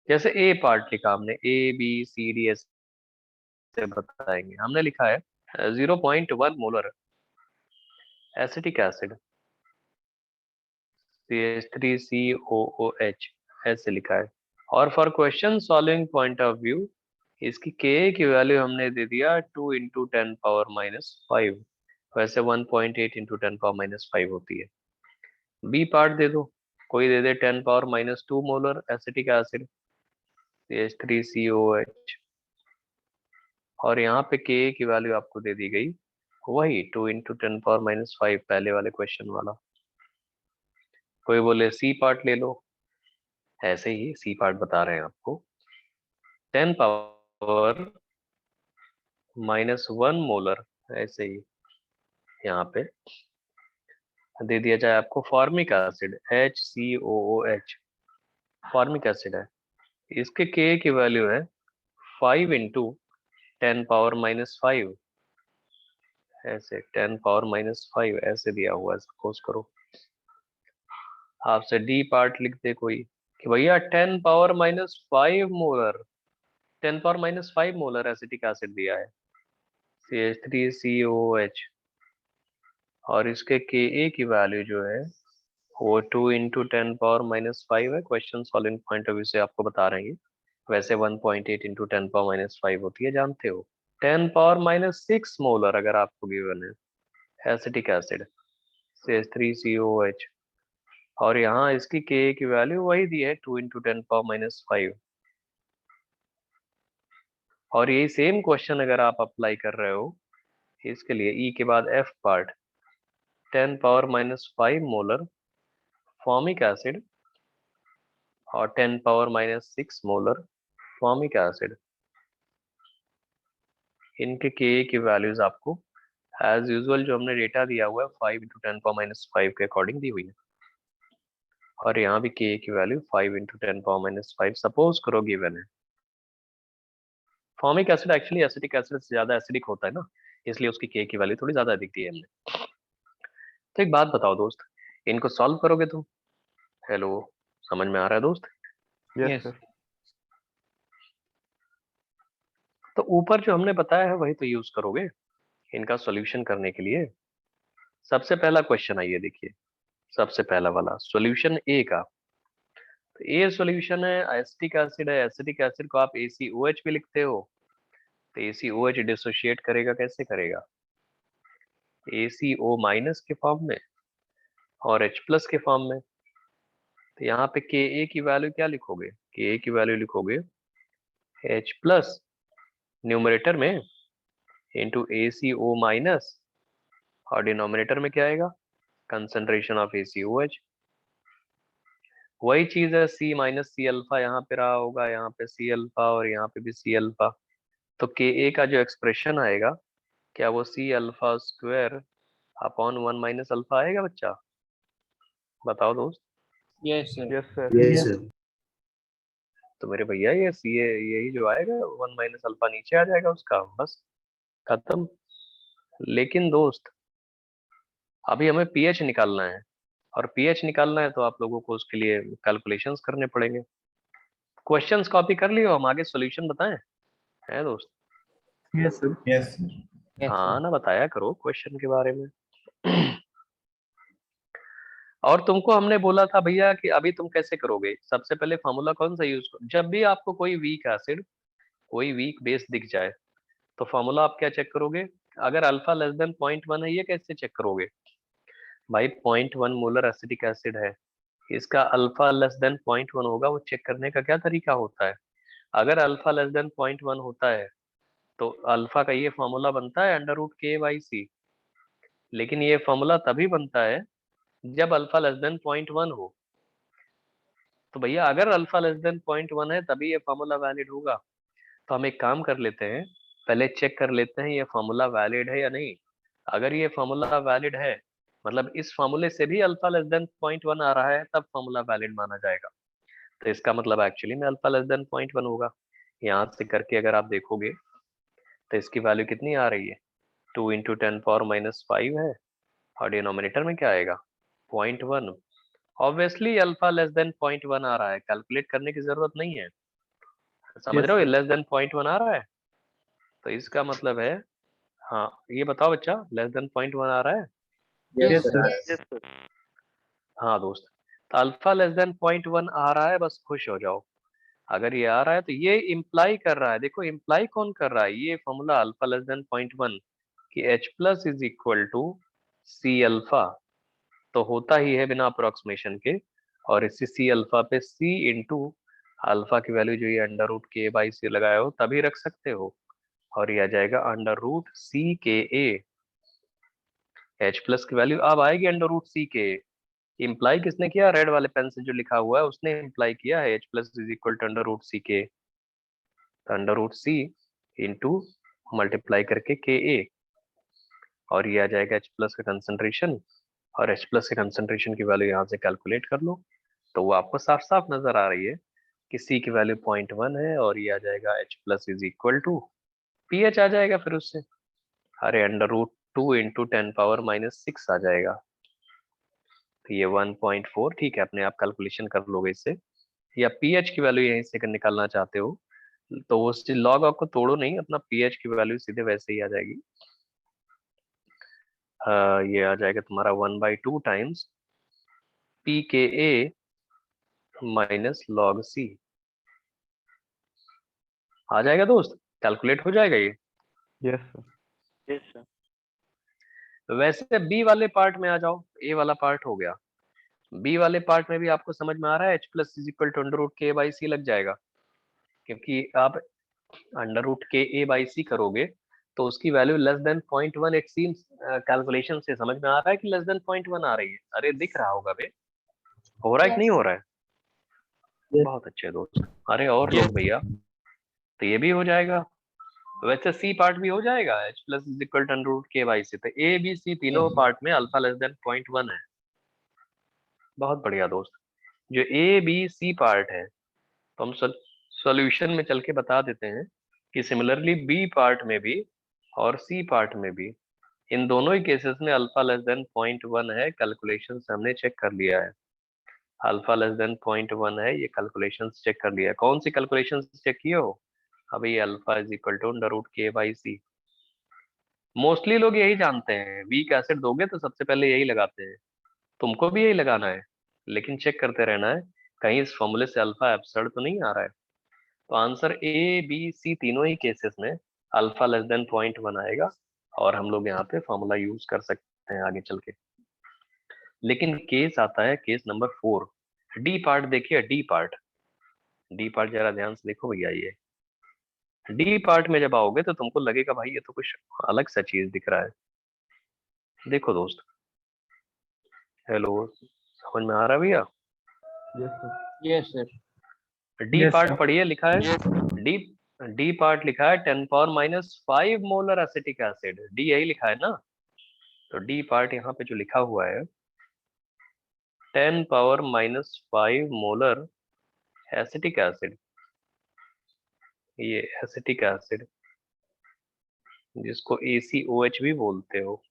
जैसे ए पार्ट लिखा हमने, ABCD ऐसे बताएंगे। हमने लिखा है 0.1 मोलर एसिटिक एसिड CH3COOH ऐसे लिखा है, और for question solving point of view इसकी Ka की वैल्यू हमने दे दिया 2 × 10⁻⁵, वैसे 1.8 × 10⁻⁵ होती है। बी पार्ट दे दो, कोई दे दे 10⁻⁻2 मोलर एसिटिक एसिड CH3COOH, और यहाँ पे Ka की वैल्यू आपको दे दी गई वही 2 × 10⁻⁵ पहले वाले क्वेश्चन वाला। कोई बोले सी पार्ट ले लो, ऐसे ही सी पार्ट बता रहे हैं आपको, 10⁻⁻1 मोलर, ऐसे ही यहाँ पे दे दिया जाए आपको formic acid HCOOH, formic acid है, इसके के की वैल्यू है 5 इंटू 10⁻⁻5, ऐसे 10⁻⁻5 ऐसे दिया हुआ है, सपोज करो आपसे डी पार्ट लिख दे कोई कि भैया 10⁻⁻5 मोलर 10⁻⁻5 मोलर एसिटिक एसिड दिया है CH3COOH, और इसके Ka की वैल्यू जो है वो 2 इंटू 10⁻⁻5 है। Question solving point of view से आपको बता रहे हैं, वैसे 1.8 इंटू 10⁻⁻5 होती है, जानते हो। 10⁻⁻6 मोलर अगर आपको गिवन है एसिटिक एसिड CH3COOH, और यहाँ इसकी Ka की वैल्यू वही दी है 2 इंटू 10⁻⁻5, और यही सेम क्वेश्चन अगर आप अप्लाई कर रहे हो इसके लिए E के बाद F part 10⁻⁻5 molar formic acid और 10⁻⁻6 मोलर फॉर्मिक एसिड, इनके Ka की वैल्यूज आपको एज यूजुअल जो हमने डेटा दिया हुआ है 5 इंटू 10⁻�5 के अकॉर्डिंग दी हुई है, और यहाँ भी Ka की वैल्यू 5 इंटू 10⁻⁻5 सपोज करो गिवन है। Formic acid actually acetic acid से ज्यादा एसिडिक होता है ना, इसलिए उसकी Ka की वैल्यू थोड़ी ज्यादा दिखती है हमने। तो एक बात बताओ दोस्त, इनको सॉल्व करोगे तुम? हेलो, समझ में आ रहा है दोस्त? Yes sir. तो ऊपर जो हमने बताया है वही तो यूज करोगे इनका सॉल्यूशन करने के लिए। सबसे पहला क्वेश्चन आइए देखिए, सबसे पहला वाला सॉल्यूशन ए का। तो ए सॉल्यूशन है, एसिटिक एसिड है, एसिटिक एसिड को आप ACOH भी लिखते हो, तो ACOH डिसोशिएट करेगा, कैसे करेगा? ACO माइनस के फॉर्म में और H प्लस के फॉर्म में। तो यहाँ पे Ka की वैल्यू क्या लिखोगे? Ka की वैल्यू लिखोगे H प्लस न्यूमरेटर में इंटू ACO माइनस, और डिनोमिनेटर में क्या आएगा? Concentration of ACOH। वही चीज है C माइनस सी अल्फा, यहाँ पे रहा होगा, यहाँ पे C अल्फा और यहाँ पे भी C अल्फा। तो Ka का जो एक्सप्रेशन आएगा, क्या वो C alpha square upon 1 minus alpha आएगा बच्चा? बताओ दोस्त। Yes sir. Yes sir. Yes sir. तो मेरे भैया ये सी यही जो आएगा 1 माइनस अल्फा नीचे आ जाएगा उसका, बस खत्म। लेकिन दोस्त अभी हमें पीएच निकालना है, और पीएच निकालना है तो आप लोगों को उसके लिए कैलकुलेशंस करने पड़ेंगे। क्वेश्चंस कॉपी कर लियो, हम आगे सॉल्यूशन बताएं, है दोस्त? Yes sir. यस हाँ ना, बताया करो क्वेश्चन के बारे में। और तुमको हमने बोला था भैया कि अभी तुम कैसे करोगे, सबसे पहले फॉर्मूला कौन सा यूज करो? जब भी आपको कोई वीक एसिड, कोई वीक बेस दिख जाए, तो फॉर्मूला आप क्या चेक करोगे? अगर अल्फा लेस देन 0.1 है, ये कैसे चेक करोगे भाई? 0.1 मोलर एसिटिक एसिड है, इसका अल्फा लेस देन 0.1 होगा, वो चेक करने का क्या तरीका होता है? अगर अल्फा लेस देन 0.1 होता है तो अल्फा का ये फॉर्मूला बनता है √K/C, लेकिन ये फॉर्मूला तभी बनता है जब अल्फा लेस देन 0.1 हो। तो भैया अगर अल्फा लेस देन 0.1 है तभी ये फॉर्मूला वैलिड होगा। तो हम एक काम कर लेते हैं, पहले चेक कर लेते हैं ये फॉर्मूला वैलिड है या नहीं। अगर ये फॉर्मूला वैलिड है, मतलब इस फॉर्मूले से भी अल्फा लेस देन 0.1 आ रहा है, तब फॉर्मूला वैलिड माना जाएगा। तो इसका मतलब एक्चुअली में अल्फा लेस देन 0.1 होगा। यहाँ से करके अगर आप देखोगे तो इसकी वैल्यू कितनी आ रही है? 2 इंटू 10⁻⁻5 है, और डिनोमिनेटर में क्या आएगा? 0.1। ऑब्वियसली अल्फा लेस देन 0.1 आ रहा है, कैलकुलेट करने की जरूरत नहीं है, समझ Yes, रहे हो? sir. लेस देन 0.1 आ रहा है, तो इसका मतलब है, हाँ ये बताओ बच्चा, लेस देन 0.1 आ रहा है? Yes Yes, sir. sir. Yes sir. हाँ दोस्त, तो अल्फा लेस देन 0.1 आ रहा है, बस खुश हो जाओ। अगर ये आ रहा है तो ये इम्प्लाई कर रहा है, देखो इम्प्लाई कौन कर रहा है, ये फॉर्मूला अल्फा लेस देन 0.1 कि H plus is equal to C alpha, तो होता ही है बिना अप्रोक्सीमेशन के। और इसी C अल्फा पे C इंटू अल्फा की वैल्यू जो ये √K/C लगाए हो तभी रख सकते हो, और ये आ जाएगा √CKA। H प्लस की वैल्यू अब आएगी √CKA। इम्प्लाई किसने किया? रेड वाले पेन से जो लिखा हुआ है उसने इम्प्लाई किया है H plus is equal to √CK, √C into multiply करके KA, और ये आ जाएगा H प्लस का कंसंट्रेशन, और H प्लस के कंसंट्रेशन की वैल्यू यहाँ से कैलकुलेट कर लो, तो वो आपको साफ साफ नजर आ रही है कि सी की वैल्यू 0.1 है और ये आ जाएगा H plus is equal to pH आ जाएगा फिर उससे, अरे √2 इंटू 10⁻⁻6 आ जाएगा। तो ये 1.4 ठीक है, अपने आप कैलकुलेशन कर लोगे इससे, या पीएच की वैल्यू यहीं से निकालना चाहते हो तो उस लॉग को तोड़ो नहीं, अपना पीएच की वैल्यू सीधे वैसे ही आ जाएगी। ये आ जाएगा तुम्हारा 1/2 टाइम्स पी के ए माइनस लॉग सी आ जाएगा दोस्त, कैलकुलेट हो जाएगा ये। Yes sir. Yes sir. वैसे बी वाले पार्ट में आ जाओ, ए वाला पार्ट हो गया, बी वाले पार्ट में भी आपको समझ में आ रहा है H plus is equal to √k/c लग जाएगा, क्योंकि आप √ka/c करोगे तो उसकी value less than 0.1, it seems calculation से समझ में आ रहा है कि लेस देन 0.1 आ रही है। अरे दिख रहा होगा बे, हो रहा है कि नहीं हो रहा है? Yes. बहुत अच्छे दोस्त। अरे और लोग भैया, तो ये भी हो जाएगा। वैसे सी पार्ट भी हो जाएगा H plus is equal to √k/c। तो ए बी सी तीनों पार्ट में अल्फा लेस देन 0.1 है। बहुत बढ़िया दोस्त। जो ए बी सी पार्ट है तो हम सॉल्यूशन में चल के बता देते हैं कि सिमिलरली बी पार्ट में भी और सी पार्ट में भी इन दोनों ही केसेस में अल्फा लेस देन 0.1 है। कैलकुलेशन से हमने चेक कर लिया है, अल्फा लेस देन 0.1 है, ये कैलकुलेशन चेक कर लिया है। कौन सी कैलकुलेशन चेक किए हो? अभी alpha is equal to √k/c। Mostly लोग यही जानते हैं, वीक एसिड दोगे तो सबसे पहले यही लगाते हैं, तुमको भी यही लगाना है, लेकिन चेक करते रहना है कहीं इस फॉर्मूले से अल्फा एब्सर्ड तो नहीं आ रहा है। तो आंसर ए बी सी तीनों ही केसेस में अल्फा लेस देन 0.1 आएगा और हम लोग यहाँ पे फॉर्मूला यूज कर सकते हैं आगे चल के। लेकिन केस आता है केस नंबर 4, डी पार्ट देखिए, डी पार्ट जरा ध्यान से देखो भैया। ये डी पार्ट में जब आओगे तो तुमको लगेगा भाई ये तो कुछ अलग सा चीज दिख रहा है। देखो दोस्त, हेलो, समझ में आ रहा है भैया? Yes sir. Yes sir. D Yes, part sir. पढ़िए, लिखा है डी डी पार्ट लिखा है 10⁻⁵ मोलर एसिटिक एसिड, डी यही लिखा है ना। तो डी पार्ट यहाँ पे जो लिखा हुआ है 10⁻⁵ मोलर एसिटिक एसिड, ये एसिटिक एसिड जिसको ACOH भी बोलते हो।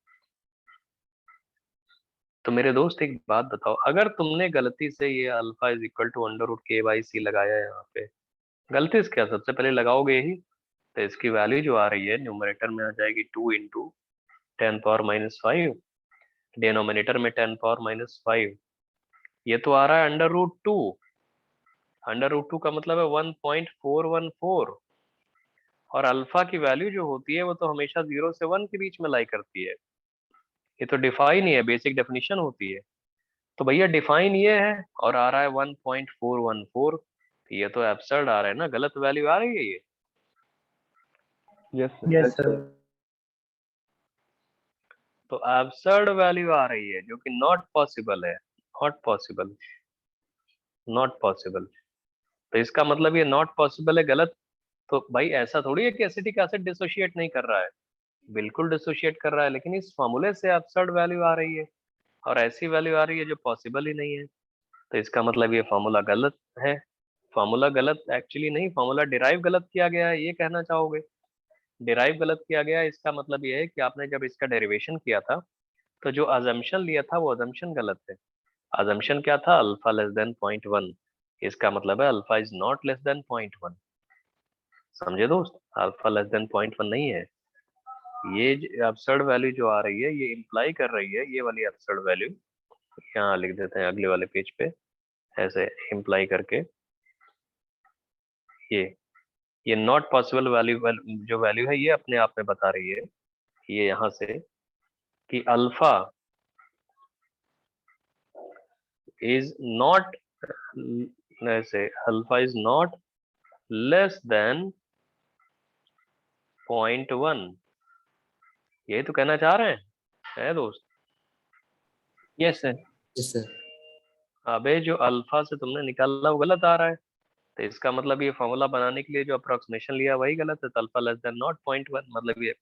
तो मेरे दोस्त एक बात बताओ, अगर तुमने गलती से ये alpha is equal to √k/c लगाया है यहाँ पे, गलती से क्या, सबसे पहले लगाओगे ही तो इसकी वैल्यू जो आ रही है न्यूमरेटर में आ जाएगी 2 इंटू 10⁻⁵, डिनोमिनेटर में 10⁻⁵। ये तो आ रहा है √2, √2 का मतलब है 1.414, और अल्फा की वैल्यू जो होती है वो तो हमेशा 0 से 1 के बीच में लाई करती है। ये तो डिफाइन ही है, बेसिक डेफिनेशन होती है। तो भैया डिफाइन ये है और आ रहा है 1.414, ये तो एब्सर्ड आ रहा है ना, गलत वैल्यू आ रही है ये। Yes sir. Yes sir. तो एब्सर्ड वैल्यू आ रही है जो कि नॉट पॉसिबल है, नॉट पॉसिबल, नॉट पॉसिबल। तो इसका मतलब ये नॉट पॉसिबल है, गलत। तो भाई ऐसा थोड़ी है कि एसिटिक एसिड डिसोशिएट नहीं कर रहा है, बिल्कुल डिसोशिएट कर रहा है, लेकिन इस फॉर्मूले से एब्सर्ड वैल्यू आ रही है और ऐसी वैल्यू आ रही है जो पॉसिबल ही नहीं है। तो इसका मतलब ये फॉर्मूला गलत है। फॉर्मूला गलत एक्चुअली नहीं, फॉर्मूला डिराइव गलत किया गया है, ये कहना चाहोगे? डिराइव गलत किया गया है, इसका मतलब ये है कि आपने जब इसका डेरिवेशन किया था तो जो अजम्पशन लिया था वो अजम्पशन गलत है। अजम्पशन क्या था? अल्फा लेस देन 0.1, इसका मतलब है alpha is not less than 0.1। समझे दोस्त? अल्फा लेस देन 0.1 नहीं है। ये एब्सर्ड वैल्यू जो आ रही है ये इंप्लाई कर रही है, ये वाली एब्सर्ड वैल्यू यहाँ लिख देते हैं अगले वाले पेज पे, ऐसे इंप्लाई करके ये नॉट पॉसिबल वैल्यू जो वैल्यू है ये अपने आप में बता रही है ये यहाँ से कि अल्फा इज नॉट, ऐसे alpha is not less than 0.1, यही तो कहना चाह रहे हैं दोस्त? Yes sir. Yes sir. अबे जो अल्फा से तुमने निकाला वो गलत आ रहा है, तो इसका मतलब ये फॉर्मूला बनाने के लिए जो अप्रोक्सीमेशन लिया वही गलत है। तो अल्फा लेस देन नॉट 0.1 मतलब ये।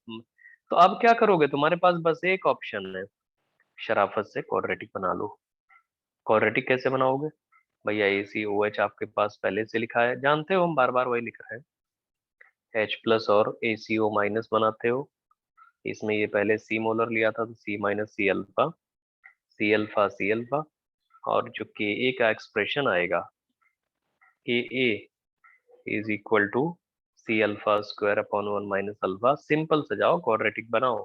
तो अब क्या करोगे? तुम्हारे पास बस एक ऑप्शन है, शराफत से क्वाड्रेटिक बना लो। क्वाड्रेटिक कैसे बनाओगे? भैया ACOH आपके पास पहले से लिखा है, जानते हो हम बार बार वही लिख रहे हैं। H प्लस और ACO माइनस बनाते हो, इसमें ये पहले C मोलर लिया था तो C minus C alpha, C alpha C alpha, और जो Ka का एक्सप्रेशन आएगा Ka is equal to C alpha square upon 1 minus alpha. Simple से जाओ, क्वाड्रेटिक बनाओ।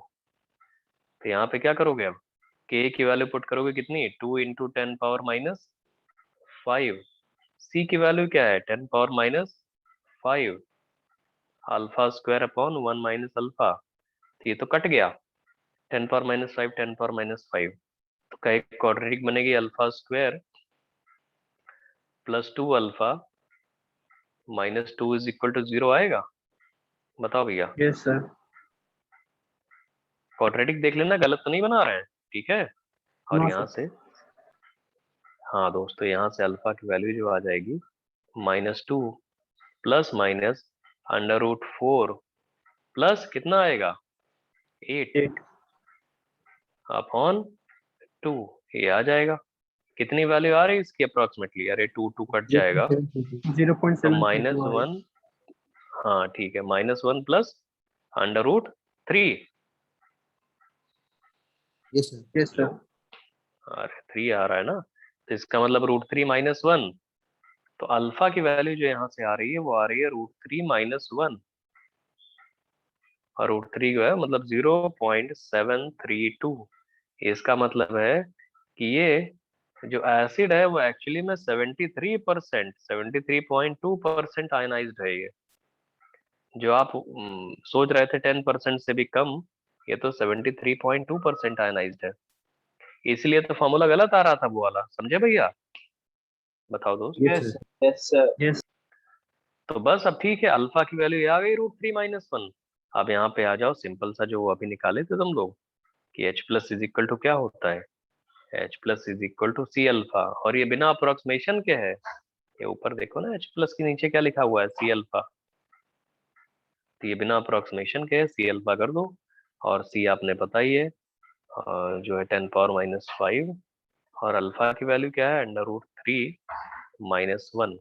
तो यहाँ पे क्या करोगे अब, K की वैल्यू पुट करोगे कितनी, 2 इंटू 10 पावर माइनस 5, C की वैल्यू क्या है 10 power minus 5, alpha square upon 1 minus alpha. तो ये तो कट गया, 10 पावर माइनस 5 10 पावर माइनस 5, तो क्या क्वाड्रेटिक बनेगी, alpha square plus 2 alpha minus 2 is equal to 0 आएगा। बताओ भैया, यस सर। क्वाड्रेटिक देख लेना, गलत तो नहीं बना रहे हैं, ठीक है। और नो यहाँ से, हाँ दोस्तों, यहाँ से अल्फा की वैल्यू जो आ जाएगी -2 प्लस माइनस √4 प्लस कितना आएगा 8 8 अपॉन 2, ये आ जाएगा। कितनी वैल्यू आ रही है इसकी अप्रोक्सीमेटली, अरे 2 2 कट जाएगा 0.7 तो -1, हाँ ठीक है, -1 plus √3, yes sir. Yes sir. अरे 3 आ रहा है ना, तो इसका मतलब √3 -1, तो अल्फा की वैल्यू जो यहाँ से आ रही है वो आ रही है √3 -1, और √3 जो है मतलब 0.732। इसका मतलब है कि ये जो एसिड है वो एक्चुअली में 73% आयनाइज्ड है। ये जो आप सोच रहे थे 10% से भी कम, ये तो 73.2% आयनाइज्ड है। इसलिए तो फॉर्मूला गलत आ रहा था वो वाला, समझे भैया। बताओ दोस्त। Yes sir. Yes sir. Yes तो बस अब ठीक है, अल्फा की वैल्यू ये आ गई √3 -1। अब यहाँ पे आ जाओ, सिंपल सा जो अभी निकाले थे तुम लोग कि H plus is equal to क्या होता है, H plus is equal to C alpha, और ये बिना अप्रोक्सीमेशन के है। ये ऊपर देखो ना, H प्लस के नीचे क्या लिखा हुआ है, C अल्फा, तो ये बिना अप्रोक्सीमेशन के है, C अल्फा कर दो। और C आपने पता ही है, जो है 10 पावर -5, और अल्फा की वैल्यू क्या है √3 -1।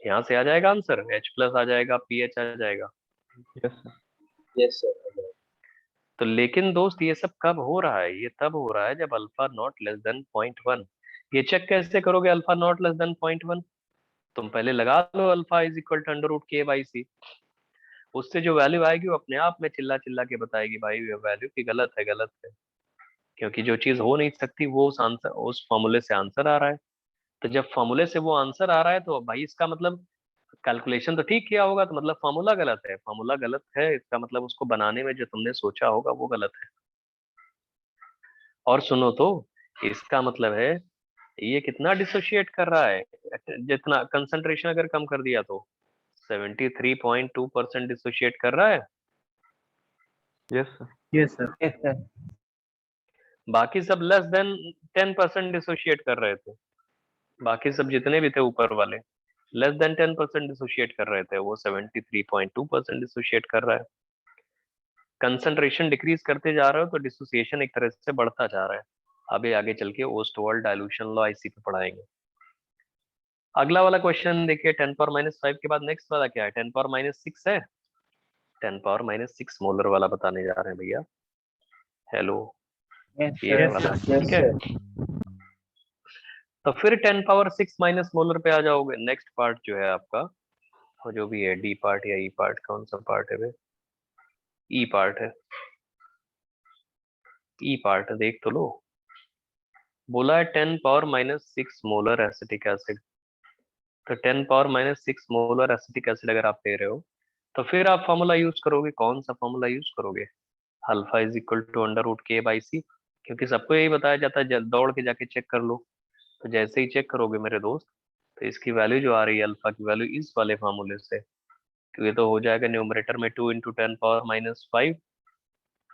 यहाँ से आ जाएगा आंसर, H प्लस आ जाएगा, PH आ जाएगा। Yes sir. तो लेकिन दोस्त ये सब कब हो रहा है, ये तब हो रहा है जब अल्फा नॉट लेस देन 0.1। ये चेक कैसे करोगे अल्फा नॉट लेस देन 0.1, तुम पहले लगा लो alpha is equal to √k/c, उससे जो वैल्यू आएगी वो अपने आप में चिल्ला चिल्ला के बताएगी भाई ये वैल्यू की गलत है, गलत है। क्योंकि जो चीज हो नहीं सकती वो उस आंसर, उस फॉर्मूले से आंसर आ रहा है। तो जब फॉर्मूले से वो आंसर आ रहा है तो भाई इसका मतलब कैलकुलेशन तो ठीक किया होगा, तो मतलब फॉर्मूला गलत है। फॉर्मूला गलत है इसका मतलब उसको बनाने में जो तुमने सोचा होगा वो गलत है। और सुनो तो, इसका मतलब है ये कितना डिसोशिएट कर रहा है, जितना कंसंट्रेशन अगर कम कर दिया तो 73.2% डिसोशिएट कर रहा है। Yes sir. Yes sir. बाकी सब लेस देन 10% डिसोशिएट कर रहे थे। बाकी सब जितने भी थे ऊपर वाले लेस देन 10% डिसोशिएट कर रहे थे, वो 73.2% डिसोशिएट कर रहा है। कंसंट्रेशन डिक्रीज करते जा रहे हो तो डिसोसिएशन एक तरह से बढ़ता जा रहा है। अभी आगे चल के ओस्टवाल्ड डाइल्यूशन लॉ इसी पे पढ़ाएंगे। अगला वाला क्वेश्चन देखिए, 10 पावर -5 के बाद नेक्स्ट वाला क्या है, 10 पावर -6 है। 10 पावर -6 मोलर वाला बताने जा रहे हैं भैया। हेलो, यस ये सर। वाला, यस ठीक है। सर। तो फिर 10 पावर 6 माइनस मोलर पे आ जाओगे। नेक्स्ट पार्ट जो है आपका, वो जो भी है डी पार्ट या ई पार्ट, कौन सा पार्ट है वे, ई पार्ट है। ई पार्ट देख तो लो, बोला है 10 पावर -6 मोलर एसिटिक एसिड। तो 10 पावर -6 मोलर एसिटिक एसिड अगर आप ले रहे हो तो फिर आप फॉर्मूला यूज करोगे, कौन सा फॉर्मूला यूज करोगे, alpha is equal to √k/c, क्योंकि सबको यही बताया जाता है, दौड़ के जाके चेक कर लो। तो जैसे ही चेक करोगे मेरे दोस्त, तो इसकी वैल्यू जो आ रही है अल्फा की वैल्यू इस वाले फार्मूले से, क्योंकि तो हो जाएगा न्यूमरेटर में 2 इंटू 10 पावर -5,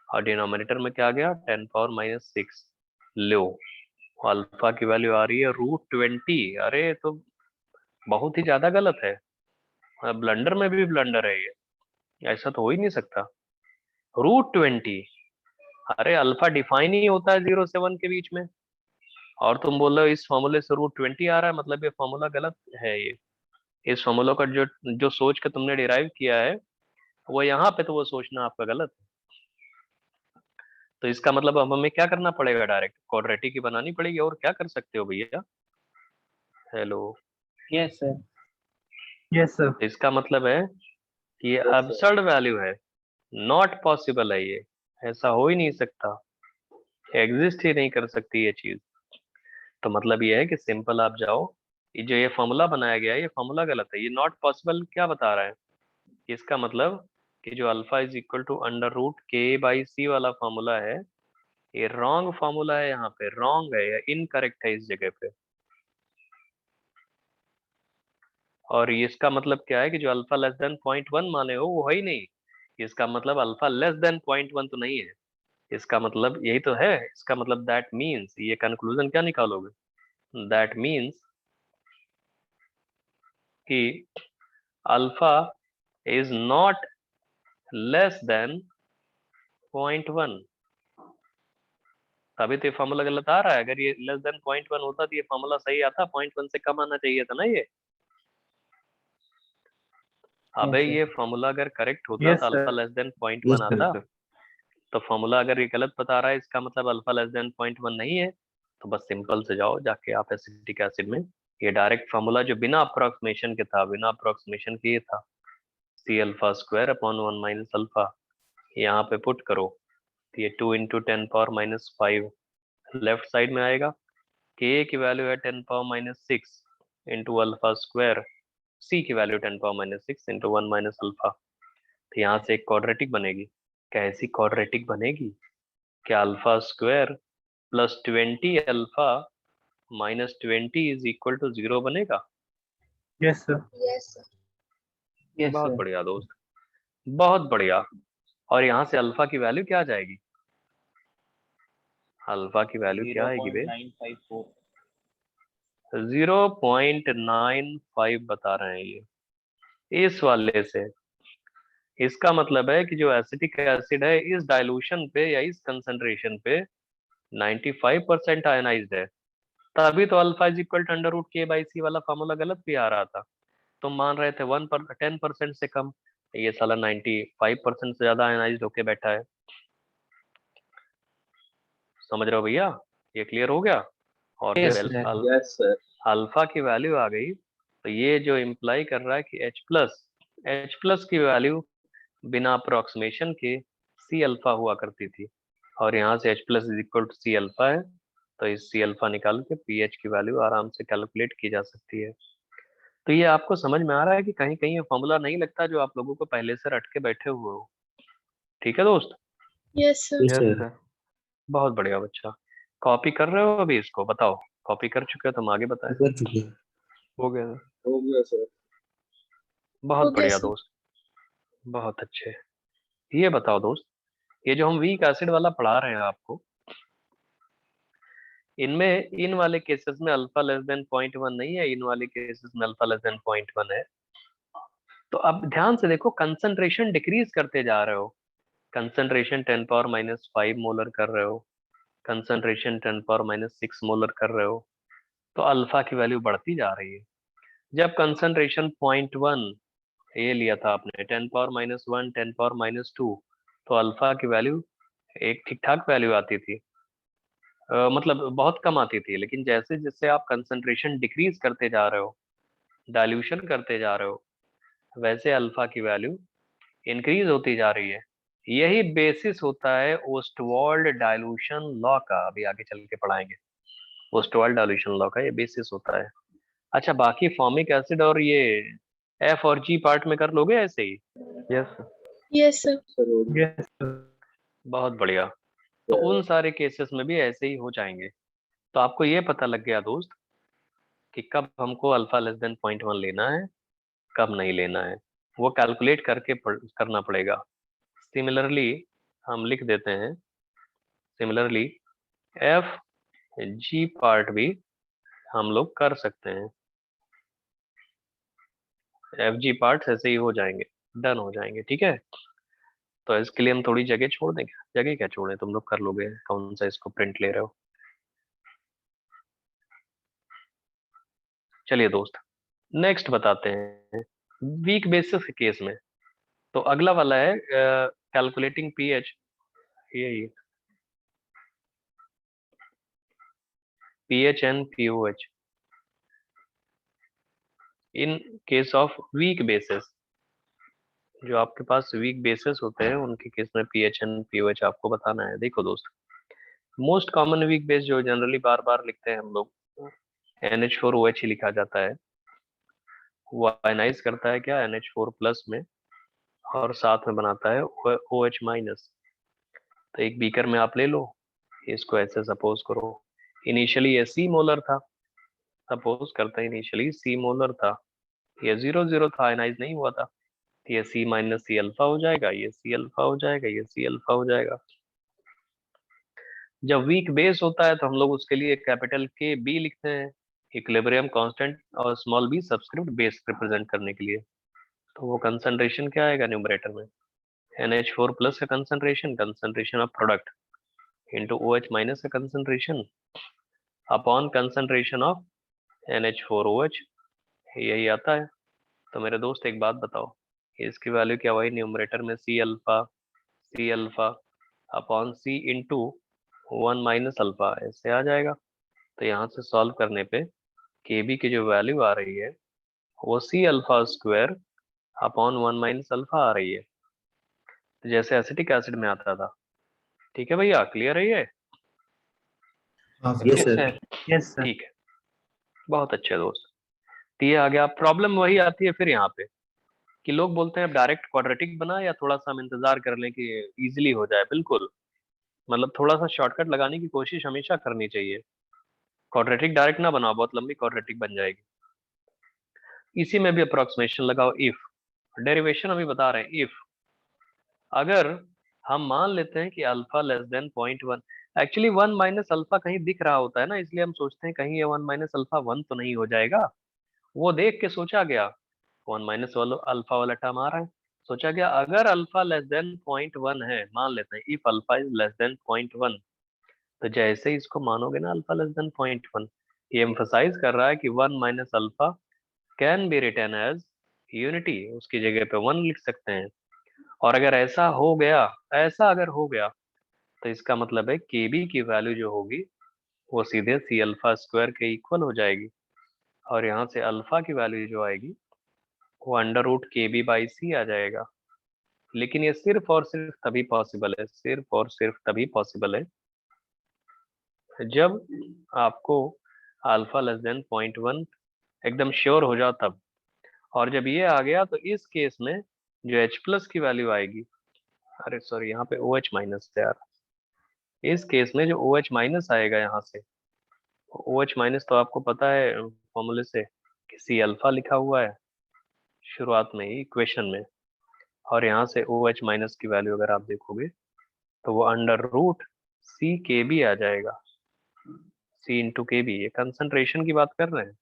और डिनोमिनेटर में क्या आ गया 10 पावर -6। लो, अल्फा की वैल्यू आ रही है √20। अरे तो बहुत ही ज्यादा गलत है, ब्लंडर में भी ब्लंडर है ये, ऐसा तो हो ही नहीं सकता। √20, अरे अल्फा डिफाइन ही होता है 0 से 1 के बीच में। और तुम बोल रहे हो इस फॉर्मूले से रूट 20 आ रहा है, मतलब ये फॉर्मूला गलत है। ये इस फॉर्मूला का जो जो सोच के तुमने डिराइव किया है वो यहाँ पे, तो वो सोचना आपका गलत है। तो इसका मतलब अब हमें क्या करना पड़ेगा, डायरेक्ट क्वाड्रेटिक ही बनानी पड़ेगी। और क्या कर सकते हो भैया? Hello. Yes, sir. Yes, sir. इसका मतलब है कि ये अबसर्ड वैल्यू है, नॉट पॉसिबल है, ये ऐसा हो ही नहीं सकता, एग्जिस्ट ही नहीं कर सकती ये चीज। तो मतलब ये है कि सिंपल आप जाओ, ये फॉर्मूला बनाया गया है ये फॉर्मूला गलत है। ये नॉट पॉसिबल क्या बता रहा है? इसका मतलब कि जो alpha is equal to under root K by C वाला फॉर्मूला है, ये रॉन्ग फॉर्मूला है, यहाँ पे रॉन्ग है या इनकरेक्ट है इस जगह पे। और इसका मतलब क्या है कि जो अल्फा लेस देन 0.1 माने हो वो है ही नहीं। इसका मतलब अल्फा लेस देन 0.1 तो नहीं है। इसका मतलब यही तो है। इसका मतलब दैट मीन्स, ये कंक्लूजन क्या निकालोगे? दैट मीन्स कि alpha is not less than 0.1। तभी तो ये फॉर्मूला गलत आ रहा है। अगर ये लेस देन 0.1 होता तो ये फॉर्मूला सही आता, 0.1 से कम आना चाहिए था ना ये। अबे Yes, sir. ये फॉर्मूला अगर करेक्ट होता Yes, तो alpha sir. Less than Yes, 0.1 sir. आता। तो फॉर्मूला अगर ये गलत बता रहा है, इसका मतलब अल्फा लेस देन 0.1 नहीं है। तो बस सिंपल से जाओ जाके आप एसिटिक एसिड में, ये डायरेक्ट फॉर्मूला जो बिना अप्रोक्सीमेशन के था, बिना अप्रोक्सीमेशन के ये था C alpha square upon 1 minus alpha, यहाँ पे पुट करो तो ये 2 इंटू 10⁻⁵ लेफ्ट साइड में आएगा। के की वैल्यू है 10⁻⁶ इंटू अल्फा स्क्वायर, सी की वैल्यू 10⁻⁶ इंटू 1 माइनस अल्फा। तो यहाँ से एक क्वाड्रेटिक बनेगी। कैसी क्वाड्रेटिक बनेगी? क्या alpha square plus 20 alpha minus 20 is equal to 0 बनेगा? Yes, sir. Yes, बहुत sir. बढ़िया दोस्त, बहुत बढ़िया। और यहाँ से अल्फा की वैल्यू क्या आ जाएगी? अल्फा की वैल्यू क्या आएगी बे? 0.954. 0.95 बता रहे हैं ये इस वाले से। इसका मतलब है कि जो एसिटिक एसिड है इस डाइल्यूशन पे या इस कंसंट्रेशन पे 95% आयनाइज्ड है। तभी तो alpha is equal to under root K by C वाला फॉर्मूला गलत भी आ रहा था। तुम मान रहे थे 10% से कम, ये साला 95% से ज्यादा आयनाइज्ड होके बैठा है। समझ रहे हो भैया? ये क्लियर हो गया? और Yes, जब sir. Yes, sir. अल्फा की वैल्यू आ गई तो ये जो इम्प्लाई कर रहा है कि H प्लस की वैल्यू बिना अप्रोक्सीमेशन के सी अल्फा हुआ करती थी। और यहाँ से H plus is equal to C alpha है, तो इस सी अल्फा निकाल के पीएच की वैल्यू आराम से कैलकुलेट की जा सकती है। तो ये आपको समझ में आ रहा है कि कहीं कहीं ये फॉर्मूला नहीं लगता जो आप लोगों को पहले से रट के बैठे हुए हो। ठीक है दोस्त? Yes, Yes, sir. बहुत बढ़िया बच्चा। कॉपी कर रहे हो अभी इसको? बताओ, कॉपी कर चुके हो? तुम आगे बताएं। कर चुके हैं। हो गया सर? हो गया sir. बहुत बढ़िया दोस्त, बहुत अच्छे। ये बताओ दोस्त, ये जो हम वीक एसिड वाला पढ़ा रहे हैं आपको, इनमें इन वाले केसेस में अल्फा लेस देन 0.1 नहीं है, इन वाले केसेस में अल्फा लेस देन 0.1 है। तो अब ध्यान से देखो, कंसंट्रेशन डिक्रीज करते जा रहे हो। कंसंट्रेशन 10⁻⁵ मोलर कर रहे हो, कंसंट्रेशन 10⁻⁶ मोलर कर रहे हो, तो अल्फा की वैल्यू बढ़ती जा रही है। जब कंसंट्रेशन 0.1 ये लिया था आपने, 10⁻⁻1 10⁻⁻2, तो अल्फा की वैल्यू एक ठीक ठाक वैल्यू आती थी, मतलब बहुत कम आती थी। लेकिन जैसे जैसे आप कंसंट्रेशन डिक्रीज करते जा रहे हो, डाइल्यूशन करते जा रहे हो, वैसे अल्फा की वैल्यू इंक्रीज होती जा रही है। यही बेसिस होता है ओस्टवाल्ड डाइल्यूशन लॉ का, अभी आगे चल के पढ़ाएंगे। ओस्टवाल्ड डाइल्यूशन लॉ का ये बेसिस होता है। अच्छा, बाकी फॉर्मिक एसिड और ये एफ और जी पार्ट में कर लोगे ऐसे ही? Yes, sir. Yes, sir. Sir, हो गया. Yes, sir. बहुत बढ़िया। तो उन सारे केसेस में भी ऐसे ही हो जाएंगे। तो आपको ये पता लग गया दोस्त कि कब हमको अल्फा लेस देन 0.1 लेना है, कब नहीं लेना है, वो कैलकुलेट करके करना पड़ेगा। सिमिलरली हम लिख देते हैं, सिमिलरली एफ जी पार्ट भी हम लोग कर सकते हैं। एफ जी पार्ट ऐसे ही हो जाएंगे, डन हो जाएंगे। ठीक है? तो इसके लिए हम थोड़ी जगह छोड़ देंगे। जगह क्या छोड़े, तुम लोग कर लोगे। कौन सा इसको प्रिंट ले रहे हो? चलिए दोस्त नेक्स्ट बताते हैं वीक बेसिस के केस में। तो अगला वाला है कैलकुलेटिंग पीएच, ये pH and pOH in case of weak bases. जो आपके पास वीक बेसिस होते हैं उनके केस में पीएच एंड पीओएच आपको बताना है। देखो दोस्त, मोस्ट कॉमन वीक बेस जो जनरली बार बार लिखते हैं हम लोग, NH4OH ही लिखा जाता है। वो आयनाइज करता है क्या NH4+ में, और साथ में बनाता है OH माइनस। तो एक बीकर में आप ले लो, इसको ऐसे सपोज करो, इनिशियली ये सी मोलर था, सपोज करते हैं इनिशियली सी मोलर था, ये 0 था, आयनाइज नहीं हुआ था, ये C माइनस सी अल्फा हो जाएगा, ये C अल्फा हो जाएगा, ये C अल्फा हो जाएगा। जब वीक बेस होता है तो हम लोग उसके लिए कैपिटल के बी लिखते हैं, इक्विलिब्रियम कांस्टेंट और small B subscript base represent करने के लिए। तो वो कंसंट्रेशन क्या आएगा न्यूमरेटर में, NH4+ का concentration of product into OH minus का concentration upon concentration of NH4OH, यही आता है। तो मेरे दोस्त एक बात बताओ, इसकी वैल्यू क्या वही न्यूमरेटर में C alpha upon C into 1 minus alpha ऐसे आ जाएगा। तो यहाँ से सॉल्व करने पे KB की जो वैल्यू आ रही है वो C alpha square upon 1 minus alpha आ रही है, जैसे एसिटिक एसिड में आता था। ठीक है भैया, क्लियर है ये? Yes sir. Yes sir. ठीक है, बहुत अच्छे दोस्त। तो ये आ गया। प्रॉब्लम वही आती है फिर यहाँ पे कि लोग बोलते हैं डायरेक्ट क्वाड्रेटिक बना या थोड़ा सा हम इंतजार कर लें कि इजीली हो जाए। बिल्कुल, मतलब थोड़ा सा शॉर्टकट लगाने की कोशिश हमेशा करनी चाहिए। क्वाड्रेटिक डायरेक्ट ना बनाओ, बहुत लंबी क्वाड्रेटिक बन जाएगी। इसी में भी अप्रोक्सीमेशन लगाओ। इफ डेरिवेशन अभी बता रहे हैं, इफ अगर हम मान लेते हैं कि alpha less than 0.1, actually 1 minus alpha कहीं दिख रहा होता है ना, इसलिए हम सोचते हैं कहीं ये 1 माइनस अल्फा 1 तो नहीं हो जाएगा। वो देख के सोचा गया 1 माइनस अल्फा वाला टर्म आ रहा है, सोचा गया अगर अल्फा लेस देन 0.1 है, मान लेते हैं if alpha is less than 0.1, तो जैसे ही इसको मानोगे ना अल्फा लेस देन 0.1, ये एम्फसाइज कर रहा है कि 1 minus alpha can be written as unity, उसकी जगह पे 1 लिख सकते हैं। और अगर ऐसा हो गया, ऐसा अगर हो गया, तो इसका मतलब है KB की वैल्यू जो होगी वो सीधे C अल्फा स्क्वायर के इक्वल हो जाएगी, और यहाँ से अल्फा की वैल्यू जो आएगी वो √KB/C आ जाएगा। लेकिन ये सिर्फ और सिर्फ तभी पॉसिबल है, सिर्फ और सिर्फ तभी पॉसिबल है जब आपको अल्फा लेस देन 0.1 एकदम श्योर हो जाओ तब। और जब ये आ गया तो इस केस में जो H+ की वैल्यू आएगी, अरे सॉरी यहाँ पे OH माइनस है यार, इस केस में जो OH माइनस आएगा यहाँ से, OH माइनस तो आपको पता है फॉर्मूले से कि C अल्फा लिखा हुआ है शुरुआत में ही इक्वेशन में, और यहाँ से OH माइनस की वैल्यू अगर आप देखोगे तो वो √CKB आ जाएगा। C इंटू KB, ये कंसंट्रेशन की बात कर रहे हैं।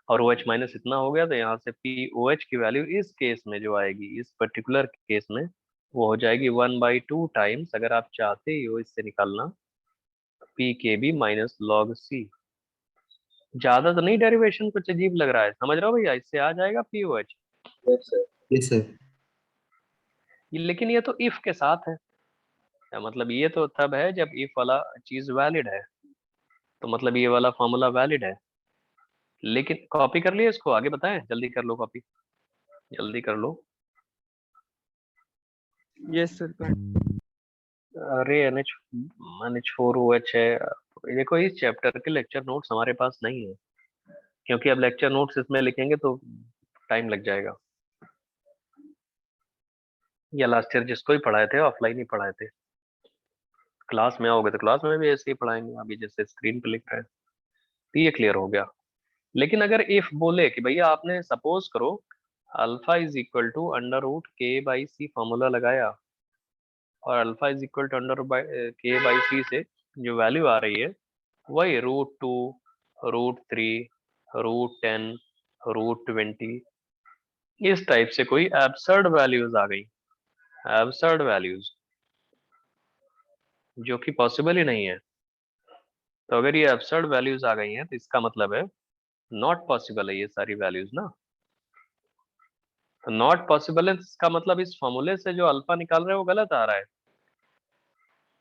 और OH माइनस इतना हो गया तो यहाँ से POH की वैल्यू इस केस में जो आएगी, इस पर्टिकुलर केस में वो हो जाएगी 1/2 टाइम्स, अगर आप चाहते ही हो इससे निकालना, PKB माइनस log C। ज्यादा तो नहीं, डेरिवेशन कुछ अजीब लग रहा है, समझ रहे हो भैया? इससे आ जाएगा POH। Yes sir. लेकिन ये तो इफ के साथ है, मतलब ये तो तब है जब इफ वाला चीज वैलिड है, तो मतलब ये वाला फॉर्मूला वैलिड है। लेकिन कॉपी कर लिए इसको, आगे बताएं, जल्दी कर लो कॉपी, जल्दी कर लो। Yes sir. अरे NH4OH है। देखो इस चैप्टर के लेक्चर नोट्स हमारे पास नहीं है, क्योंकि अब लेक्चर नोट्स इसमें लिखेंगे तो टाइम लग जाएगा। या लास्ट ईयर जिसको ही पढ़ाए थे ऑफलाइन ही पढ़ाए थे, क्लास में आओगे तो क्लास में भी ऐसे ही पढ़ाएंगे, अभी जैसे स्क्रीन पे लिख रहे हैं। तो ये क्लियर हो गया। लेकिन अगर इफ बोले कि भैया आपने सपोज करो alpha is equal to √K/C formula लगाया, और alpha is equal to √K/C से जो वैल्यू आ रही है वही √2, √3, √10, √20, इस टाइप से कोई एब्सर्ड वैल्यूज आ गई, एब्सर्ड वैल्यूज जो कि पॉसिबल ही नहीं है। तो अगर ये एब्सर्ड वैल्यूज आ गई हैं तो इसका मतलब है नॉट पॉसिबल है ये सारी वैल्यूज ना, तो नॉट पॉसिबल है इसका मतलब इस फॉर्मूले से जो अल्फा निकाल रहे हैं वो गलत आ रहा है।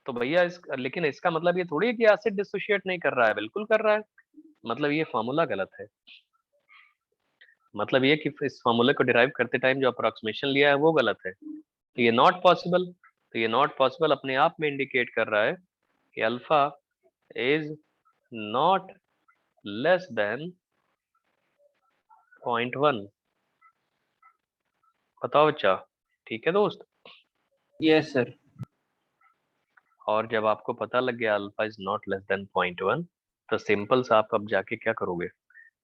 तो भैया लेकिन इसका मतलब ये थोड़ी है कि एसिड डिसोशिएट नहीं कर रहा है, बिल्कुल कर रहा है, मतलब ये फॉर्मूला गलत है। मतलब ये कि इस फॉर्मूले को डिराइव करते टाइम जो अप्रोक्सीमेशन लिया है वो गलत है, तो ये नॉट पॉसिबल। तो ये नॉट पॉसिबल अपने आप में इंडिकेट कर रहा है कि alpha is not less than 0.1। बताओ बच्चा, ठीक है दोस्त? Yes, sir. और जब आपको पता लग गया alpha is not less than 0.1, तो सिंपल सा आप अब जाके क्या करोगे,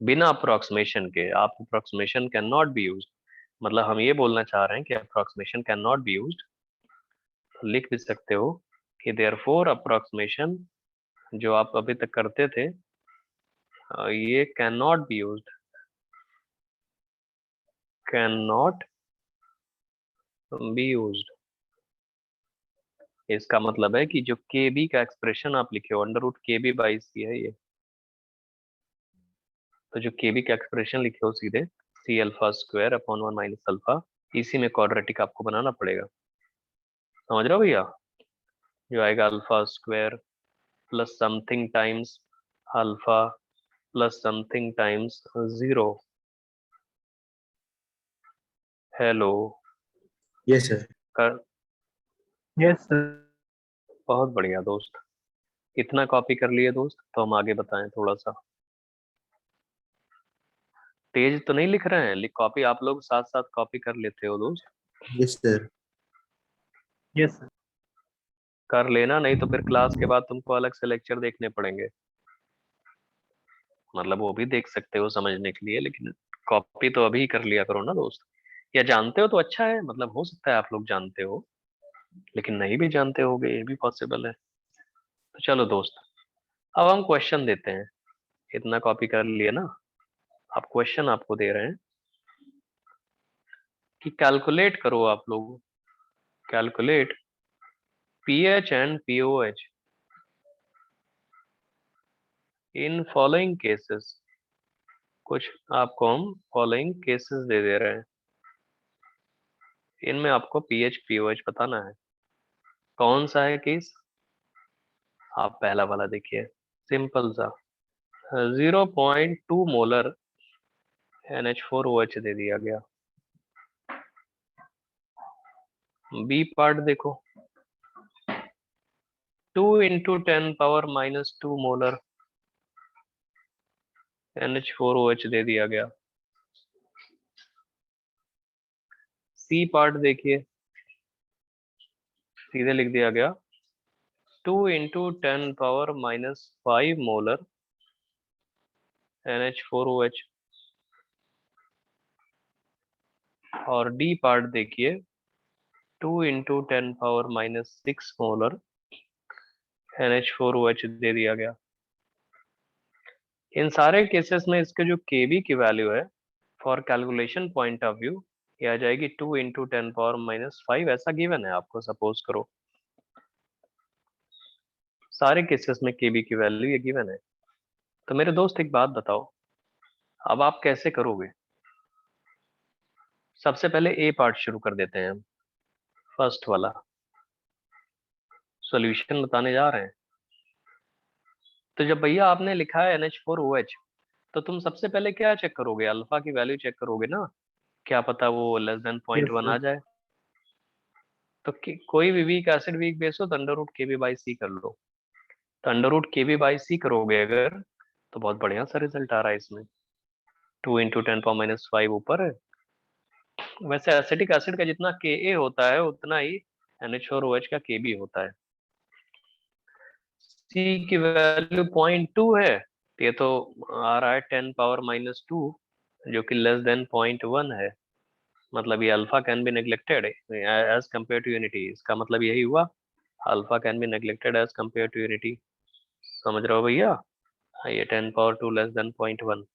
बिना अप्रोक्सीमेशन के, आप approximation can not be used, मतलब हम ये बोलना चाह रहे हैं कि approximation can not be used, लिख भी सकते हो कि देयरफॉर अप्रोक्सीमेशन जो आप अभी तक करते थे ये can not be used, can not be used. इसका मतलब है कि जो के बी का एक्सप्रेशन आप लिखे हो अंडर रूट के बी बाई सी है ये, तो जो के बी का एक्सप्रेशन लिखे हो सीधे C alpha square upon 1 minus alpha, इसी में क्वाड्रेटिक आपको बनाना पड़ेगा। समझ रहे हो भैया? जो आएगा alpha square plus something times alpha plus something times 0। Hello yes sir. कर, Yes, sir. बहुत बढ़िया दोस्त, इतना कॉपी कर लिए दोस्त, तो हम आगे बताएं थोड़ा सा। तेज तो नहीं लिख रहे हैं, लिख कॉपी आप लोग साथ साथ कॉपी कर लेते हो दोस्त, यस सर। Yes, sir. कर लेना, नहीं तो फिर क्लास के बाद तुमको अलग से लेक्चर देखने पड़ेंगे। मतलब वो भी देख सकते हो समझने के लिए, लेकिन कॉपी तो अभी कर लिया करो ना दोस्त। या जानते हो तो अच्छा है, मतलब हो सकता है आप लोग जानते हो, लेकिन नहीं भी जानते होगे, ये भी पॉसिबल है। तो चलो दोस्त, अब हम क्वेश्चन देते हैं, इतना कॉपी कर लिए ना, आप क्वेश्चन आपको दे रहे हैं कि कैलकुलेट करो आप लोग, calculate pH and pOH in following cases. कुछ आपको हम फॉलोइंग केसेस दे दे रहे हैं, इनमें आपको पीएच पीओएच बताना है। कौन सा है केस? आप पहला वाला देखिए, सिंपल सा, 0.2 मोलर NH4OH दे दिया गया। बी पार्ट देखो, 2 इंटू 10⁻⁻² मोलर NH4OH दे दिया गया। सी पार्ट देखिए, सीधे लिख दिया गया 2 इंटू 10⁻⁵ मोलर NH4OH। और डी पार्ट देखिए 2 इंटू 10⁻⁶ मोलर NH4OH दे दिया गया। इन सारे केसेस में इसके जो केबी की वैल्यू है for calculation point of view ये आ जाएगी 2 इंटू 10⁻⁵, ऐसा गिवन है आपको, सपोज करो सारे केसेस में केबी की वैल्यू ये गिवन है। तो मेरे दोस्त एक बात बताओ, अब आप कैसे करोगे? सबसे पहले ए पार्ट शुरू कर देते हैं हम, फर्स्ट वाला सॉल्यूशन बताने जा रहे हैं। तो जब भैया आपने लिखा है NH4OH, तो तुम सबसे पहले क्या चेक करोगे? अल्फा की वैल्यू चेक करोगे ना, क्या पता वो लेस देन 0.1 आ जाए। तो कोई भी वीक एसिड वीक बेस हो तो अंडर रूट के बी बाई सी कर लो। तो अंडर रूट के बी बाई सी करोगे अगर, तो बहुत बढ़िया सा रिजल्ट आ रहा है इसमें, 2 इंटू 10⁻⁵ ऊपर है। वैसे एसिटिक एसिड का जितना के ए होता है उतना ही NH4OH का के बी होता है। सी की वैल्यू 0.2 है, ये तो आ रहा है 10⁻⁻², जो कि लेस देन 0.1 है। मतलब ये alpha can be neglected as compare to unity, इसका मतलब यही हुआ alpha can be neglected as compare to unity. समझ रहे हो भैया? ये 10⁻2 लेस देन 0.1,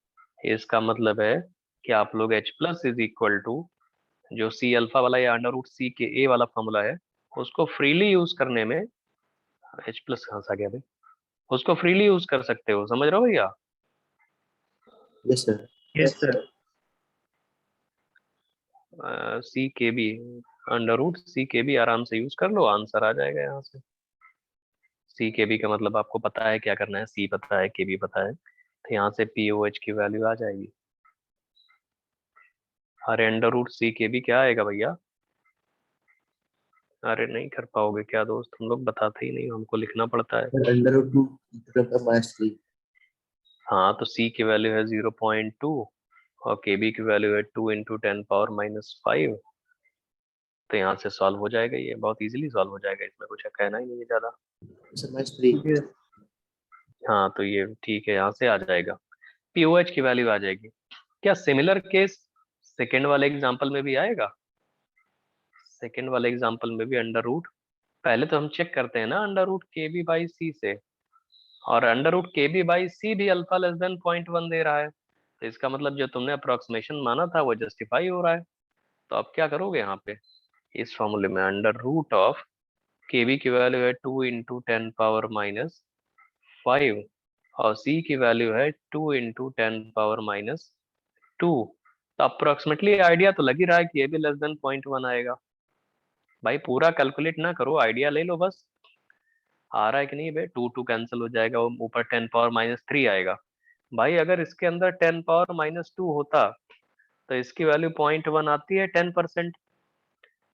इसका मतलब है कि आप लोग H plus is equal to जो सी अल्फा वाला या अंडर रूट सी के ए वाला फॉर्मूला है उसको फ्रीली यूज करने में, H प्लस कहाँ से आ गया भाई, उसको फ्रीली यूज कर सकते हो। समझ रहे हो भैया? Yes sir. Yes, sir. C K be under root C K B आराम से यूज कर लो, आंसर आ जाएगा यहाँ से। सी के बी का मतलब आपको पता है क्या करना है, सी पता है, के बी पता है, तो यहाँ से पी ओ एच की वैल्यू आ जाएगी। अरे अंडर रूट सी के बी क्या आएगा भैया? अरे नहीं कर पाओगे क्या दोस्त, हम लोग बताते ही नहीं, हमको लिखना पड़ता है। Sir under root 2 -3। हाँ तो सी की वैल्यू है 0.2 और के बी की वैल्यू है 2 इंटू 10⁻⁵। तो यहाँ से सॉल्व हो जाएगा, ये बहुत इजीली सॉल्व हो जाएगा, इसमें कुछ कहना ही नहीं है ज्यादा। सर -3। Yes. हाँ तो ये ठीक है, यहाँ से आ जाएगा, पीओएच की वैल्यू आ जाएगी। क्या सिमिलर केस सेकेंड वाले एग्जाम्पल में भी आएगा? सेकेंड वाले एग्जाम्पल में भी अंडर रूट, पहले तो हम चेक करते हैं ना अंडर रूट के बी बाई सी से, और अंडर रूट के बी बाई सी भी अल्फा लेस देन 0.1 दे रहा है, तो इसका मतलब जो तुमने अप्रोक्सीमेशन माना था वो जस्टिफाई हो रहा है। तो अब क्या करोगे यहाँ पे, इस फॉर्मूले में अंडर रूट ऑफ के बी की वैल्यू है 2 इंटू 10⁻⁵ और सी की वैल्यू है 2 इंटू 10⁻⁻2। तो अप्रोक्सीमेटली आइडिया तो लग ही रहा है कि ये भी लेस देन 0.1 आएगा। भाई पूरा कैलकुलेट ना करो, आइडिया ले लो बस, आ रहा है कि नहीं भाई। 2 कैंसिल हो जाएगा, वो ऊपर 10⁻³ आएगा। भाई अगर इसके अंदर 10⁻² होता तो इसकी वैल्यू 0.1 आती है 10%,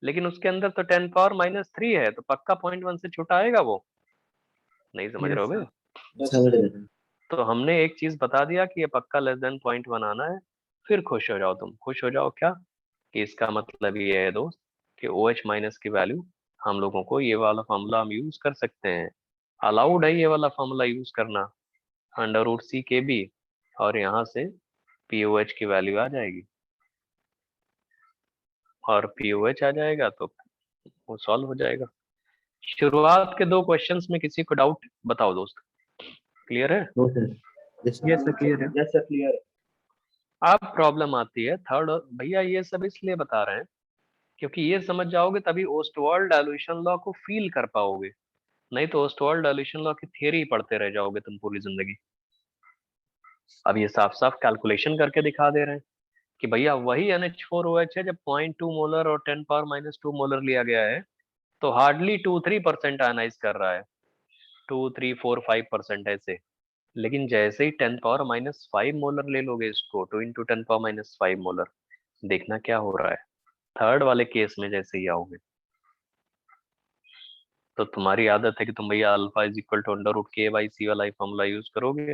लेकिन उसके अंदर तो 10⁻³ है, तो पक्का 0.1 से छोटा आएगा वो। नहीं समझ रहे हो Yes, बे? sir. समझ रहे हैं। तो हमने एक चीज बता दिया कि ये पक्का लेस देन 0.1 आना है, फिर खुश हो जाओ तुम। खुश हो जाओ क्या, कि इसका मतलब ये है दोस्त कि ओ एच माइनस की वैल्यू हम लोगों को ये वाला फॉर्मूला हम यूज कर सकते हैं, अलाउड है ये वाला फॉर्मूला यूज करना, अंडर रूट सी के बी, और यहाँ से पी ओ एच की वैल्यू आ जाएगी, और पी ओ एच आ जाएगा तो वो सॉल्व हो जाएगा। शुरुआत के 2 क्वेश्चंस में किसी को डाउट बताओ दोस्त, क्लियर है? No sir. Yes sir. Yes, sir. Clear है. Yes, sir, clear. अब प्रॉब्लम आती है थर्ड, भैया ये सब इसलिए बता रहे हैं क्योंकि ये समझ जाओगे तभी ओस्टवाल्ड डाइल्यूशन लॉ को फील कर पाओगे, नहीं तो ओस्टवाल्ड डाइल्यूशन लॉ की थियरी पढ़ते रह जाओगे तुम पूरी जिंदगी। अब ये साफ साफ कैलकुलेशन करके दिखा दे रहे हैं कि भैया वही NH4OH है, जब 0.2 मोलर और 10⁻⁻² मोलर लिया गया है तो हार्डली 2-3% आयनाइज कर रहा है, 2-3-4-5% ऐसे। लेकिन जैसे ही 10⁻⁻5 मोलर ले लोगे इसको, 2 इंटू 10⁻⁵ मोलर, देखना क्या हो रहा है। थर्ड वाले केस में जैसे ही आओगे तो तुम्हारी आदत है कि तुम भैया alpha is equal to under root K by C वाला ही फॉर्मूला यूज करोगे,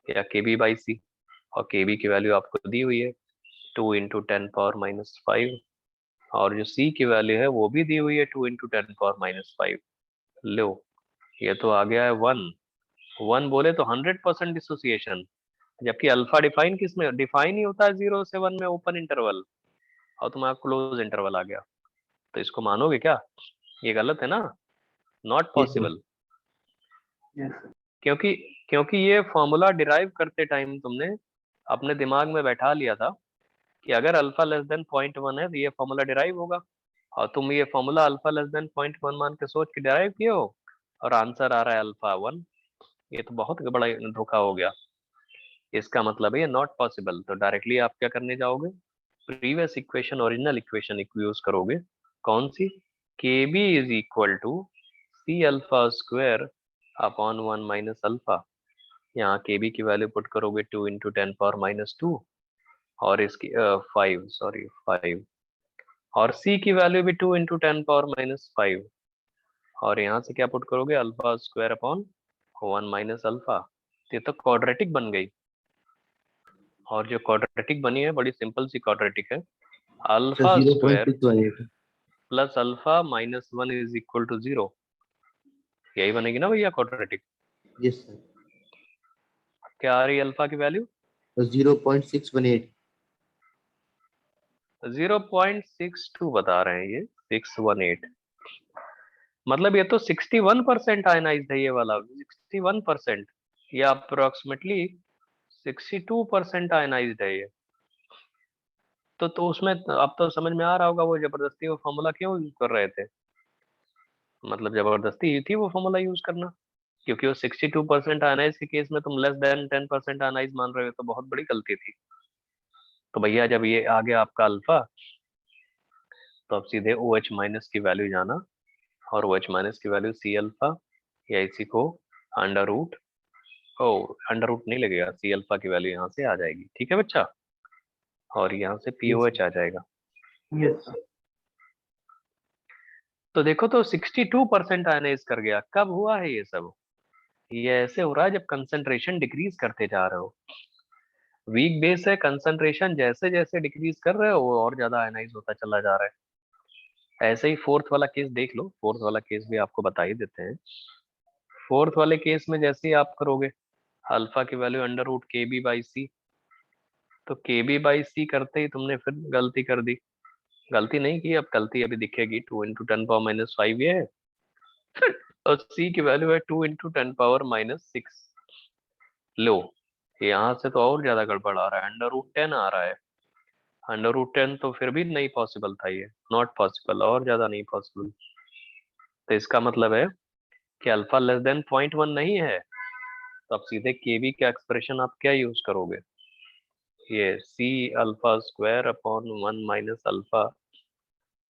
या के बी बाई सी, और के बी की वैल्यू आपको दी हुई है 2 इंटू 10⁻⁵, और जो सी की वैल्यू है वो भी दी हुई है 2 इंटू 10⁻⁵। लो ये तो आ गया है 1 बोले तो 100% डिसोसिएशन, जबकि अल्फा डिफाइन किसमें, डिफाइन ही होता है 0 से 1 में ओपन इंटरवल, और तुम्हारा क्लोज इंटरवल आ गया। तो इसको मानोगे क्या? ये गलत है ना, नॉट पॉसिबल। Yes, sir. क्योंकि क्योंकि ये फॉर्मूला डिराइव करते टाइम तुमने अपने दिमाग में बैठा लिया था कि अगर अल्फा लेस देन 0.1 है तो ये फॉर्मूला डिराइव होगा, और तुम ये फॉर्मूला अल्फा लेस देन 0.1 मान के सोच के डिराइव किए हो, और आंसर आ रहा है अल्फा 1। ये तो बहुत बड़ा धोखा हो गया। इसका मतलब है ये नॉट पॉसिबल। तो डायरेक्टली आप क्या करने जाओगे, previous equation original equation use करोगे, कौन सी, K B is equal to C alpha square upon 1 minus alpha. यहाँ के बी की वैल्यू पुट करोगे 2 इंटू 10⁻⁻2, और इसकी 5, और सी की वैल्यू भी 2 इंटू 10⁻⁻5, और यहाँ से क्या पुट करोगे, alpha square upon 1 minus alpha. ये तो क्वाड्रेटिक बन गई, और जो क्वाड्रेटिक बनी है बड़ी सिंपल सी क्वाड्रेटिक है, sir alpha square 0.618। Plus alpha minus 1 is equal to 0। यही बनेगी ना भैया क्वाड्रेटिक? Yes sir. क्या आ रही है अल्फा की वैल्यू? तो 0.618। 0.62 बता रहे हैं ये, 618। मतलब ये तो 61% आयनाइज्ड है ये वाला, 61%, या अप्रोक्सीमेटली 62% आयनाइज्ड है ये। तो उसमें अब तो समझ में आ रहा होगा वो जबरदस्ती वो फॉर्मूला क्यों यूज कर रहे थे, मतलब जबरदस्ती ही थी वो फॉर्मूला यूज करना। क्योंकि वो 62% आयनाइज के केस में तुम लेस देन 10% आयनाइज मान रहे हो, तो बहुत बड़ी गलती थी। तो भैया जब ये आ गया आपका अल्फा, तो अब सीधे OH माइनस की वैल्यू जाना, और OH माइनस की वैल्यू सी अल्फा, या इसी को अंडर रूट, अंडर रूट नहीं लगेगा, सी अल्फा की वैल्यू यहाँ से आ जाएगी, ठीक है बच्चा, और यहाँ से POH आ जाएगा। Yes, sir. तो देखो तो 62% आयनाइज कर गया। कब हुआ है ये सब? ये ऐसे हो रहा है जब कंसंट्रेशन डिक्रीज करते जा रहे हो। वीक बेस है, कंसंट्रेशन जैसे जैसे डिक्रीज कर रहे हो वो और ज्यादा आयनाइज होता चला जा रहा है। ऐसे ही फोर्थ वाला केस देख लो, फोर्थ वाला केस भी आपको बता ही देते हैं। फोर्थ वाले केस में जैसे ही आप करोगे अल्फा की वैल्यू अंडर रूट KB/C, तो KB/C करते ही तुमने फिर गलती कर दी। गलती नहीं की, अब गलती अभी दिखेगी। 2 × 10⁻⁵ ये है, और C की वैल्यू है 2 × 10⁻⁶। लो, यहाँ से तो और ज्यादा गड़बड़ आ रहा है, अंडर रूट 10 आ रहा है। अंडर रूट 10 तो फिर भी नहीं पॉसिबल था, ये नॉट पॉसिबल, और ज्यादा नहीं पॉसिबल। तो इसका मतलब है कि अल्फा लेस देन 0.1 नहीं है। तो अब सीधे केबी का एक्सप्रेशन आप क्या यूज करोगे? ये C alpha square upon 1 minus alpha,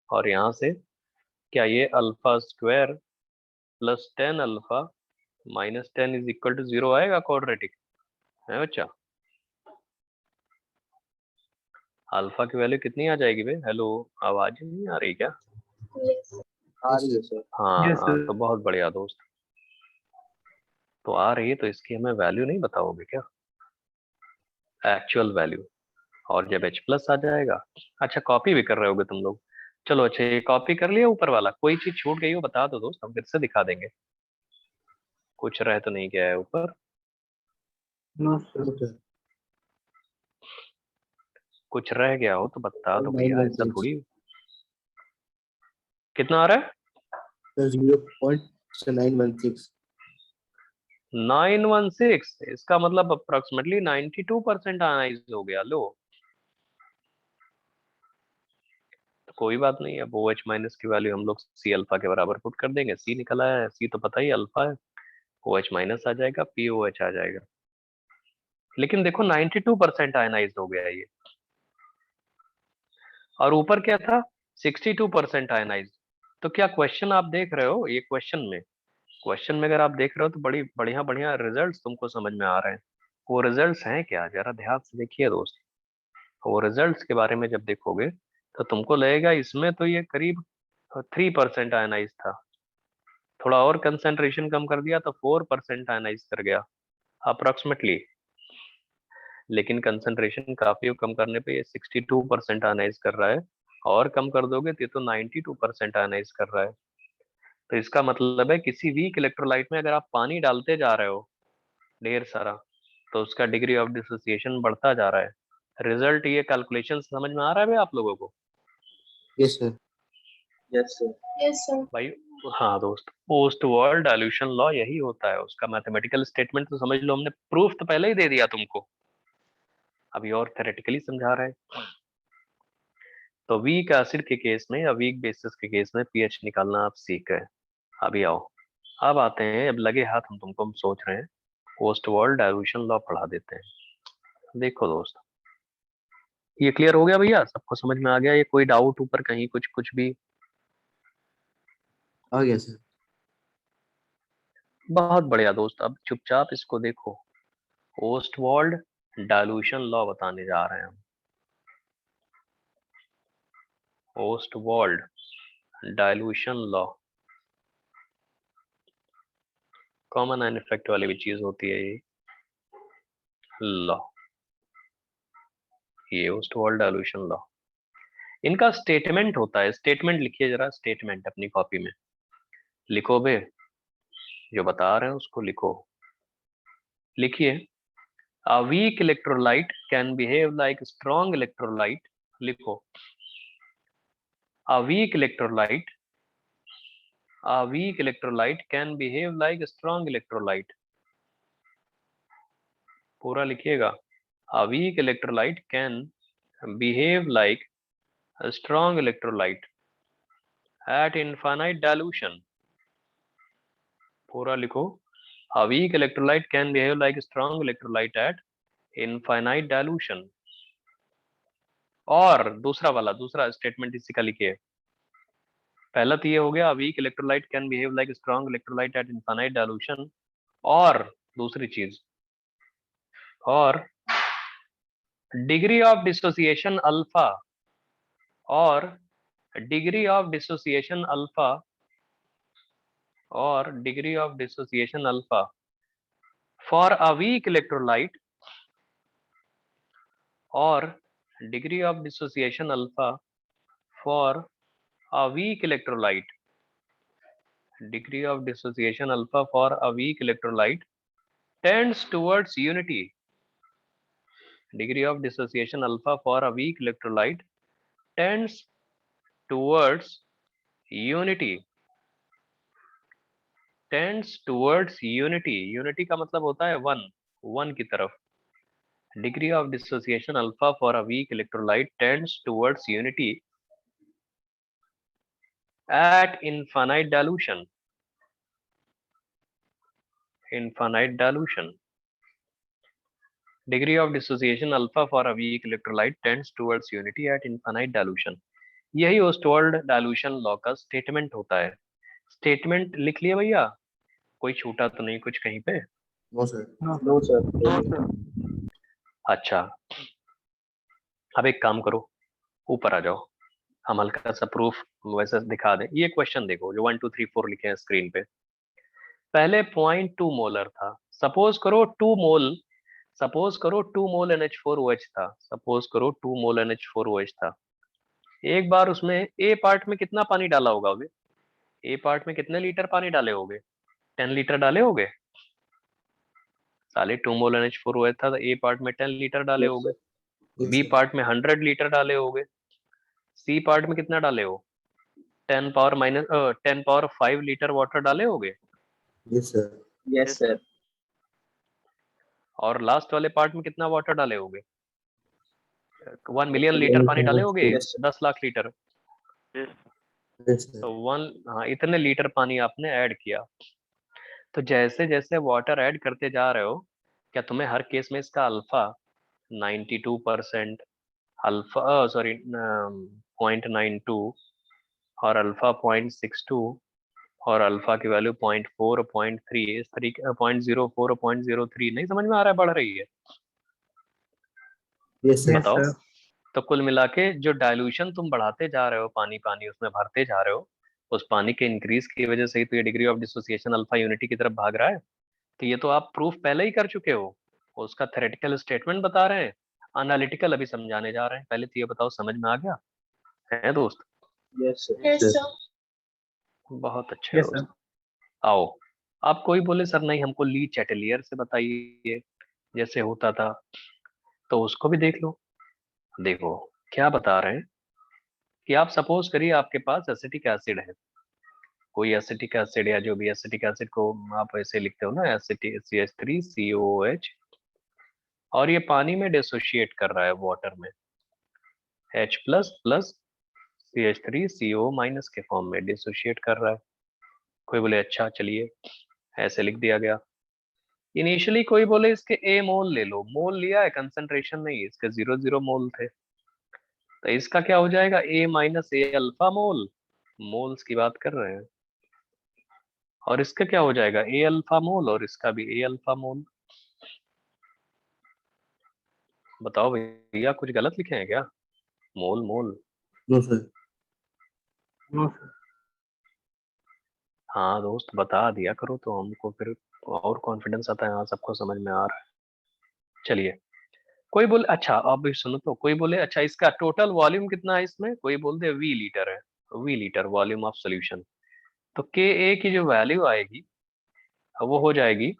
और यहाँ से क्या ये alpha square plus 10 alpha minus 10 is equal to 0 आएगा? क्वाड्रेटिक है बच्चा। अल्फा की वैल्यू कितनी आ जाएगी भाई? हेलो, आवाज ही नहीं आ रही क्या? आ रही है सर। हाँ Yes, हाँ, sir. तो बहुत बढ़िया दोस्त। तो आ रही है तो इसकी हमें वैल्यू नहीं बताओगे क्या? Actual value. और जब H+ आ जाएगा, अच्छा कॉपी भी कर रहे होगे तुम लोग। चलो अच्छा, ये कॉपी कर लिया ऊपर वाला, कोई चीज छूट गई हो बता दो दोस्त, हम फिर से दिखा देंगे। कुछ रह तो नहीं गया है ऊपर? No, sir. Okay. कुछ रह गया हो तो बता दो भैया, ऐसा 916 थोड़ी। कितना आ रहा है? सर 0.916। 916, इसका मतलब अप्रोक्सीमेटली 92% आनाइज हो गया। लो, तो कोई बात नहीं, अब OH माइनस की वैल्यू हम लोग C अल्फा के बराबर पुट कर देंगे। C निकल आया है, C तो पता ही अल्फा है, OH माइनस आ जाएगा, POH आ जाएगा। लेकिन देखो 92% आयनाइज हो गया ये, और ऊपर क्या था? 62% आयनाइज। तो क्या क्वेश्चन आप देख रहे हो? ये क्वेश्चन में अगर आप देख रहे हो तो बड़ी बढ़िया बढ़िया रिजल्ट्स तुमको समझ में आ रहे हैं। वो रिजल्ट्स हैं क्या? जरा ध्यान से देखिए दोस्त। वो रिजल्ट्स के बारे में जब देखोगे तो तुमको लगेगा इसमें तो ये करीब 3% आयनाइज था, थोड़ा और कंसेंट्रेशन कम कर दिया तो 4% आयनाइज कर गया अप्रोक्सीमेटली। लेकिन कंसंट्रेशन काफी कम करने पे ये 62% आयनाइज कर रहा है, और कम कर दोगे तो ये तो 92% आयनाइज कर रहा है। तो इसका मतलब है किसी वीक इलेक्ट्रोलाइट में अगर आप पानी डालते जा रहे हो ढेर सारा, तो उसका डिग्री ऑफ डिसोसिएशन बढ़ता जा रहा है। रिजल्ट ये कैलकुलेशन समझ में आ रहा है भाई आप लोगों को? Yes sir. Yes sir. भाई हाँ दोस्त, पोस्ट वर्ल्ड डाइल्यूशन लॉ यही होता है। उसका मैथमेटिकल स्टेटमेंट तो समझ लो, हमने प्रूफ तो पहले ही दे दिया तुमको, अभी और थेरेटिकली समझा रहे हैं। तो वीक एसिड के केस में या वीक बेसिस के केस में पीएच निकालना आप सीख गए। अभी आओ, अब आते हैं, अब लगे हाथ हम तुमको, हम सोच रहे हैं पोस्ट वर्ल्ड डाइल्यूशन लॉ पढ़ा देते हैं। देखो दोस्त, ये क्लियर हो गया भैया? सबको समझ में आ गया? ये कोई डाउट ऊपर कहीं कुछ कुछ भी? आ गया सर। बहुत बढ़िया दोस्त, अब चुपचाप इसको देखो। पोस्ट वर्ल्ड डाइल्यूशन लॉ बताने जा रहे हैं हम। Post world dilution law, common and effect वाली भी चीज होती है ये लॉ, ये पोस्ट वर्ल्ड डाइल्यूशन लॉ। इनका स्टेटमेंट होता है, स्टेटमेंट लिखिए जरा, स्टेटमेंट अपनी कॉपी में लिखो बे, जो बता रहे हैं उसको लिखो। लिखिए, a weak electrolyte can behave like strong electrolyte। लिखो, a weak electrolyte can behave like strong electrolyte। पूरा लिखिएगा, a weak electrolyte can behave like a strong electrolyte at infinite dilution। पूरा लिखो, A weak electrolyte can behave like a strong electrolyte at infinite dilution. और दूसरा statement इसी का लिखिए। पहला तो ये हो गया, weak electrolyte can behave like strong electrolyte at infinite dilution. और दूसरी चीज, और डिग्री ऑफ डिसोसिएशन अल्फा, और डिग्री ऑफ डिसोसिएशन अल्फा, और degree of dissociation alpha for a weak electrolyte, और degree of dissociation alpha for a weak electrolyte, degree of dissociation alpha for a weak electrolyte tends towards unity. Degree of dissociation alpha for a weak electrolyte tends towards unity. Tends towards unity. Unity का मतलब होता है one की तरफ। Degree of dissociation alpha for a weak electrolyte tends towards unity at infinite dilution. Infinite dilution. Degree of dissociation alpha for a weak electrolyte tends towards unity at infinite dilution. यही Ostwald dilution law का statement होता है। Statement लिख लिया भैया, कोई छूटा तो नहीं कुछ कहीं पे? No sir. No sir. No sir. अच्छा, अब एक काम करो, ऊपर आ जाओ, हम हल्का सा प्रूफ वैसे दिखा दें। ये क्वेश्चन देखो जो 1 2 3 4 लिखे हैं स्क्रीन पे। पहले 0.2 मोलर था, सपोज करो 2 मोल, सपोज करो 2 मोल NH4OH था, सपोज करो 2 मोल NH4OH था। एक बार उसमें ए पार्ट में कितना पानी डाला होगा? ए पार्ट में कितने लीटर पानी डाले होगे? 10 लीटर डाले होगे। साले 2 मोल NH4OH था तो ए पार्ट में 10 लीटर डाले होगे, बी पार्ट में 100 लीटर डाले होगे, सी पार्ट में कितना डाले हो? 10 पावर 5 लीटर वाटर डाले होगे। Yes sir. Yes sir. और लास्ट वाले पार्ट में कितना वाटर डाले होगे? 1 मिलियन लीटर पानी डाले होगे, Yes, sir. 10 lakh litre. Yes sir. तो हाँ, इतने लीटर पानी आपने ऐड किया। तो जैसे जैसे वाटर ऐड करते जा रहे हो, क्या तुम्हें हर केस में इसका अल्फा 92%, अल्फा सॉरी 0.92 और अल्फा 0.62 और अल्फा की वैल्यू 0.4 और 0.3 इस तरीके 0.04 और 0.03 नहीं समझ में आ रहा है? बढ़ रही है। Yes sir. बताओ। तो कुल मिला के जो डाइल्यूशन तुम बढ़ाते जा रहे हो, पानी पानी उसमें भरते जा रहे हो, उस पानी के इंक्रीज की वजह से ही तो ये degree of dissociation alpha unity की तरफ भाग रहा है। तो ये तो आप प्रूफ पहले ही कर चुके हो, उसका थ्योरेटिकल स्टेटमेंट बता रहे हैं, एनालिटिकल अभी समझाने जा रहे हैं। पहले तो ये बताओ समझ में आ गया है दोस्त? Yes sir. बहुत अच्छे Yes, दोस्त। आओ, आप कोई बोले सर नहीं हमको ली चैटेलियर से बताइए जैसे होता था, तो उसको भी देख लो। देखो क्या बता रहे हैं कि आप सपोज करिए आपके पास एसिटिक एसिड है, कोई एसिटिक एसिड या जो भी एसिटिक एसिड को आप ऐसे लिखते हो ना, एसिटिक CH3COOH, और ये पानी में डिसोशिएट कर रहा है वाटर में, H plus plus CH3CO minus के फॉर्म में डिसोशिएट कर रहा है। कोई बोले अच्छा चलिए ऐसे लिख दिया गया। इनिशियली कोई बोले इसके A मोल ले लो, मोल लिया है, कंसंट्रेशन नहीं, इसके 0 मोल थे, तो इसका क्या हो जाएगा? A minus A alpha mole, moles की बात कर रहे हैं, और इसका क्या हो जाएगा? A अल्फा मोल, और इसका भी A अल्फा मोल। बताओ भैया कुछ गलत लिखे हैं क्या? Mole mole. No sir. No sir. हाँ दोस्त बता दिया करो तो हमको फिर और कॉन्फिडेंस आता है, हाँ सबको समझ में आ रहा है। चलिए, कोई बोले अच्छा आप भी सुनो, तो कोई बोले अच्छा इसका टोटल वॉल्यूम कितना है इसमें? कोई बोल दे V लीटर है, V litre volume of solution. तो Ka की जो वैल्यू आएगी वो हो जाएगी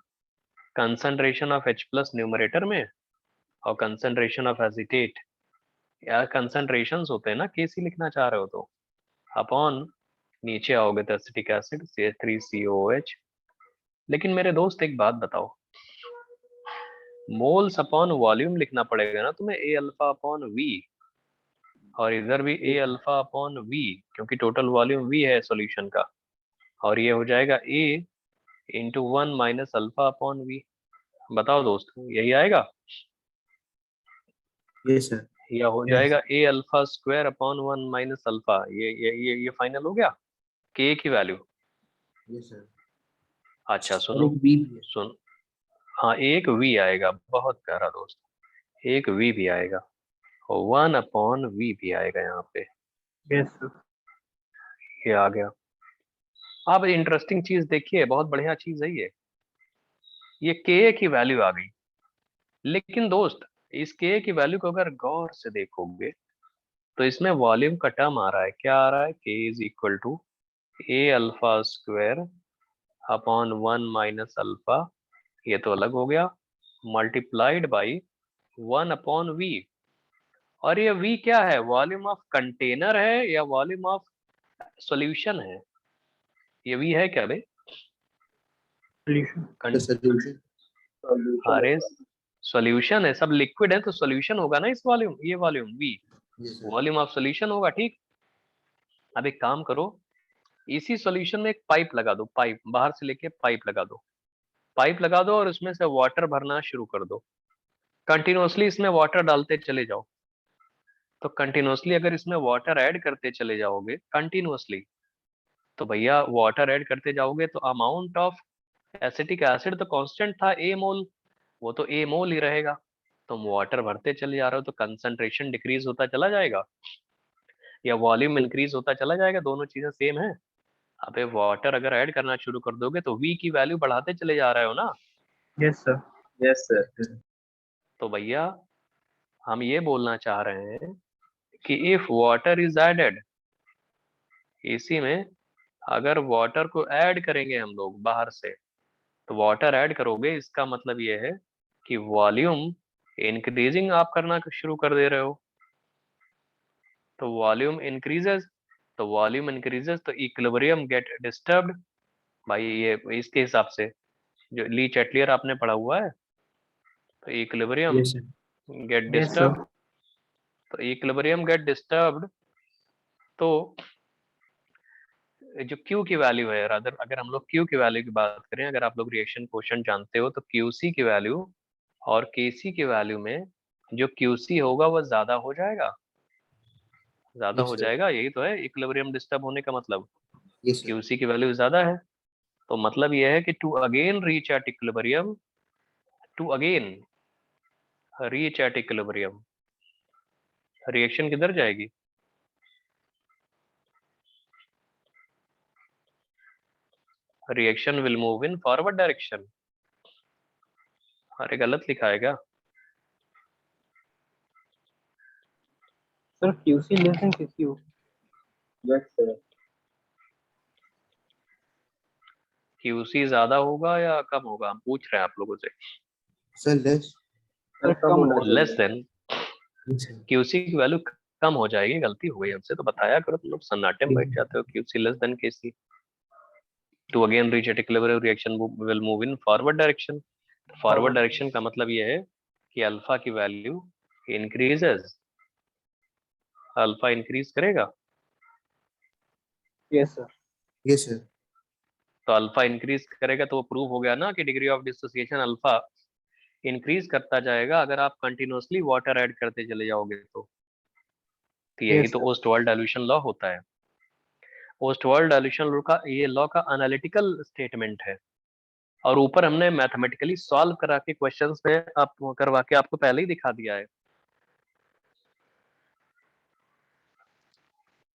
concentration of H plus numerator में, और कंसंट्रेशन ऑफ एसिटेट, या कंसंट्रेशंस होते हैं ना, Kc लिखना चाह रहे हो तो अपॉन नीचे आओगे तो एसिटिक एसिड CH3COOH। लेकिन मेरे दोस्त एक बात बताओ, मोल्स अपॉन वॉल्यूम लिखना पड़ेगा ना तुम्हें, A अल्फा अपॉन V, और इधर भी A अल्फा अपॉन V, क्योंकि टोटल वॉल्यूम V है सॉल्यूशन का, और ये हो जाएगा A into 1 minus alpha upon V. बताओ दोस्तों, यही आएगा यस सर। या हो जाएगा A alpha square upon 1 minus alpha. ये फाइनल हो गया के की वैल्यू। Yes sir. अच्छा और सुनो, एक बी भी है। सुन, हाँ एक वी आएगा, बहुत प्यारा दोस्त, एक वी भी आएगा और 1 अपॉन वी भी आएगा यहाँ पे, यस सर। ये आ गया। अब इंटरेस्टिंग चीज देखिए, बहुत बढ़िया चीज है ये के की वैल्यू आ गई। लेकिन दोस्त, इस के की वैल्यू को अगर गौर से देखोगे तो इसमें वॉल्यूम का टर्म आ रहा है। क्या आ रहा है? K is equal to A alpha square upon 1 minus alpha, ये तो अलग हो गया, मल्टीप्लाइड बाई 1 अपॉन वी। और ये वी क्या है? वॉल्यूम ऑफ कंटेनर है या वॉल्यूम ऑफ सॉल्यूशन है? ये वी है क्या भाई? सॉल्यूशन। सॉल्यूशन। अरे सॉल्यूशन है, सब लिक्विड है तो सॉल्यूशन होगा ना इस वॉल्यूम, ये volume we yes sir. Volume of solution होगा, ठीक। अब एक काम करो, इसी सॉल्यूशन में एक पाइप लगा दो, पाइप बाहर से लेके पाइप लगा दो, पाइप लगा दो और उसमें से वाटर भरना शुरू कर दो। कंटिन्यूअसली इसमें वाटर डालते चले जाओ। तो कंटिन्यूअसली अगर इसमें वाटर ऐड करते चले जाओगे कंटिन्यूअसली, तो भैया वाटर ऐड करते जाओगे तो अमाउंट ऑफ एसिटिक एसिड तो कांस्टेंट था ए मोल, वो तो ए मोल ही रहेगा। तुम वाटर भरते चले जा रहे हो तो कंसंट्रेशन डिक्रीज होता चला जाएगा या वॉल्यूम इंक्रीज होता चला जाएगा, दोनों चीजें सेम है। अबे वाटर अगर ऐड करना शुरू कर दोगे तो वी की वैल्यू बढ़ाते चले जा रहे हो ना। Yes sir. Yes sir. तो भैया हम ये बोलना चाह रहे हैं कि इफ वाटर इज एडेड, इसी में अगर वाटर को ऐड करेंगे हम लोग बाहर से, तो वाटर ऐड करोगे इसका मतलब ये है कि वॉल्यूम इंक्रीजिंग आप करना शुरू कर दे रहे हो। तो वॉल्यूम इंक्रीजेस, तो वॉल्यूम इंक्रीजेस तो इक्विलिब्रियम गेट डिस्टर्ब्ड। भाई ये इसके हिसाब से जो ली चैटलियर आपने पढ़ा हुआ है, तो equilibrium yes sir. Get yes disturbed, sir. तो इक्विलिब्रियम गेट डिस्टर्ब्ड तो जो Q की वैल्यू है, रादर अगर हम लोग Q की वैल्यू की बात करें, अगर आप लोग रिएक्शन क्वेश्चन जानते हो तो QC की वैल्यू और KC की वैल्यू में जो QC होगा वो ज्यादा हो जाएगा, ज्यादा यस हो सर। जाएगा, यही तो है इक्विलिब्रियम डिस्टर्ब होने का मतलब। Yes sir. QC की वैल्यू ज्यादा है तो मतलब यह है कि to again reach at equilibrium, to again reach at equilibrium, reaction किधर जाएगी? Reaction will move in forward direction. अरे गलत लिखा है क्या? Sir QC less than Q. Yes sir. QC ज्यादा होगा या कम होगा, हम पूछ रहे हैं आप लोगों से। Sir less. सर कम होना लेस चाहिए। देन QC की वैल्यू कम हो जाएगी, गलती हो गई हमसे, तो बताया करो, तुम लोग सन्नाटे में बैठ जाते हो। QC less than KC to again reach at equilibrium reaction will move in forward direction. Forward direction का मतलब ये है कि अल्फा की वैल्यू इंक्रीजेस, अल्फा इंक्रीज करेगा। Yes sir. Yes sir. तो अल्फा इंक्रीज करेगा तो वो प्रूव हो गया ना कि degree of dissociation alpha increase करता जाएगा अगर आप कंटिन्यूअसली वाटर ऐड करते चले जाओगे तो यही यस तो सर। ओस्टवाल्ड डाइल्यूशन लॉ होता है। ओस्टवाल्ड डाइल्यूशन लॉ का, ये लॉ का एनालिटिकल स्टेटमेंट है और ऊपर हमने मैथमेटिकली सॉल्व करा के क्वेश्चंस में आप करवा के आपको पहले ही दिखा दिया है।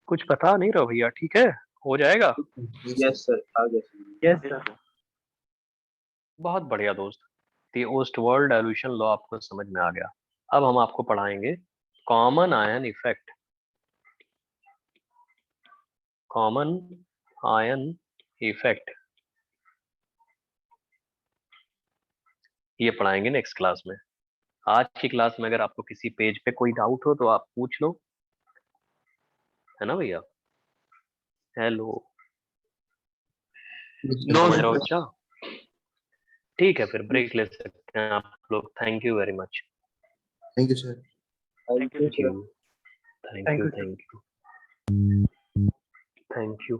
कुछ बता नहीं रहो भैया, ठीक है, हो जाएगा। Yes sir. आ गया सर। Yes sir. बहुत बढ़िया दोस्त, तो ये ओस्टवाल्ड डाइल्यूशन लॉ आपको समझ में आ गया। अब हम आपको पढ़ाएंगे common ion effect, common ion effect, ये पढ़ाएंगे नेक्स्ट क्लास में। आज की क्लास में अगर आपको किसी पेज पे कोई डाउट हो तो आप पूछ लो, है ना भैया? हेलो, समझ रहे हो बच्चा? ठीक है, फिर ब्रेक ले सकते हैं आप लोग। Thank you very much. Thank you sir. Thank you thank sir. You, thank you, thank you, thank you.